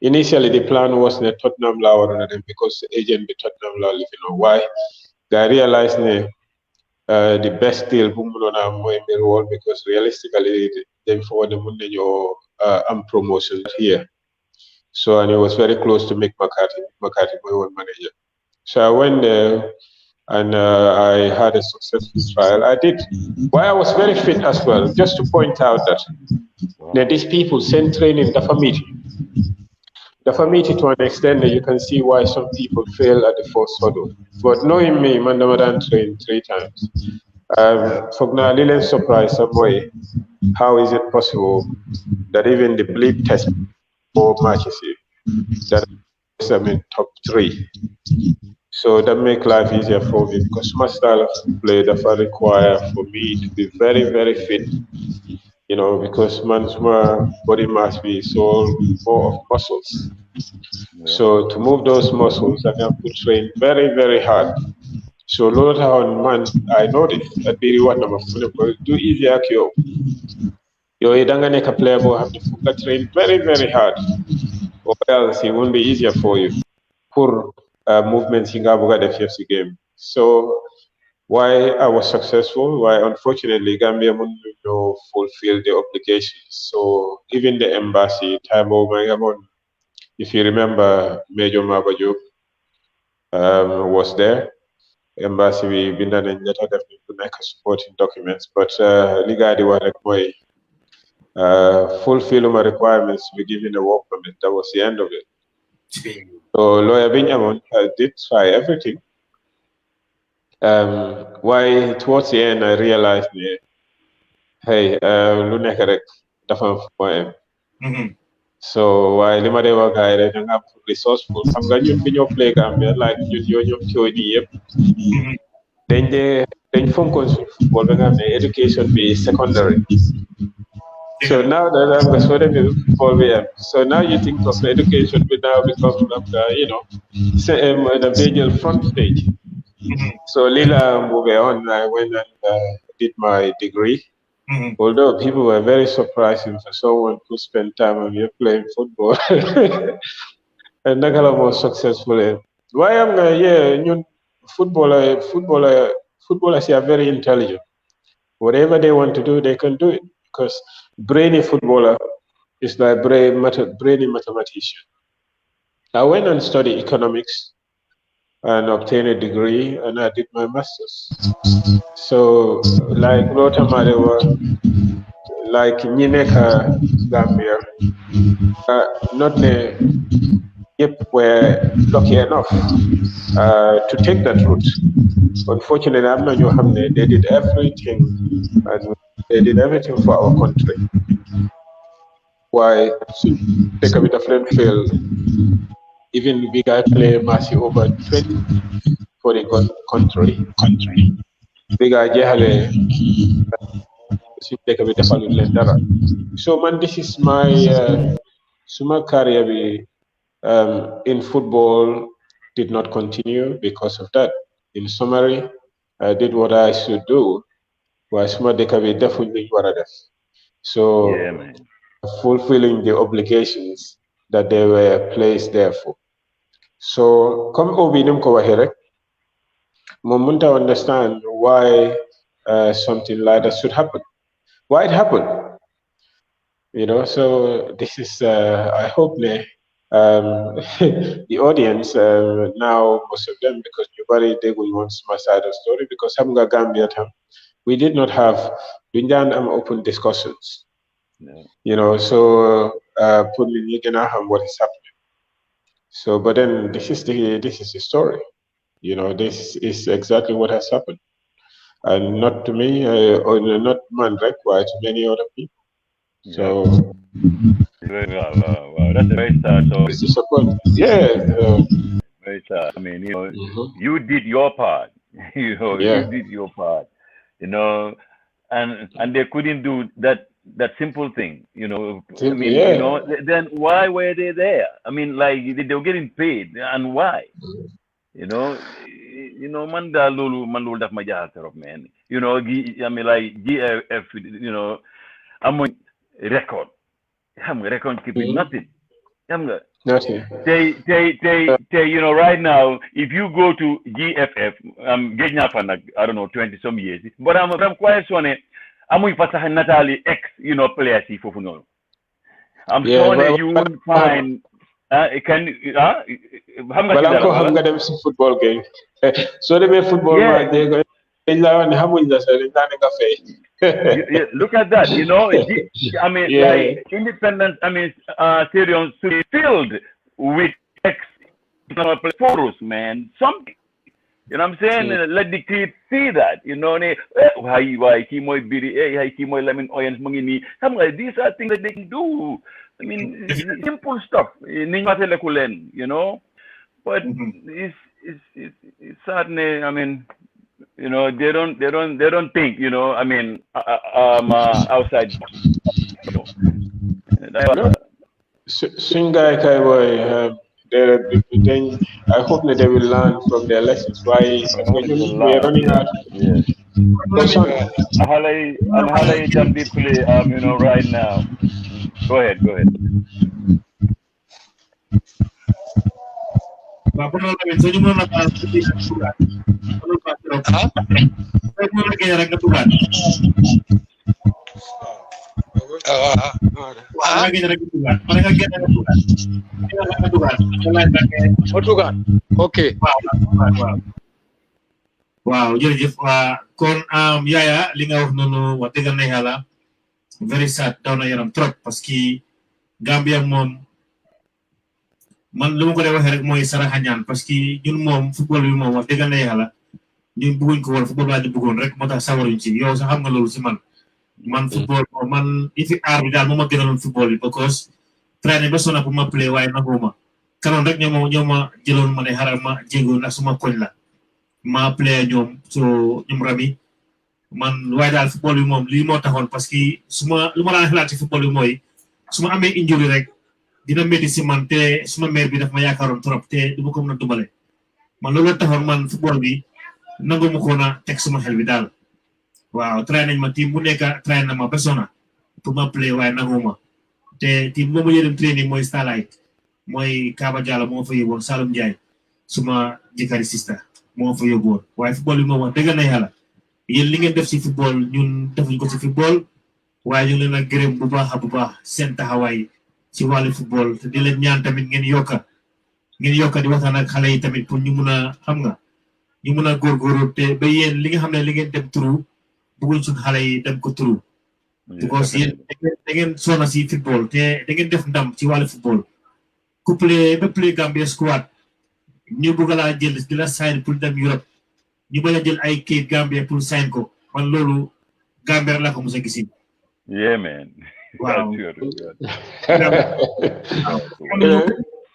Initially, the plan was the Tottenham Law because the agent the Tottenham Law living on. Why? I realized the best deal because realistically, then for the Monday promotion here. So and it was very close to make McCarthy my own manager. So I went there. And I had a successful trial. I did. Why I was very fit as well. Just to point out that these people send training the family to an extent that you can see why some people fail at the first hurdle. But knowing me, Mandamadan trained 3 times. For now, a little surprised some way. How is it possible that even the bleep test for matches that I mean, top 3. So that make life easier for me because my style of play that I require for me to be very, very fit. You know, because my body mass be so more of muscles. So to move those muscles, I have to train very, very hard. So lot of man, I noticed that be what number do easy akio. You don't make a player who have to train very, very hard, or else it won't be easier for you. Poor movements in the FFC game. So why I was successful, why unfortunately Gambia wouldn't fulfill the obligations. So even the embassy, time over, if you remember, Major Mabajo was there. Embassy, we've been done and letter definitely supporting documents, but legally what way fulfill my requirements to be given a work permit. That was the end of it. So lawyer Benjamin did try everything. Why towards the end I realized, hey, Luna correct, so why lima de wa guy rek nga resourceful xam nga ñun fi ñoo play Gambia like ñun ñoo coodi yëpp dañ fonkoon suñu football ba nga xam ne education bi secondary. So now that I'm persuaded with football VM, so now you think of education will now become the major front stage. So Lila moving on, I went and did my degree. Although people were very surprising for someone who spent time on here playing football, and Nagala was successful. Why am I footballers are very intelligent. Whatever they want to do, they can do it because brainy footballer is like brainy mathematician. I went and studied economics and obtained a degree, and I did my master's. So, like Lota Marewa, like Nineka Gambia, not yep, were lucky enough to take that route. Unfortunately, I'm not your they did everything, and they did everything for our country. Why take a bit of friend fail? Even big guy play massive over 20 for the country. Big guy jehale take a bit of lendara. So man, this is my summa career in football did not continue because of that. In summary, I did what I should do. Why summa dekabe definitely what I did. So fulfilling the obligations that they were placed there for. So come obinum ko wahere, Momunta understand why something like that should happen. Why it happened? So this is I hope the audience now, most of them, because they will want my side of the story, because Hamga Gambia we did not have open discussions. No. So put me what is happening. So, but then this is the story. This is exactly what has happened, and not to me, or not man required to many other people. So, wow, that's very sad. Very sad. I mean, you did your part. You did your part. And they couldn't do that simple thing. Then why were they there? I mean, like they were getting paid, and why? Man da lolu daf ma jaxal torop man. I mean, like GFF, amuñ record. Xam nga record keeping nothing. Xam nga nothing. They right now, if you go to GFF, gëj naa fa nag, I don't know, 20 some years, but I'm quite sure amuñ fa sax natali ex players yi fofu noonu. I'm sure you won't find xam nga dem si football game. So demee football match dañ la wax ne xamuñ la sax dañ nga fay. Look at that, I mean, like independent, stadiums to be filled with photos, man. Something, what I'm saying? Let the kids see that, why Kimoy Biri, hey, Kimoy Lemon Oyens Mangini. These are things that they can do. I mean, simple stuff. But it's certainly, I mean, you know, they don't think, you know, I mean, outside, you know. Swing guy kai boy, then I hope that they will learn from their lessons. Why we're running out. Yes. And Halay can be play, you know, right now. Go ahead. Okay. Wow, jërëjëf kon Yaya li nga wax noonu wax dëgg na yàlla very sad daw na yaram trop parce que Gambia moom man lu ma ko dee waxee rek mooy saraxa ñaan parce que ñun moom football bi moom wax dëgg na yàlla ñun bëgguñ ko woon football laa ñu bëggoon rek moo tax sawaruñ ci yow sax xam nga loolu si man football man ifi aar bi daal moo ma gënaloon football bi because traîné ba sona pour ma play waaye nanguma kanoon rek ñoo ma jëloon ma ne xaral ma jéego ndax suma koñ la ma play ñoom so ñoom rami man waaye daal football bi moom lii moo taxoon parce que lu ma daan xalaat ci football bi mooy su ma amee injury rek dina métti si man te suma mère bi daf ma yaakaaroon trop te du ma ko mën a dumbale man loolu taxoon man football bi nangu ma ko na teg suma xel bi daal waaw try nañ ma team bu nekk try na ma ba sona pour ma play waaye nangu ma te team boobu ñu dem training mooy Starlight mooy Kaba Diallo moo fa yóbboon Saloum Ndiaye suma jëkkëri sister moo fa yóbbuwoon waaye football bi moom wax dëgg na yàlla yéen li ngeen def si football ñun defuñ ko si football waaye ñu leen a gërëm bu baax seen taxawaay ci wàllu football te di leen ñaan tamit ngeen yokka di waxtaan ak xale yi tamit pour ñu mun a xam nga ñu mun a góorgóorlu te ba yéen li nga xam ne li ngeen dem turu bëgguñ suñ xale yi dem ko turu because yéen da ngeen sonna si football te da ngeen def ndam ci wàllu football ku play ba play Gambia squad ñu bëgg laa jël di la sign pour dem Europe ñu bañ a jël ay kayit Gambia pour sign ko man loolu Gambia la ko mos a gis. Yeah man. Waaw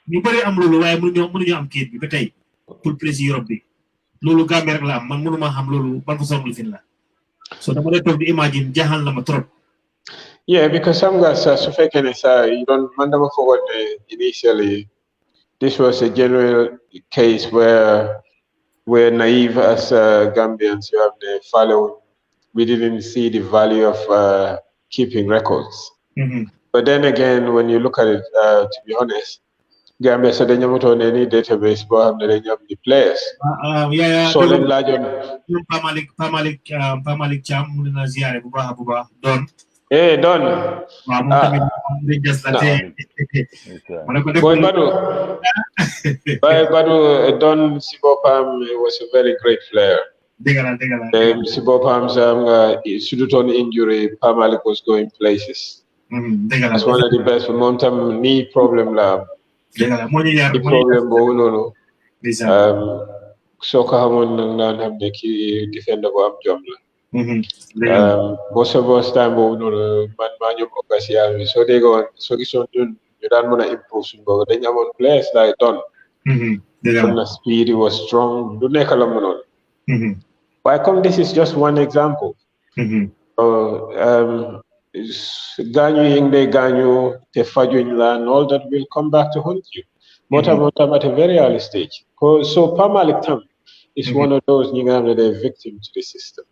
ñu bëri am loolu waaye mënuñu am kayit bi ba tey pour play si Europe bi loolu Gambia rek la am man mënuma xam loolu ban façon lu fin la so dama lay toog di imagine jaaxal na ma trop. Yeah, because some guys su fekkee ne you don't man dama forgot initially this was a general case where we're naive as Gambians. You have the follow. We didn't see the value of keeping records. But then again, when you look at it, to be honest, Gambia said they don't have any database, but they have the players. So then, Pamalik Cham, Muna Ziare, Buba, Don. Hey, Don. Boy, Badu, Don Sibopam was a very great player. Sibopam's Suduton injury, Pamalik was going places. That's one of the best. Montam knee problem lab. The problem, no. So Kahamon and have the key defender of Jomla. Most of us time, no, man, so they go, so it's on you don't want to improve, but then you want players like Don. The speed, he was strong. Do make a Why come this is just one example? Ganyu, and all that will come back to haunt you. But at a very early stage. So Pamalik Tam is one of those that are victim to the system.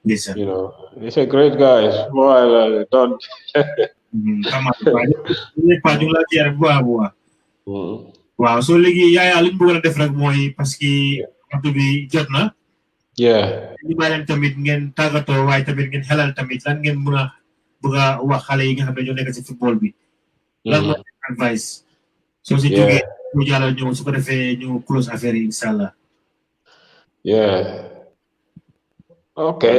Yes, sir. You know, he's a great guy. Well, don't. Wow, so legi Yaya li mu bëgg a def rek mooy parce que waxtu bi jot na. Li ma leen tamit ngeen tàggatoo waaye tamit ngeen xelal tamit lan ngeen mën a bëgg a wax xale yi nga xam ne ñoo nekk ci football bi. Lan mooy advice. Soo si jógee ñu jàllal ñëw su ko defee ñu close affaire yi incha allah. Okay.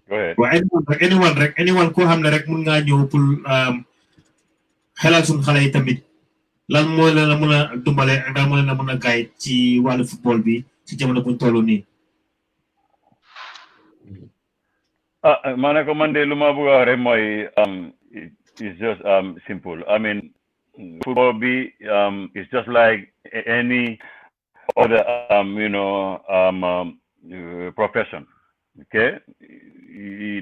Go ahead. Well, anyone koo xam ne rek mun ngaa ñëw pour xelal suñu xale yi tamit lan mooy la mën a dumbale ak lan mooy la mën a guide ci wàllu football bi ci jamono buñ toll nii. Man de lu ma bëgg a wax rek mooy it's just simple. I mean, football be it's just like any other profession. Okay,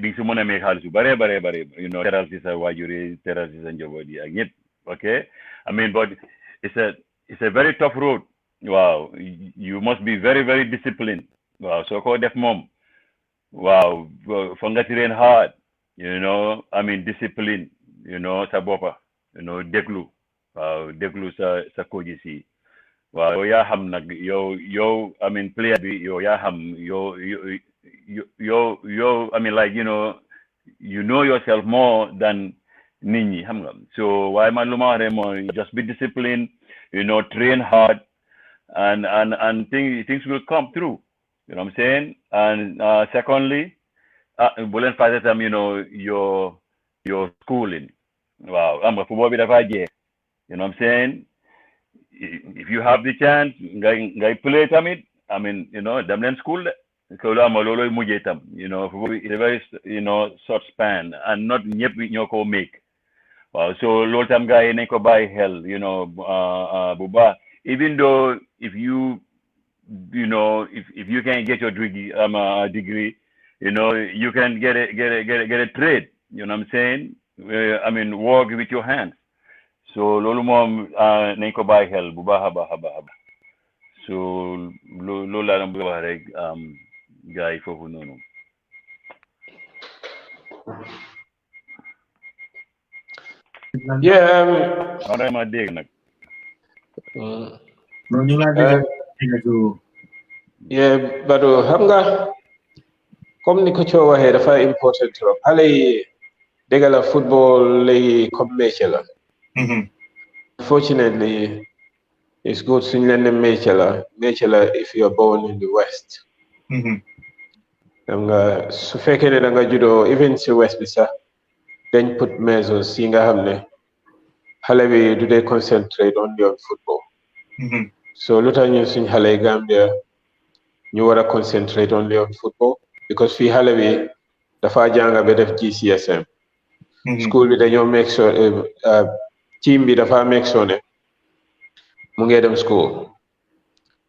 di si mën a make xaalis yu bare teral si sa waajur yi teral si sa njaboot yi ak ñëpp. Okay, I mean, but it's a very tough road. Wow, you must be very, very disciplined. Wow, so ko def mom. Wow, for nga train hard. I mean, discipline. Sa bopa. Déglu. Wow, déglu sa coach si. Wow, yow yaa xam nag yow I mean player bi yow yaa xam yow I mean like you know yourself more than nit ñi xam nga. So waaye man lu ma wax mooy just be disciplined, train hard and things will come through. You know what I'm saying? And secondly, bu leen fàtte tam your schooling. Waaw am nga football bi dafa jeex. You know what I'm saying? If you have the chance, ngay play tamit. I mean, dem leen school de. So looloy mujjee tam. Football is a very short span and not ñëpp ñoo ko make. Wow, so loolu tam gars yi nañ ko bàyyi xel, bu baax. Even though if you can get your degree, you can get a trade. You know what I'm saying? I mean, work with your hands. So loolu moom nañ ko bàyyi xel bu baax a baax a baax. So loolu laa doon bëgg a wax rek gars yi foofu noonu. Yeah. Ma dégg nag. Yeah, but xam nga comme ni ko coo waxee dafa important trop xale yi dégg la football léegi comme métier la. Fortunately, it's good suñ leen ne métier la if you're born in the West. Xam nga su fekkee ne da nga juddoo even si West bi sax dañ put measures yi nga xam ne xale bi du dee concentrate only on football. So lu tax ñun suñ xale yi Gambia ñu war a concentrate only on football because fii xale bi dafa jànga ba def GCSM. School bi dañoo make sure team bi dafa make sure ne mu ngi dem school.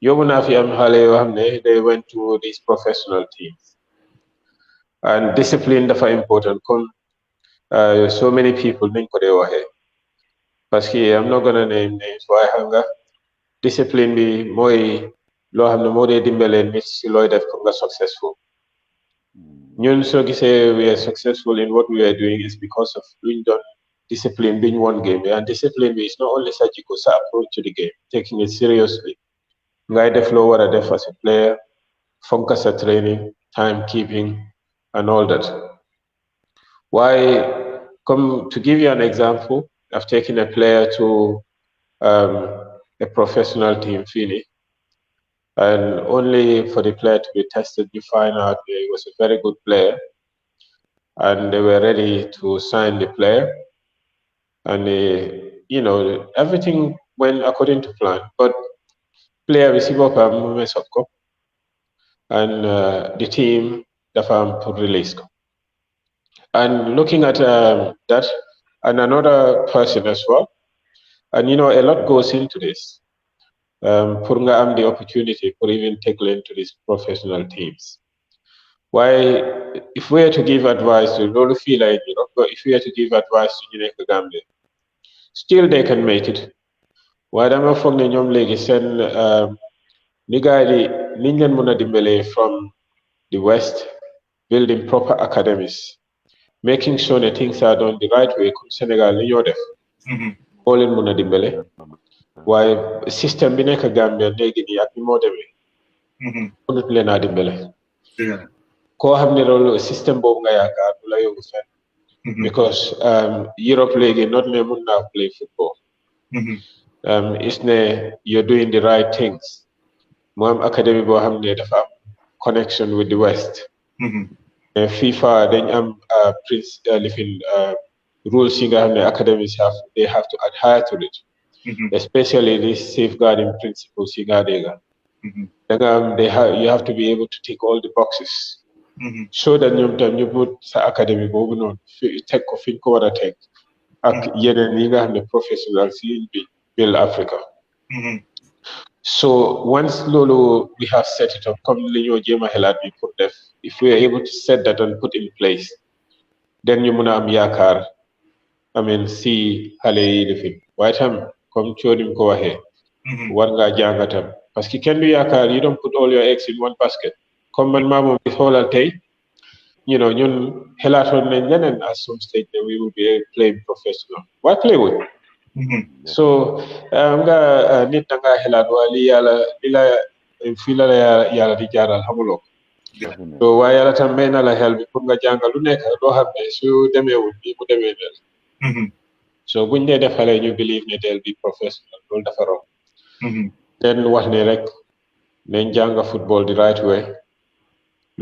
Yóbbu naa fi am xale yoo xam ne they went to these professional teams and discipline dafa important comme so many people nañ ko dee waxee parce que I'm not gonna name names waaye xam nga discipline bi mooy loo xam ne moo dee dimbale nit si looy def pour nga successful. Ñun soo gisee we are successful in what we are doing is because of luñ doon discipline biñ won game bi and discipline bi is not only surgical sa approach to the game, taking it seriously. Ngay def loo war a def as a player, fonka sa training, time keeping and all that. Why, come to give you an example, I've taken a player to a professional team, Fini, and only for the player to be tested, you find out he was a very good player, and they were ready to sign the player, and everything went according to plan. But player received up a mess up, and the team, the firm, to release. And looking at that, and another person as well, and a lot goes into this. For the opportunity for even tackling into these professional teams. Why, if we are to give advice to don't feel like but if we are to give advice to Gambia, still they can make it. Why am I from the ñoom léegi seen ni gars yi niñ leen mën a dimbale from the West, building proper academies, making sure that things are done the right way comme Sénégal li ñoo def. moo leen mën a dimbale. waaye système bi nekk Gambia léegi nii ak ni moo demee. mënut leen a dimbale. koo xam ne loolu système boobu nga yaakaar du la yóbbu fenn. because Europe léegi not ne mun naa play football. Is ne you're doing the right things. Mo am academy boo xam ne dafa am connection with the West. FIFA dañ am rules yi nga xam ne academies they have to adhere to it. Especially these safeguarding principles you have to be able to tick all the boxes. So that you put sa academy bobu non take ko fiñ ko wara take ak yeneen yi nga xam ne professionnel si biir Africa. So once loolu we have set it up comme li ñoo jéem a xelaat bi pour def if we are able to set that and put in place then ñu mun a am yaakaar I mean si xale yi lifin waaye tam comme coonim ko waxee war ngaa jàngatam parce que kenn du yaakaar you don't put all your eggs in one basket comme man maa moom di xoolal tey you know ñun xelaatoon nañ leneen at some stage that we will be playing professional why play with so nga nit da ngaa xelaat waa li yàlla li la fii la yàlla di jaaral xamuloo ko so waaye yàlla tam may na la xel bi pour nga jàngal lu nekk loo xam ne su demeewul bi mu demee nel so buñ dee def xale ñu believe ne they'll be professional loolu dafa rom ten wax ne rek nañ jàng football the right way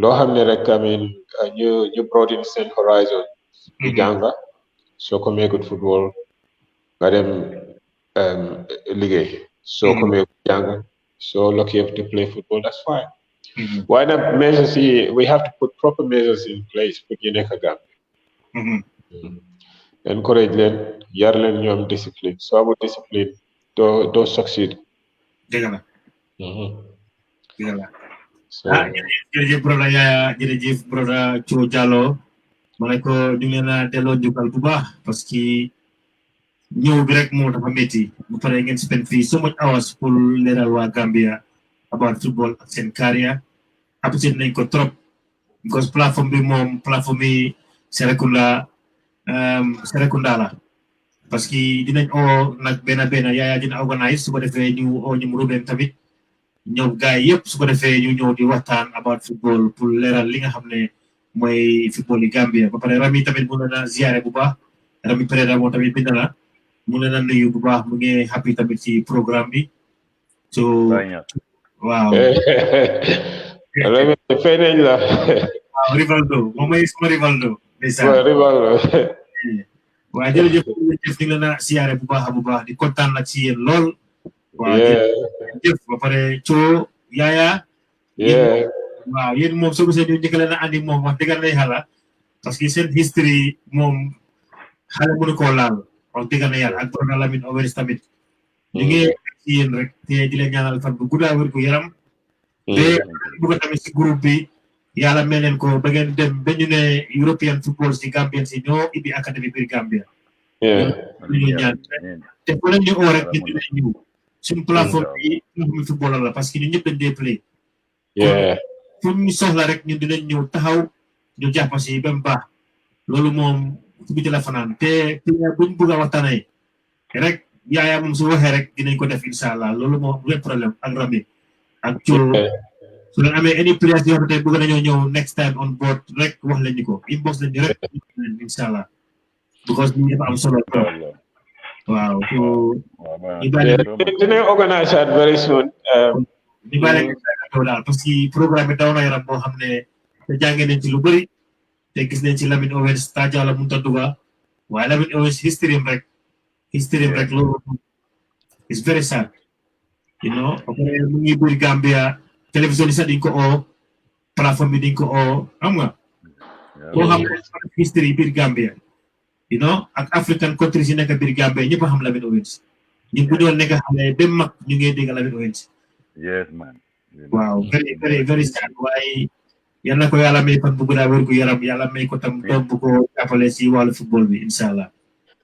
loo xam ne rek I mean ñu broaden seen horizon ñu jàng soo ko meegut football nga dem liggéey soo ko meegut jàng so lucky enough to play football that's fine why not measures we have to put proper measures in place pour ñu nekk Gambia encourage leen yar leen ñu am discipline soo amul discipline doo succeed dëgg la dëgg la jërëjëf broda Yaya jërëjëf broda Cho Jallow ma ne ko ñu ngi leen a delloo njukkal bu baax parce que ñëw bi rek moo dafa métti bu pare ngeen spend fii so much hours pour leeral waa Gambia about football ak seen carrière apprécié nañ ko trop because plateforme bi moom plateforme bi Serekunda la parce que dinañ oo nag benn Yaya dina organise su ko defee ñu oo ñu Ruben tamit ñëw gaay yëpp su ko defee ñu ñëw di waxtaan about football pour leeral li nga xam ne mooy football yi Gambia ba pare Rami tamit mu leen a ziare bu baax Rami Pereda moom tamit bind na mu leen a nuyu bu baax mu ngi happy tamit ci programme bi so waaw Rami fay nañ la waaw Rivaldo moom mooy suma Rivaldo Rivaldo waaw jërëjëf ñu leen a ziare bu baax di kontaan nag ci yéen lool waaw jërëjëf ba pare Cho Yaya waaw yéen moom soo gisee ñu njëkk leen a andi moom wax dëgg na yàlla parce que seen history moom xale mënu koo laal wax dëgg na yàlla ak Brother Lamine Owens tamit ñu ngi ci yéen rek te di leen ñaanal fan bu guddaa wér gu yaram te bëgg tamit si groupe bi yàlla mel leen ko ba ngeen dem ba ñu ne European football si Gambian si ñoo ibbi académie biir Gambia ñu ñaan te fu leen ñu oo rek ñu dinañ ñëw suñu plateforme bi ñu xam football la parce que ñu ñëpp dañ dee play fu ñu soxla rek ñun dinañ ñëw taxaw ñu jàpp si ba mu baax loolu moom fu biti la fanaan te buñ bëgg a waxtaanee rek Yaya moom su waxee rek dinañ ko def incha allah loolu moom du problème ak Rami ak Cho su leen amee any players yoo xam ne bëgg nañoo ñëw next time on board rek wax leen ñu ko inbox leen ñu rek incha allah because ñu dafa am solo trop waaw dinañ organise that very soon di bàyyi daal parce que programme bi daw na yaram boo xam ne te jàngee nañ ci lu bëri te gis nañ ci Lamine Owens Tajala mënut a duga waaye Lamine Owens history rek loolu is very sad you know après mu ngi biir Gambia télévision yi sax dañ ko oo plateforme bi dañ ko oo xam nga boo xam ne history biir Gambia you know ak African countries yi nekk biir Gambia ñëpp a xam Lamine Owens ñun bu ñoo nekk xam ne dem mag ñu ngi dégg Lamine Owens yes man waaw very sad waaye yal na ko yàlla may fan bu guddaa wér gu yaram yàlla may ko tam doom bu ko jàppale si wàllu football bi incha allah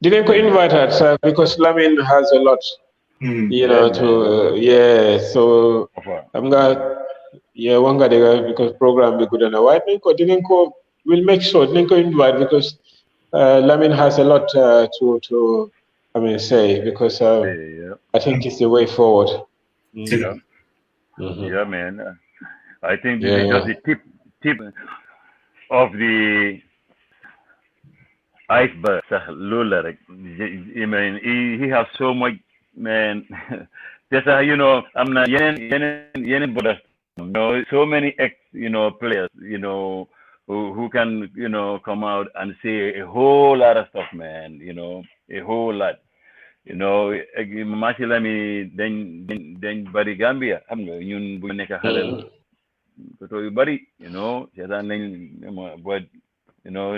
dinañ ko invite at because Lamine has a lot you know to so xam nga wax nga dëgg because programme bi gudda na waaye dinañ ko we'll make sure dinañ ko invite because Lamine has a lot to I mean say because I think it's the way forward yeah man I think this is just the tip of the iceberg Lula I mean he has so much man just you know I'm not yenen brothers you know so many players who can come out and say a whole lot of stuff man a whole lot masila mi dañ bari Gambia xam nga ñun bu nekk xale ko yu bari seetaan nañ but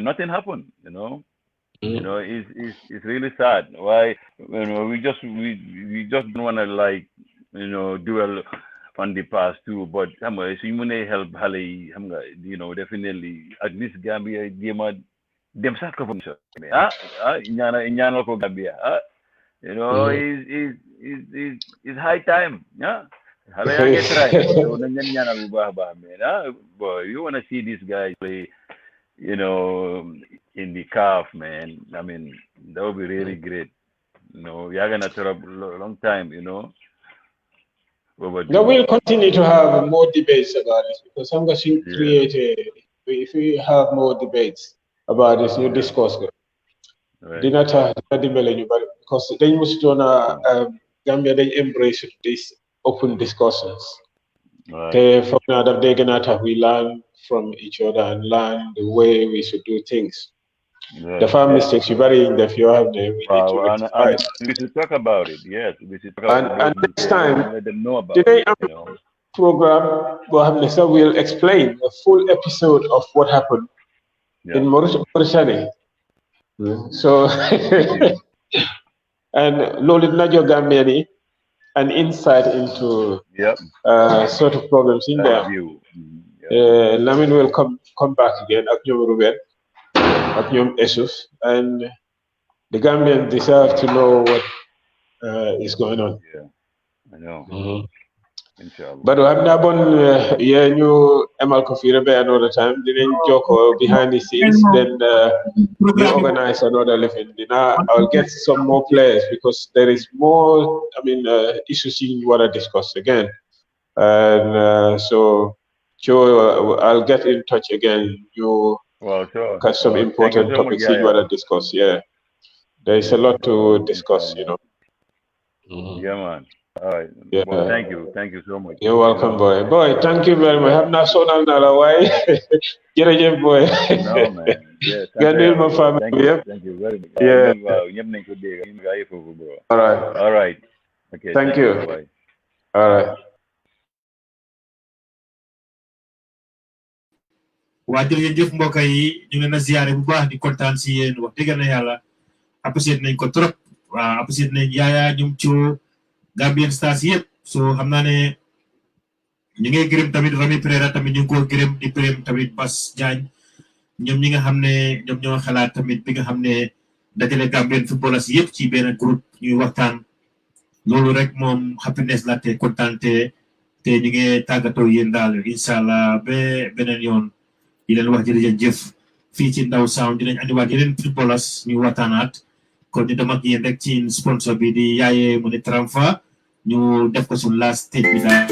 nothing happened You know, it's really sad. Why? You know, we just don't want to like, you know, dwell on the past too. But so you may help Halley. You know, definitely at least Gambia them sacrifice. Nyana ko Gambia. You know, it's high time. Yeah. Halley I get right. So nyana buba man. Boy, you want to see these guys play? You know, in the calf, man. I mean, that would be really great. You know, we are gonna throw up a long time. You know. Now we'll continue to have more debates about this because I'm going to create if we have more debates about this, you discuss it. Because they used to Gambia, they embrace these open discussions. Right. From now that they're gonna we learn from each other and learn the way we should do things. The farm mistakes you bury in the few have them. We need to rectify. We should talk about it. Yes, we should talk about it. And next time, let them know about today it. Program will explain a full episode of what happened in Mauritania. So, and Lolid Najo Gambiani, an insight into sort of problems in there. Lamin will come back again, Aknyom Ruben, Aknyom Esuf, and the Gambians deserve to know what is going on. Yeah, I know. But we have not done new Emal Kofi Rebe another time. Didn't joke behind the scenes. Then we organize another living. Now I'll get some more players because there is more. I mean, issues you want to discuss again, and so I'll get in touch again. You got some important topics you want to discuss. Yeah, there is a lot to discuss. You know. Yeah, man. All right. Yeah. Well, thank you so much. You're welcome, boy. Boy, thank you very much. Have not so long now, why? Get a boy. No, man. Yeah. Thank you very much. Yeah. All right. All right. Okay. Thank you. Bye. All right. waa jërëjëf mbokk yi ñu ngi leen a ziare bu baax di kontaan si yéen wax dëgg na yàlla apprécié nañ ko trop waaw apprécié nañ Yaya ñoom ci Gambian Stars yëpp so xam naa ne ñu ngi gërëm tamit Rami Pereira tamit ñu ngi ko gërëm di gërëm tamit Bass Diagne ñoom ñi nga xam ne ñoom ñoo xalaat tamit bi nga xam ne dajale Gambian footballers yëpp ci benn groupe ñuy waxtaan loolu rek moom happiness la te kontaan te ñu ngi tàggatoo yéen daal inshallah ba beneen yoon di leen wax jërëjëf fii ci Ndow Sound dinañ andiwaat yeneen footballers ñu waxtaanaat kon ñu dem ak yéen rek ci sponsor bi di Yaaye mu ne Tramfa ñu def ko suñu last stage bi daal.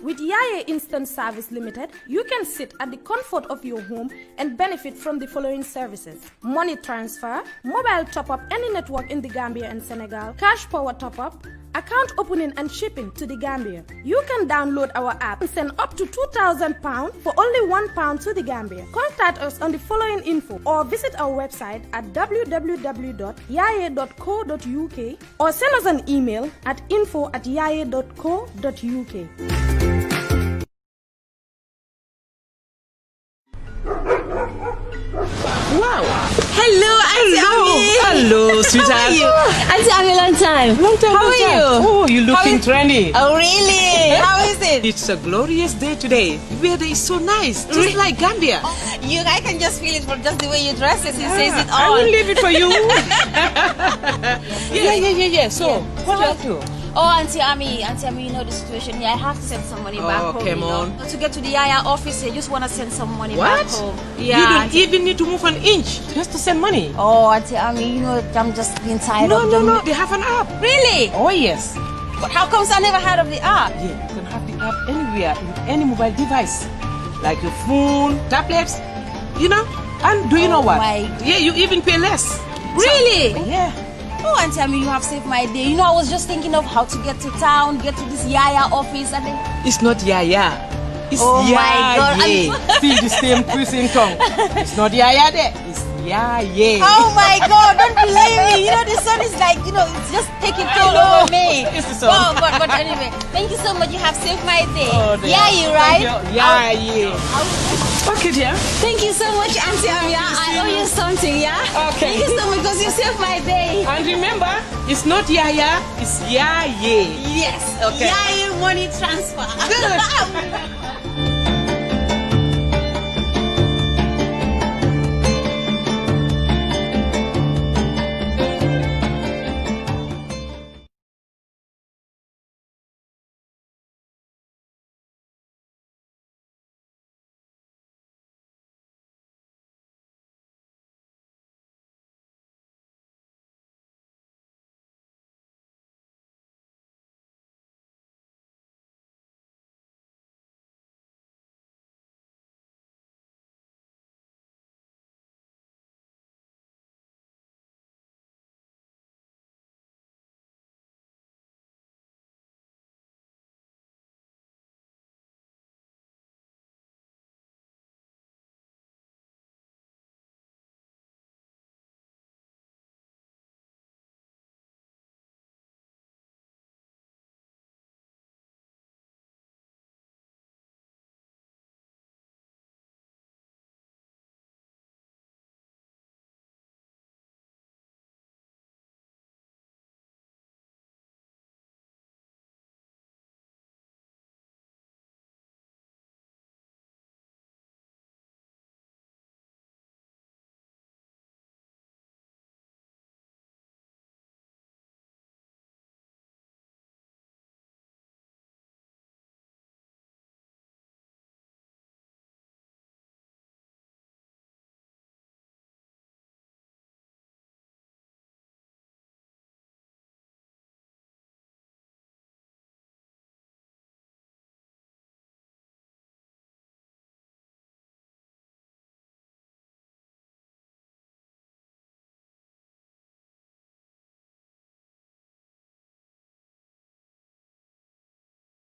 With Yaya Instant Service Limited, you can sit at the comfort of your home and benefit from the following services: money transfer, mobile top-up any network in the Gambia and Senegal, cash power top-up, account opening and shipping to the Gambia. You can download our app and send up to £2,000 for only £1 to the Gambia. Contact us on the following info or visit our website at www.yaye.co.uk or send us an email at info@yaye.co.uk. Wow. Hello, Auntie Ami. Hello, sweetheart. How are you? Auntie Ami, long time. How are you? Oh, you're looking trendy. Oh, really? How is it? It's a glorious day today. Weather is so nice, just like Gambia. I can just feel it from just the way you dress it. It says it all. I will leave it for you. Yeah. So, what about you? Oh, Auntie Ami, you know the situation here. I have to send some money back home. Come on. To get to the Yaya office, I just want to send some money back home. Yeah. You don't even need to move an inch just to send money. Oh, Auntie Ami, I'm just being tired of them. No, they have an app. Really? Oh, yes. But how comes I never heard of the app? Yeah, you can have the app anywhere, in any mobile device. Like your phone, tablets, And do you know what? Yeah, you even pay less. Really? So, yeah. Oh, Auntie Ami, you have saved my day. I was just thinking of how to get to town, get to this Yaya office, and then... It's not Yaya. It's my God. See the same twisting tongue. It's not Yaya there. It's Yaya. Oh my God, don't blame me. The sun is like, it's just taking toll over me. It's the sun. Oh, but anyway, thank you so much. You have saved my day. Yaya, right? Yaya. Fuck it, yeah? Thank you so much, Auntie Amia. I owe you something, yeah? Okay. Thank you so much because you saved my day. And remember, it's not Yaya, it's Yaye. Yes. Okay. Yaye money transfer. Good.